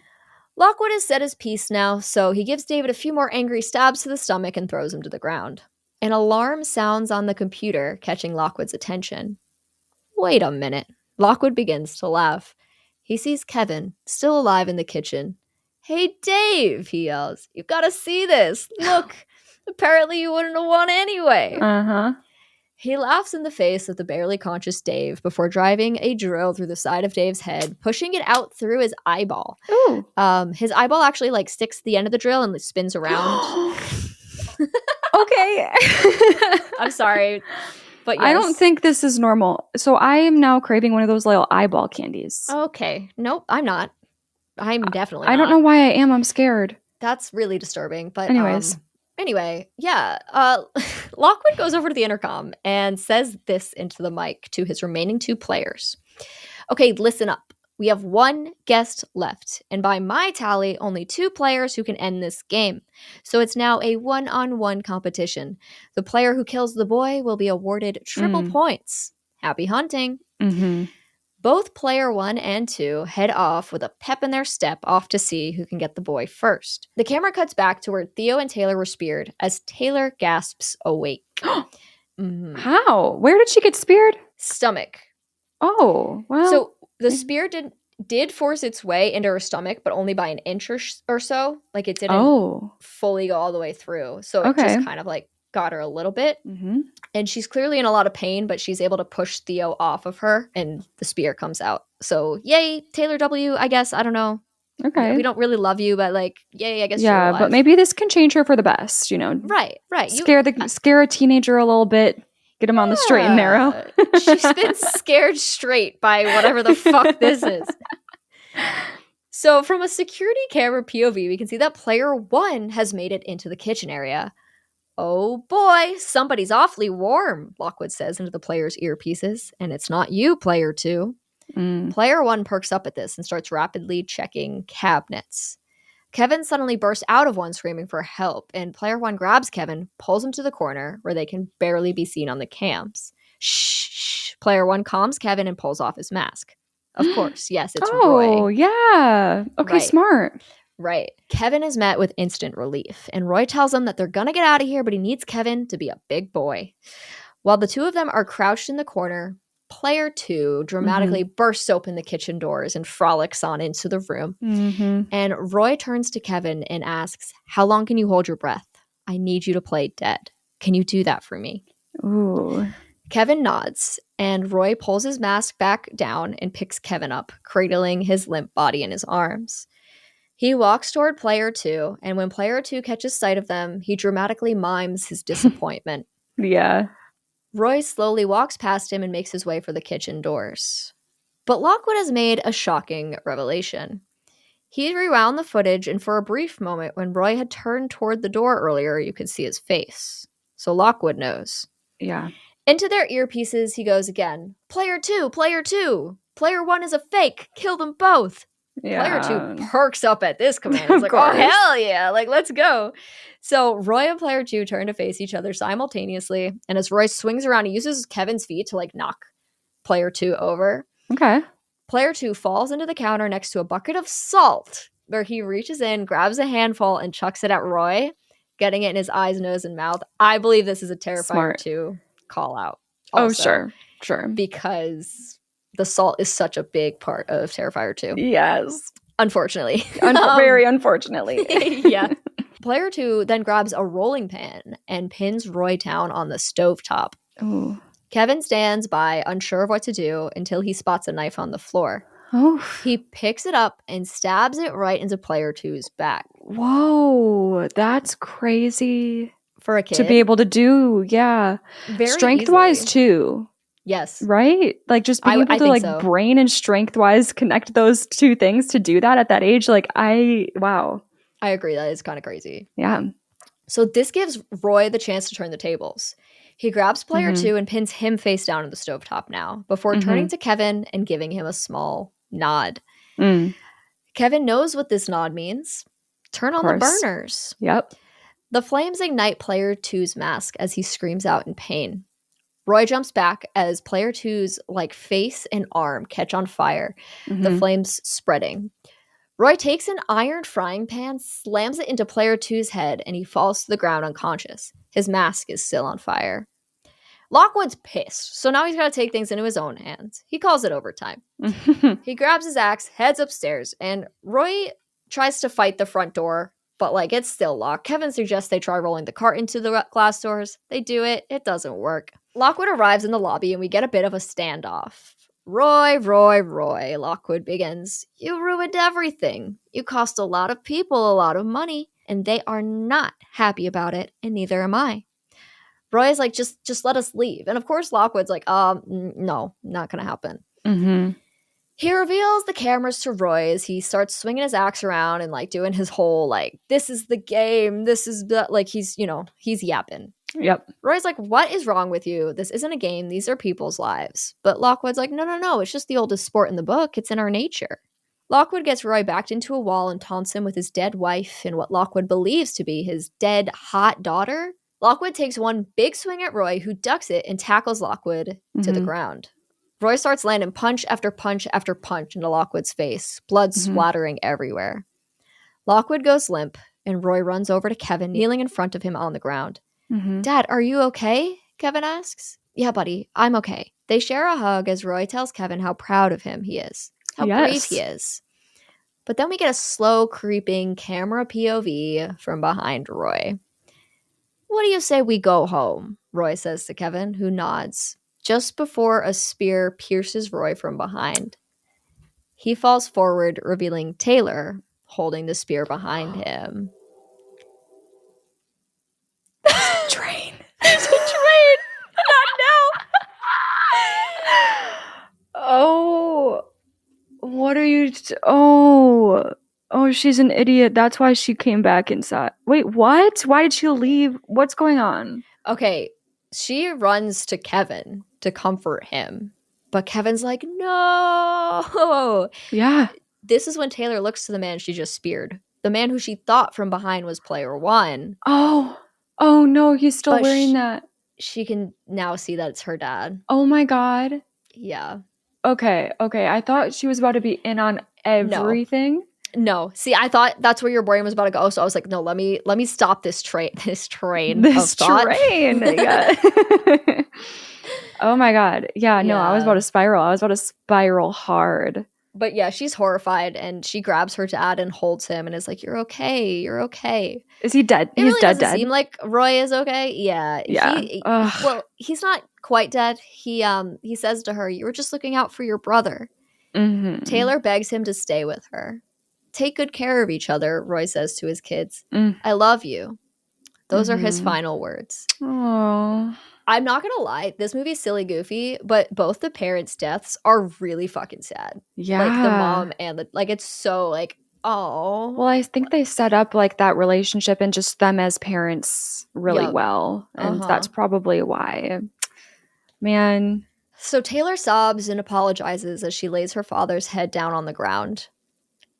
Lockwood has said his piece now, so he gives David a few more angry stabs to the stomach and throws him to the ground. An alarm sounds on the computer, catching Lockwood's attention. Wait a minute. Lockwood begins to laugh. He sees Kevin, still alive in the kitchen. "Hey, Dave," he yells. "You've got to see this. Look, apparently you wouldn't have won anyway." He laughs in the face of the barely conscious Dave before driving a drill through the side of Dave's head, pushing it out through his eyeball. Ooh. His eyeball actually like sticks to the end of the drill and spins around. Okay. I'm sorry, but yes. I don't think this is normal. So I am now craving one of those little eyeball candies. Okay. Nope, I'm not. I'm definitely not. I don't know why I am. I'm scared. That's really disturbing. But anyway, yeah. Lockwood goes over to the intercom and says this into the mic to his remaining two players. "Okay, listen up. We have one guest left, and by my tally, only 2 players who can end this game. So it's now a one-on-one competition. The player who kills the boy will be awarded triple points. Happy hunting." Both player 1 and 2 head off with a pep in their step off to see who can get the boy first. The camera cuts back to where Theo and Taylor were speared as Taylor gasps awake. How? Where did she get speared? Stomach. Oh, well. So the spear did force its way into her stomach, but only by an inch or so. Like, it didn't fully go all the way through. So it just kind of like got her a little bit. And she's clearly in a lot of pain, but she's able to push Theo off of her and the spear comes out. So yay, Taylor W, I guess. I don't know. Okay. We don't really love you, but like, yay, I guess you're alive. But maybe this can change her for the best, Right. Scare a teenager a little bit. Get him on the straight and narrow. She's been scared straight by whatever the fuck this is. So from a security camera POV, we can see that player 1 has made it into the kitchen area. "Oh boy, somebody's awfully warm," Lockwood says into the player's earpieces. "And it's not you, player 2. Player 1 perks up at this and starts rapidly checking cabinets. Kevin suddenly bursts out of one screaming for help, and Player 1 grabs Kevin, pulls him to the corner where they can barely be seen on the cams. Shh. Player 1 calms Kevin and pulls off his mask. Of course, yes, it's Roy. Oh, yeah. Okay, right. Smart. Right. Kevin is met with instant relief, and Roy tells him that they're gonna get out of here, but he needs Kevin to be a big boy. While the two of them are crouched in the corner, Player 2 dramatically bursts open the kitchen doors and frolics on into the room. And Roy turns to Kevin and asks, "How long can you hold your breath? I need you to play dead. Can you do that for me?" Ooh. Kevin nods, and Roy pulls his mask back down and picks Kevin up, cradling his limp body in his arms. He walks toward Player 2, and when Player 2 catches sight of them, he dramatically mimes his disappointment. Yeah. Roy slowly walks past him and makes his way for the kitchen doors. But Lockwood has made a shocking revelation. He rewound the footage, and for a brief moment, when Roy had turned toward the door earlier, you could see his face. So Lockwood knows. Yeah. Into their earpieces, he goes again. Player 2! Player 1 is a fake! Kill them both! Yeah. Player 2 perks up at this command. He's like, oh, hell yeah! Like, let's go. So Roy and Player 2 turn to face each other simultaneously, and as Roy swings around, he uses Kevin's feet to, like, knock Player 2 over. Okay. Player 2 falls into the counter next to a bucket of salt, where he reaches in, grabs a handful, and chucks it at Roy, getting it in his eyes, nose, and mouth. I believe this is a Terrifier 2 call out. Also, oh, sure. Because the salt is such a big part of Terrifier 2. Yes. Unfortunately. Very unfortunately. Yeah. Player 2 then grabs a rolling pin and pins Roy down on the stovetop. Ooh. Kevin stands by, unsure of what to do, until he spots a knife on the floor. Oh. He picks it up and stabs it right into Player 2's back. Whoa, that's crazy. For a kid. To be able to do, yeah. Very strength-wise, too. Yes. Right? Like, just being able to, like, so. Brain and strength-wise connect those two things to do that at that age, like, wow. I agree. That is kind of crazy. Yeah. So this gives Roy the chance to turn the tables. He grabs Player 2 and pins him face down on the stovetop now, before turning to Kevin and giving him a small nod. Kevin knows what this nod means. Turn on the burners. Yep. The flames ignite Player 2's mask as he screams out in pain. Roy jumps back as Player 2's like face and arm catch on fire, the flames spreading. Roy takes an iron frying pan, slams it into Player 2's head, and he falls to the ground unconscious. His mask is still on fire. Lockwood's pissed, so now he's got to take things into his own hands. He calls it overtime. He grabs his axe, heads upstairs, and Roy tries to fight the front door, but like it's still locked. Kevin suggests they try rolling the cart into the glass doors. They do it. It doesn't work. Lockwood arrives in the lobby, and we get a bit of a standoff. Roy, Lockwood begins. You ruined everything. You cost a lot of people a lot of money, and they are not happy about it, and neither am I. Roy is like, just let us leave. And of course, Lockwood's like, no, not gonna happen. He reveals the cameras to Roy as he starts swinging his axe around and like doing his whole like, this is the game, this is the, like he's yapping. Yep. Roy's like, what is wrong with you? This isn't a game. These are people's lives. But Lockwood's like, no. It's just the oldest sport in the book. It's in our nature. Lockwood gets Roy backed into a wall and taunts him with his dead wife and what Lockwood believes to be his dead, hot daughter. Lockwood takes one big swing at Roy, who ducks it and tackles Lockwood to the ground. Roy starts landing punch after punch after punch into Lockwood's face, blood splattering everywhere. Lockwood goes limp, and Roy runs over to Kevin, kneeling in front of him on the ground. Dad, are you okay? Kevin asks. Yeah, buddy, I'm okay. They share a hug as Roy tells Kevin how proud of him he is, how brave he is. But then we get a slow, creeping camera POV from behind Roy. What do you say we go home? Roy says to Kevin, who nods, just before a spear pierces Roy from behind. He falls forward, revealing Taylor holding the spear behind him. Train. There's a train. Not now. Oh, what are you? Oh, she's an idiot. That's why she came back inside. Wait, what? Why did she leave? What's going on? Okay, she runs to Kevin to comfort him. But Kevin's like, no. Yeah. This is when Taylor looks to the man she just speared. The man who she thought from behind was player one. Oh no, he's still wearing that. She can now see that it's her dad. Oh my God. Yeah. Okay. I thought she was about to be in on everything. No. See, I thought that's where your brain was about to go. So I was like, no, let me stop this train of thought. Yeah. Oh my God. Yeah, no, I was about to spiral. I was about to spiral hard. But yeah, she's horrified and she grabs her dad and holds him and is like, you're okay. You're okay. Is he dead? It He's really dead. Doesn't seem like Roy is okay. Yeah. Well, he's not quite dead. He says to her, you were just looking out for your brother. Mm-hmm. Taylor begs him to stay with her. Take good care of each other, Roy says to his kids. Mm. I love you. Those are his final words. Oh. I'm not going to lie. This movie's silly goofy, but both the parents' deaths are really fucking sad. Yeah. Like the mom and it's so like, oh. Well, I think they set up like that relationship and just them as parents really well. And that's probably why. Man. So Taylor sobs and apologizes as she lays her father's head down on the ground.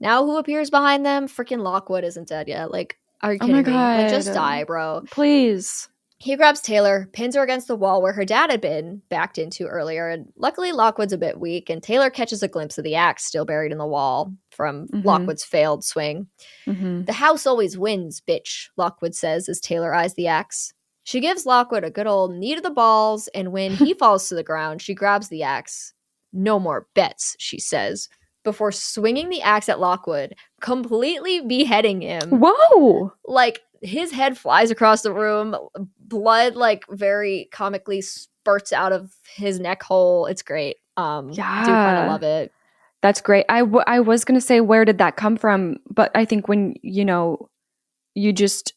Now who appears behind them? Freaking Lockwood isn't dead yet. Like, are you kidding me? Like, just die, bro. Please. He grabs Taylor, pins her against the wall where her dad had been backed into earlier, and luckily Lockwood's a bit weak, and Taylor catches a glimpse of the axe still buried in the wall from Lockwood's failed swing. Mm-hmm. The house always wins, bitch, Lockwood says as Taylor eyes the axe. She gives Lockwood a good old knee to the balls, and when he falls to the ground, she grabs the axe. No more bets, she says, before swinging the axe at Lockwood, completely beheading him. Whoa! Like, his head flies across the room. Blood, like, very comically spurts out of his neck hole. It's great. Yeah. Do kind of love it. That's great. I was going to say, where did that come from? But I think when, you just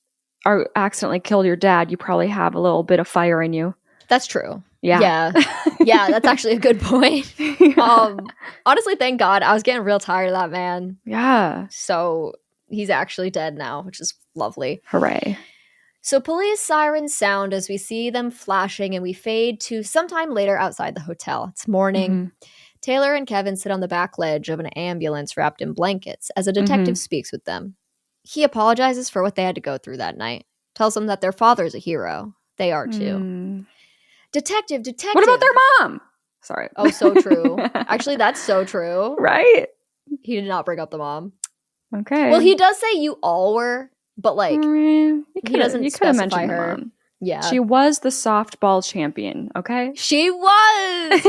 are accidentally killed your dad, you probably have a little bit of fire in you. That's true. Yeah. Yeah, that's actually a good point. Honestly, thank God. I was getting real tired of that man. Yeah. So he's actually dead now, which is lovely. Hooray. So police sirens sound as we see them flashing and we fade to sometime later outside the hotel. It's morning. Mm-hmm. Taylor and Kevin sit on the back ledge of an ambulance wrapped in blankets as a detective speaks with them. He apologizes for what they had to go through that night. Tells them that their father's a hero. They are too. Detective. What about their mom? Sorry. Oh, so true. Actually, that's so true. Right? He did not bring up the mom. Okay. Well, he does say you all were, but like, he doesn't specify her. Mom. Yeah. She was the softball champion, okay? She was!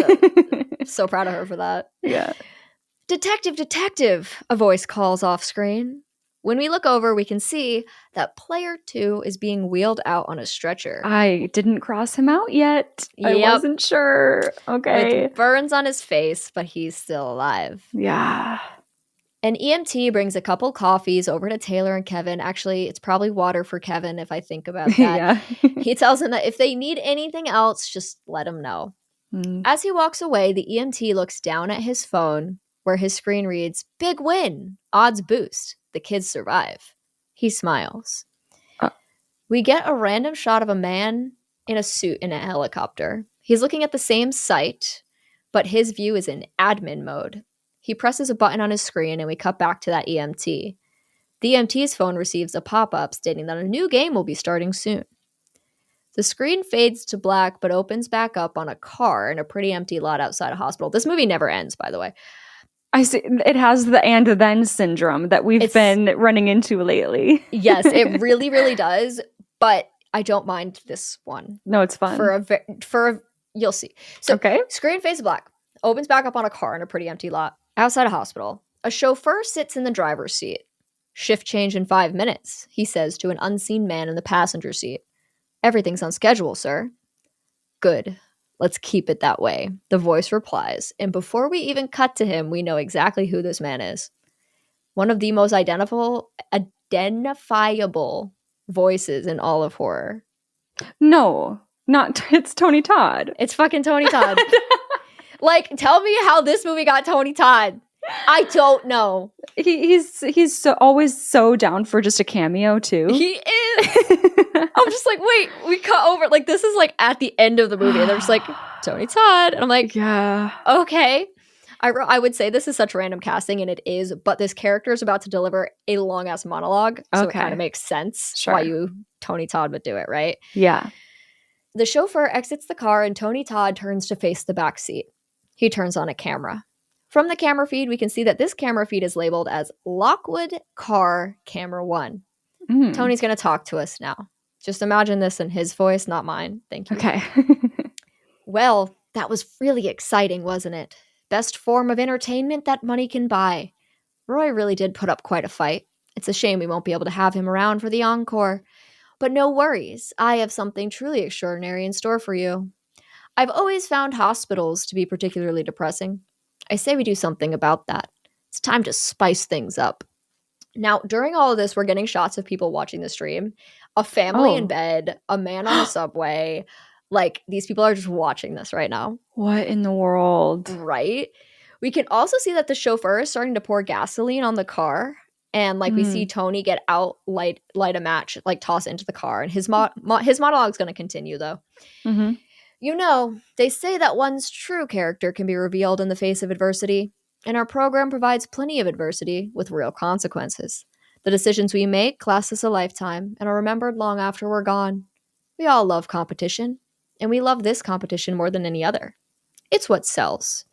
So proud of her for that. Yeah. Detective, a voice calls off screen. When we look over, we can see that player 2 is being wheeled out on a stretcher. I didn't cross him out yet. Yep. I wasn't sure. Okay. With burns on his face, but he's still alive. Yeah. An EMT brings a couple coffees over to Taylor and Kevin. Actually, it's probably water for Kevin if I think about that. Yeah. He tells him that if they need anything else, just let him know. As he walks away, the EMT looks down at his phone where his screen reads, "Big win, odds boost. The kids survive." He smiles. We get a random shot of a man in a suit in a helicopter. He's looking at the same site, but his view is in admin mode. He presses a button on his screen and we cut back to that EMT. The EMT's phone receives a pop-up stating that a new game will be starting soon. The screen fades to black but opens back up on a car in a pretty empty lot outside a hospital. This movie never ends, by the way. I see. It has the and then syndrome that we've been running into lately. Yes, it really, really does. But I don't mind this one. No, it's fun. You'll see. So, okay. Screen fades to black. Opens back up on a car in a pretty empty lot outside a hospital. A chauffeur sits in the driver's seat. Shift change in 5 minutes, he says to an unseen man in the passenger seat. Everything's on schedule, sir. Good. Let's keep it that way, the voice replies. And before we even cut to him, we know exactly who this man is. One of the most identifiable voices in all of horror. No, it's Tony Todd. It's fucking Tony Todd. Like, tell me how this movie got Tony Todd. I don't know. He's always so down for just a cameo too. He is. I'm just like, wait, we cut over. Like, this is like at the end of the movie. And they're just like, Tony Todd. And I'm like, yeah. Okay. I would say this is such random casting, and it is, but this character is about to deliver a long-ass monologue. So it kind of makes sense why Tony Todd would do it, right? Yeah. The chauffeur exits the car, and Tony Todd turns to face the back seat. He turns on a camera. From the camera feed, we can see that this camera feed is labeled as Lockwood Car Camera 1. Tony's going to talk to us now. Just imagine this in his voice, not mine. Thank you. Okay. Well, that was really exciting, wasn't it? Best form of entertainment that money can buy. Roy really did put up quite a fight. It's a shame we won't be able to have him around for the encore. But no worries, I have something truly extraordinary in store for you. I've always found hospitals to be particularly depressing. I say we do something about that. It's time to spice things up. Now, during all of this, we're getting shots of people watching the stream. A family in bed, a man on the subway. Like, these people are just watching this right now. What in the world? Right? We can also see that the chauffeur is starting to pour gasoline on the car. And, like, we see Tony get out, light a match, like, toss it into the car. And his monologue is going to continue, though. Mm-hmm. You know, they say that one's true character can be revealed in the face of adversity. And our program provides plenty of adversity with real consequences. The decisions we make last us a lifetime and are remembered long after we're gone. We all love competition, and we love this competition more than any other. It's what sells.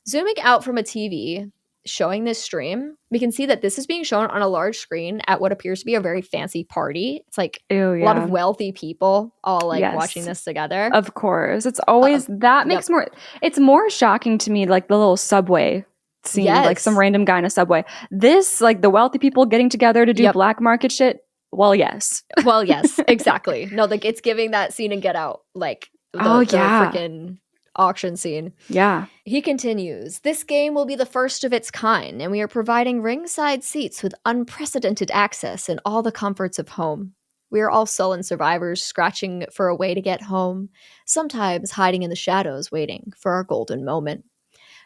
Zooming out from a TV showing this stream, we can see that this is being shown on a large screen at what appears to be a very fancy party. It's like a lot of wealthy people all like watching this together. Of course. It's always that makes more, it's more shocking to me, like the little subway scene, like some random guy in a subway. This, like the wealthy people getting together to do black market shit. Well, yes. Well, yes, exactly. No, like it's giving that scene in Get Out, like the freaking auction scene. Yeah. He continues, this game will be the first of its kind, and we are providing ringside seats with unprecedented access and all the comforts of home. We are all sullen survivors scratching for a way to get home, sometimes hiding in the shadows waiting for our golden moment.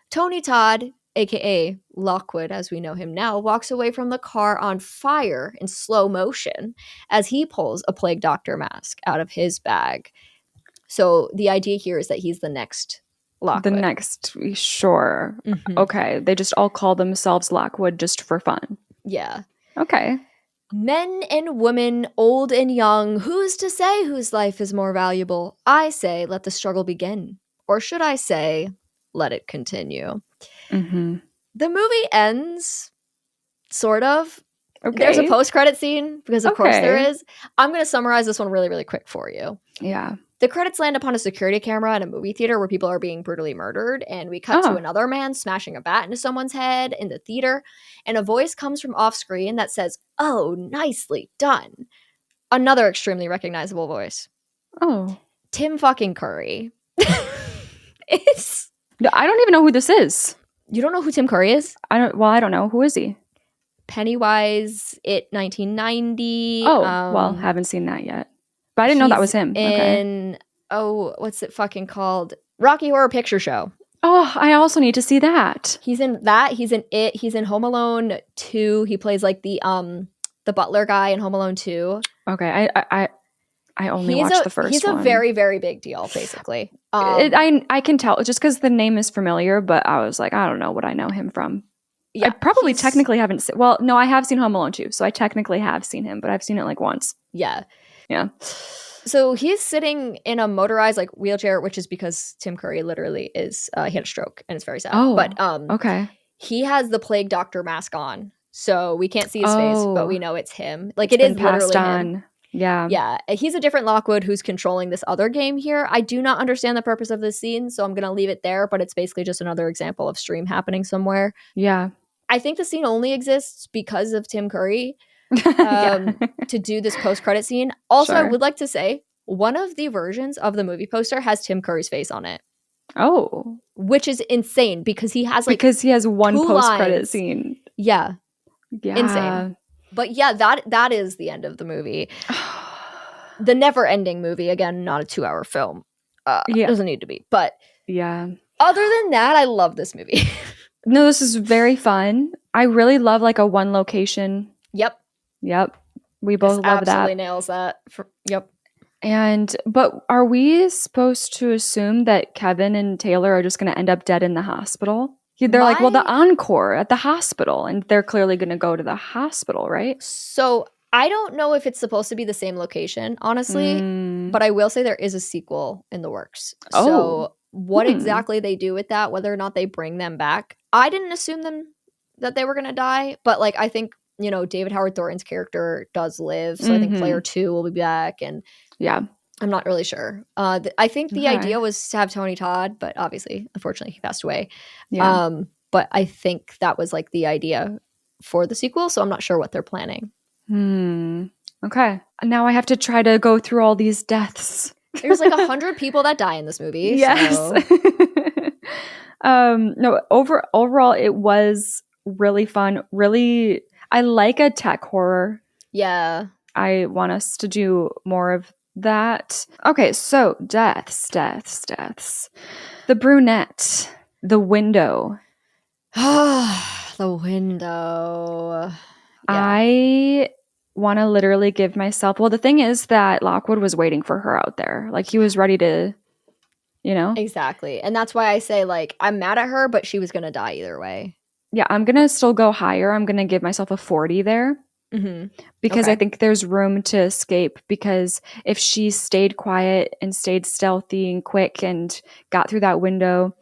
Tony Todd, aka Lockwood as we know him now, walks away from the car on fire in slow motion as he pulls a plague doctor mask out of his bag. So the idea here is that he's the next Lockwood. The next, sure. Mm-hmm. Okay. They just all call themselves Lockwood just for fun. Yeah. Okay. Men and women, old and young, who's to say whose life is more valuable? I say, let the struggle begin. Or should I say, let it continue? Mm-hmm. The movie ends, sort of. Okay. There's a post-credit scene, because of course there is. I'm going to summarize this one really, really quick for you. Yeah. The credits land upon a security camera in a movie theater where people are being brutally murdered, and we cut to another man smashing a bat into someone's head in the theater, and a voice comes from off-screen that says, "Oh, nicely done." Another extremely recognizable voice. Oh. Tim fucking Curry. No, I don't even know who this is. You don't know who Tim Curry is? I don't know. Who is he? Pennywise, It 1990. Oh, well, haven't seen that yet. But I didn't know that was him. What's it fucking called? Rocky Horror Picture Show. Oh, I also need to see that. He's in that. He's in It. He's in Home Alone 2. He plays like the butler guy in Home Alone 2. Okay, I only watched the first one. He's a very, very big deal, basically. I can tell just because the name is familiar, but I was like, I don't know what I know him from. Yeah, I probably technically haven't seen. Well, no, I have seen Home Alone 2, so I technically have seen him, but I've seen it like once. Yeah. Yeah. So he's sitting in a motorized like wheelchair, which is because Tim Curry literally is he had a stroke and it's very sad. Oh, but okay. He has the plague doctor mask on, so we can't see his face, but we know it's him. Like it's it is literally him. Yeah. Yeah. He's a different Lockwood who's controlling this other game here. I do not understand the purpose of this scene, so I'm gonna leave it there. But it's basically just another example of stream happening somewhere. Yeah. I think the scene only exists because of Tim Curry. To do this post-credit scene. Also, I would like to say one of the versions of the movie poster has Tim Curry's face on it. Oh, which is insane because he has one post-credit scene. Yeah, insane. But yeah, that is the end of the movie. The never-ending movie. Again, not a 2-hour film. Doesn't need to be. But yeah. Other than that, I love this movie. No, this is very fun. I really love like a one location. Yep. We both love that. Absolutely nails that. Yep. But are we supposed to assume that Kevin and Taylor are just going to end up dead in the hospital? They're like, well, the encore at the hospital, and they're clearly going to go to the hospital, right? So I don't know if it's supposed to be the same location, honestly, but I will say there is a sequel in the works. So what exactly they do with that, whether or not they bring them back, I didn't assume that they were going to die, but like I think, you know, David Howard Thornton's character does live, so I think player 2 will be back, and yeah, I'm not really sure. I think the idea was to have Tony Todd, but obviously, unfortunately, he passed away. Yeah. But I think that was like the idea for the sequel, so I'm not sure what they're planning. Okay. Now I have to try to go through all these deaths. There's like 100 people that die in this movie. Yes. So. No, overall, it was really fun. Really, I like a tech horror. Yeah. I want us to do more of that. Okay, so deaths. The brunette. The window. The window. Yeah. I want to literally give myself... Well, the thing is that Lockwood was waiting for her out there. Like, he was ready to, you know? Exactly. And that's why I say, like, I'm mad at her, but she was going to die either way. Yeah, I'm going to still go higher. I'm going to give myself a 40 there. Because I think there's room to escape, because if she stayed quiet and stayed stealthy and quick and got through that window,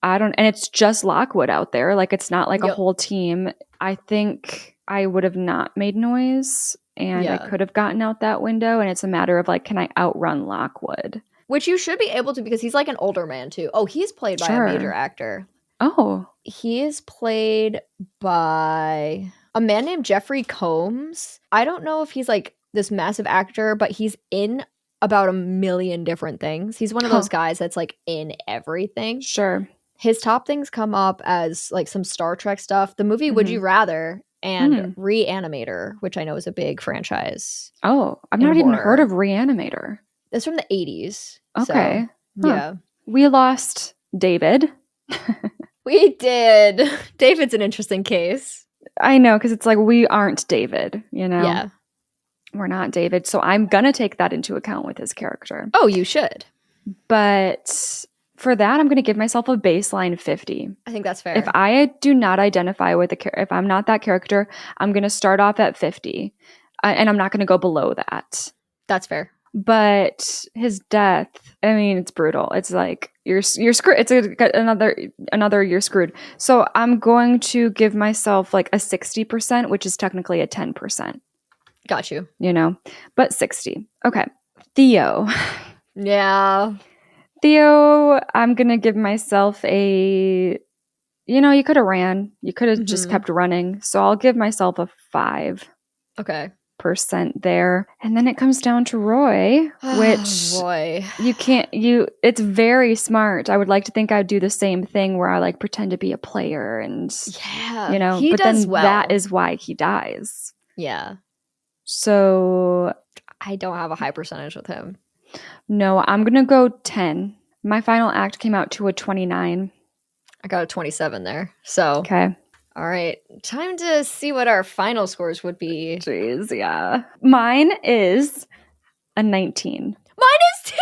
and it's just Lockwood out there, like it's not like a whole team, I think I would have not made noise and I could have gotten out that window, and it's a matter of like, can I outrun Lockwood? Which you should be able to, because he's like an older man too. Oh, he's played by a major actor. Oh. He is played by a man named Jeffrey Combs. I don't know if he's like this massive actor, but he's in about a million different things. He's one of those guys that's like in everything. Sure. His top things come up as like some Star Trek stuff, the movie Would You Rather, and Reanimator, which I know is a big franchise. Oh, I've not even heard of Reanimator. It's from the 80s. Okay. So, yeah. We lost David. We did. David's an interesting case. I know, because it's like, we aren't David, you know? Yeah. We're not David. So I'm going to take that into account with his character. Oh, you should. But for that, I'm going to give myself a baseline 50. I think that's fair. If I do not identify with if I'm not that character, I'm going to start off at 50. And I'm not going to go below that. That's fair. But his death, I mean, it's brutal. It's like you're screwed. It's another you're screwed. So I'm going to give myself like a 60%, which is technically a 10%. Got you. You know, but 60. Okay. Theo. Yeah. Theo, I'm going to give myself a, you could have ran. You could have just kept running. So I'll give myself a 5%. Okay. There. And then it comes down to Roy, which it's very smart. I would like to think I'd do the same thing where I like pretend to be a player and he but does then well. That is why he dies. Yeah. So I don't have a high percentage with him. No, I'm going to go 10. My final act came out to a 29. I got a 27 there. So okay. All right, time to see what our final scores would be. Jeez, yeah. Mine is a 19. Mine is 2!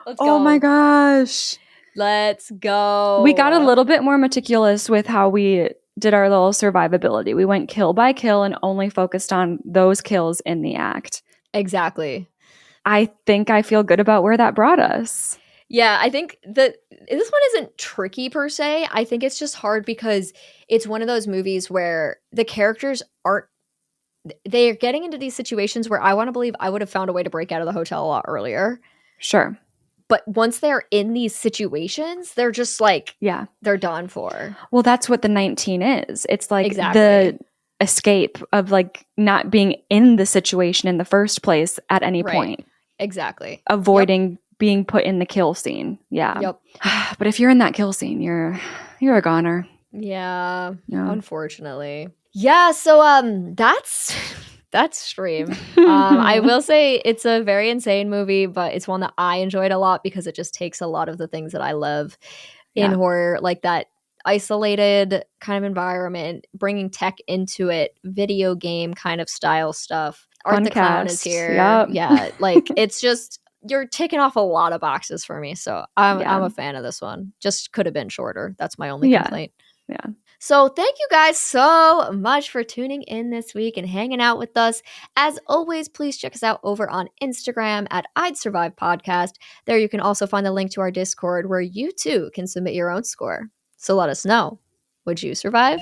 Let's go. Oh my gosh. Let's go. We got a little bit more meticulous with how we did our little survivability. We went kill by kill and only focused on those kills in the act. Exactly. I think I feel good about where that brought us. Yeah, I think that this one isn't tricky per se. I think it's just hard because it's one of those movies where the characters they're getting into these situations where I want to believe I would have found a way to break out of the hotel a lot earlier. Sure. But once they're in these situations, they're just like, they're done for. Well, that's what the 19 is. It's like exactly. The escape of like not being in the situation in the first place at any point. Exactly. Avoiding being put in the kill scene. Yeah. Yep. But if you're in that kill scene, you're a goner. Yeah. Unfortunately. Yeah, so that's Stream. I will say it's a very insane movie, but it's one that I enjoyed a lot because it just takes a lot of the things that I love in horror, like that isolated kind of environment, bringing tech into it, video game kind of style stuff. Art the Clown is here. Yep. Yeah, like it's just, you're ticking off a lot of boxes for me. So I'm a fan of this one. Just could have been shorter. That's my only complaint. Yeah. So thank you guys so much for tuning in this week and hanging out with us. As always, please check us out over on Instagram at I'd Survive Podcast. There you can also find the link to our Discord where you too can submit your own score. So let us know. Would you survive?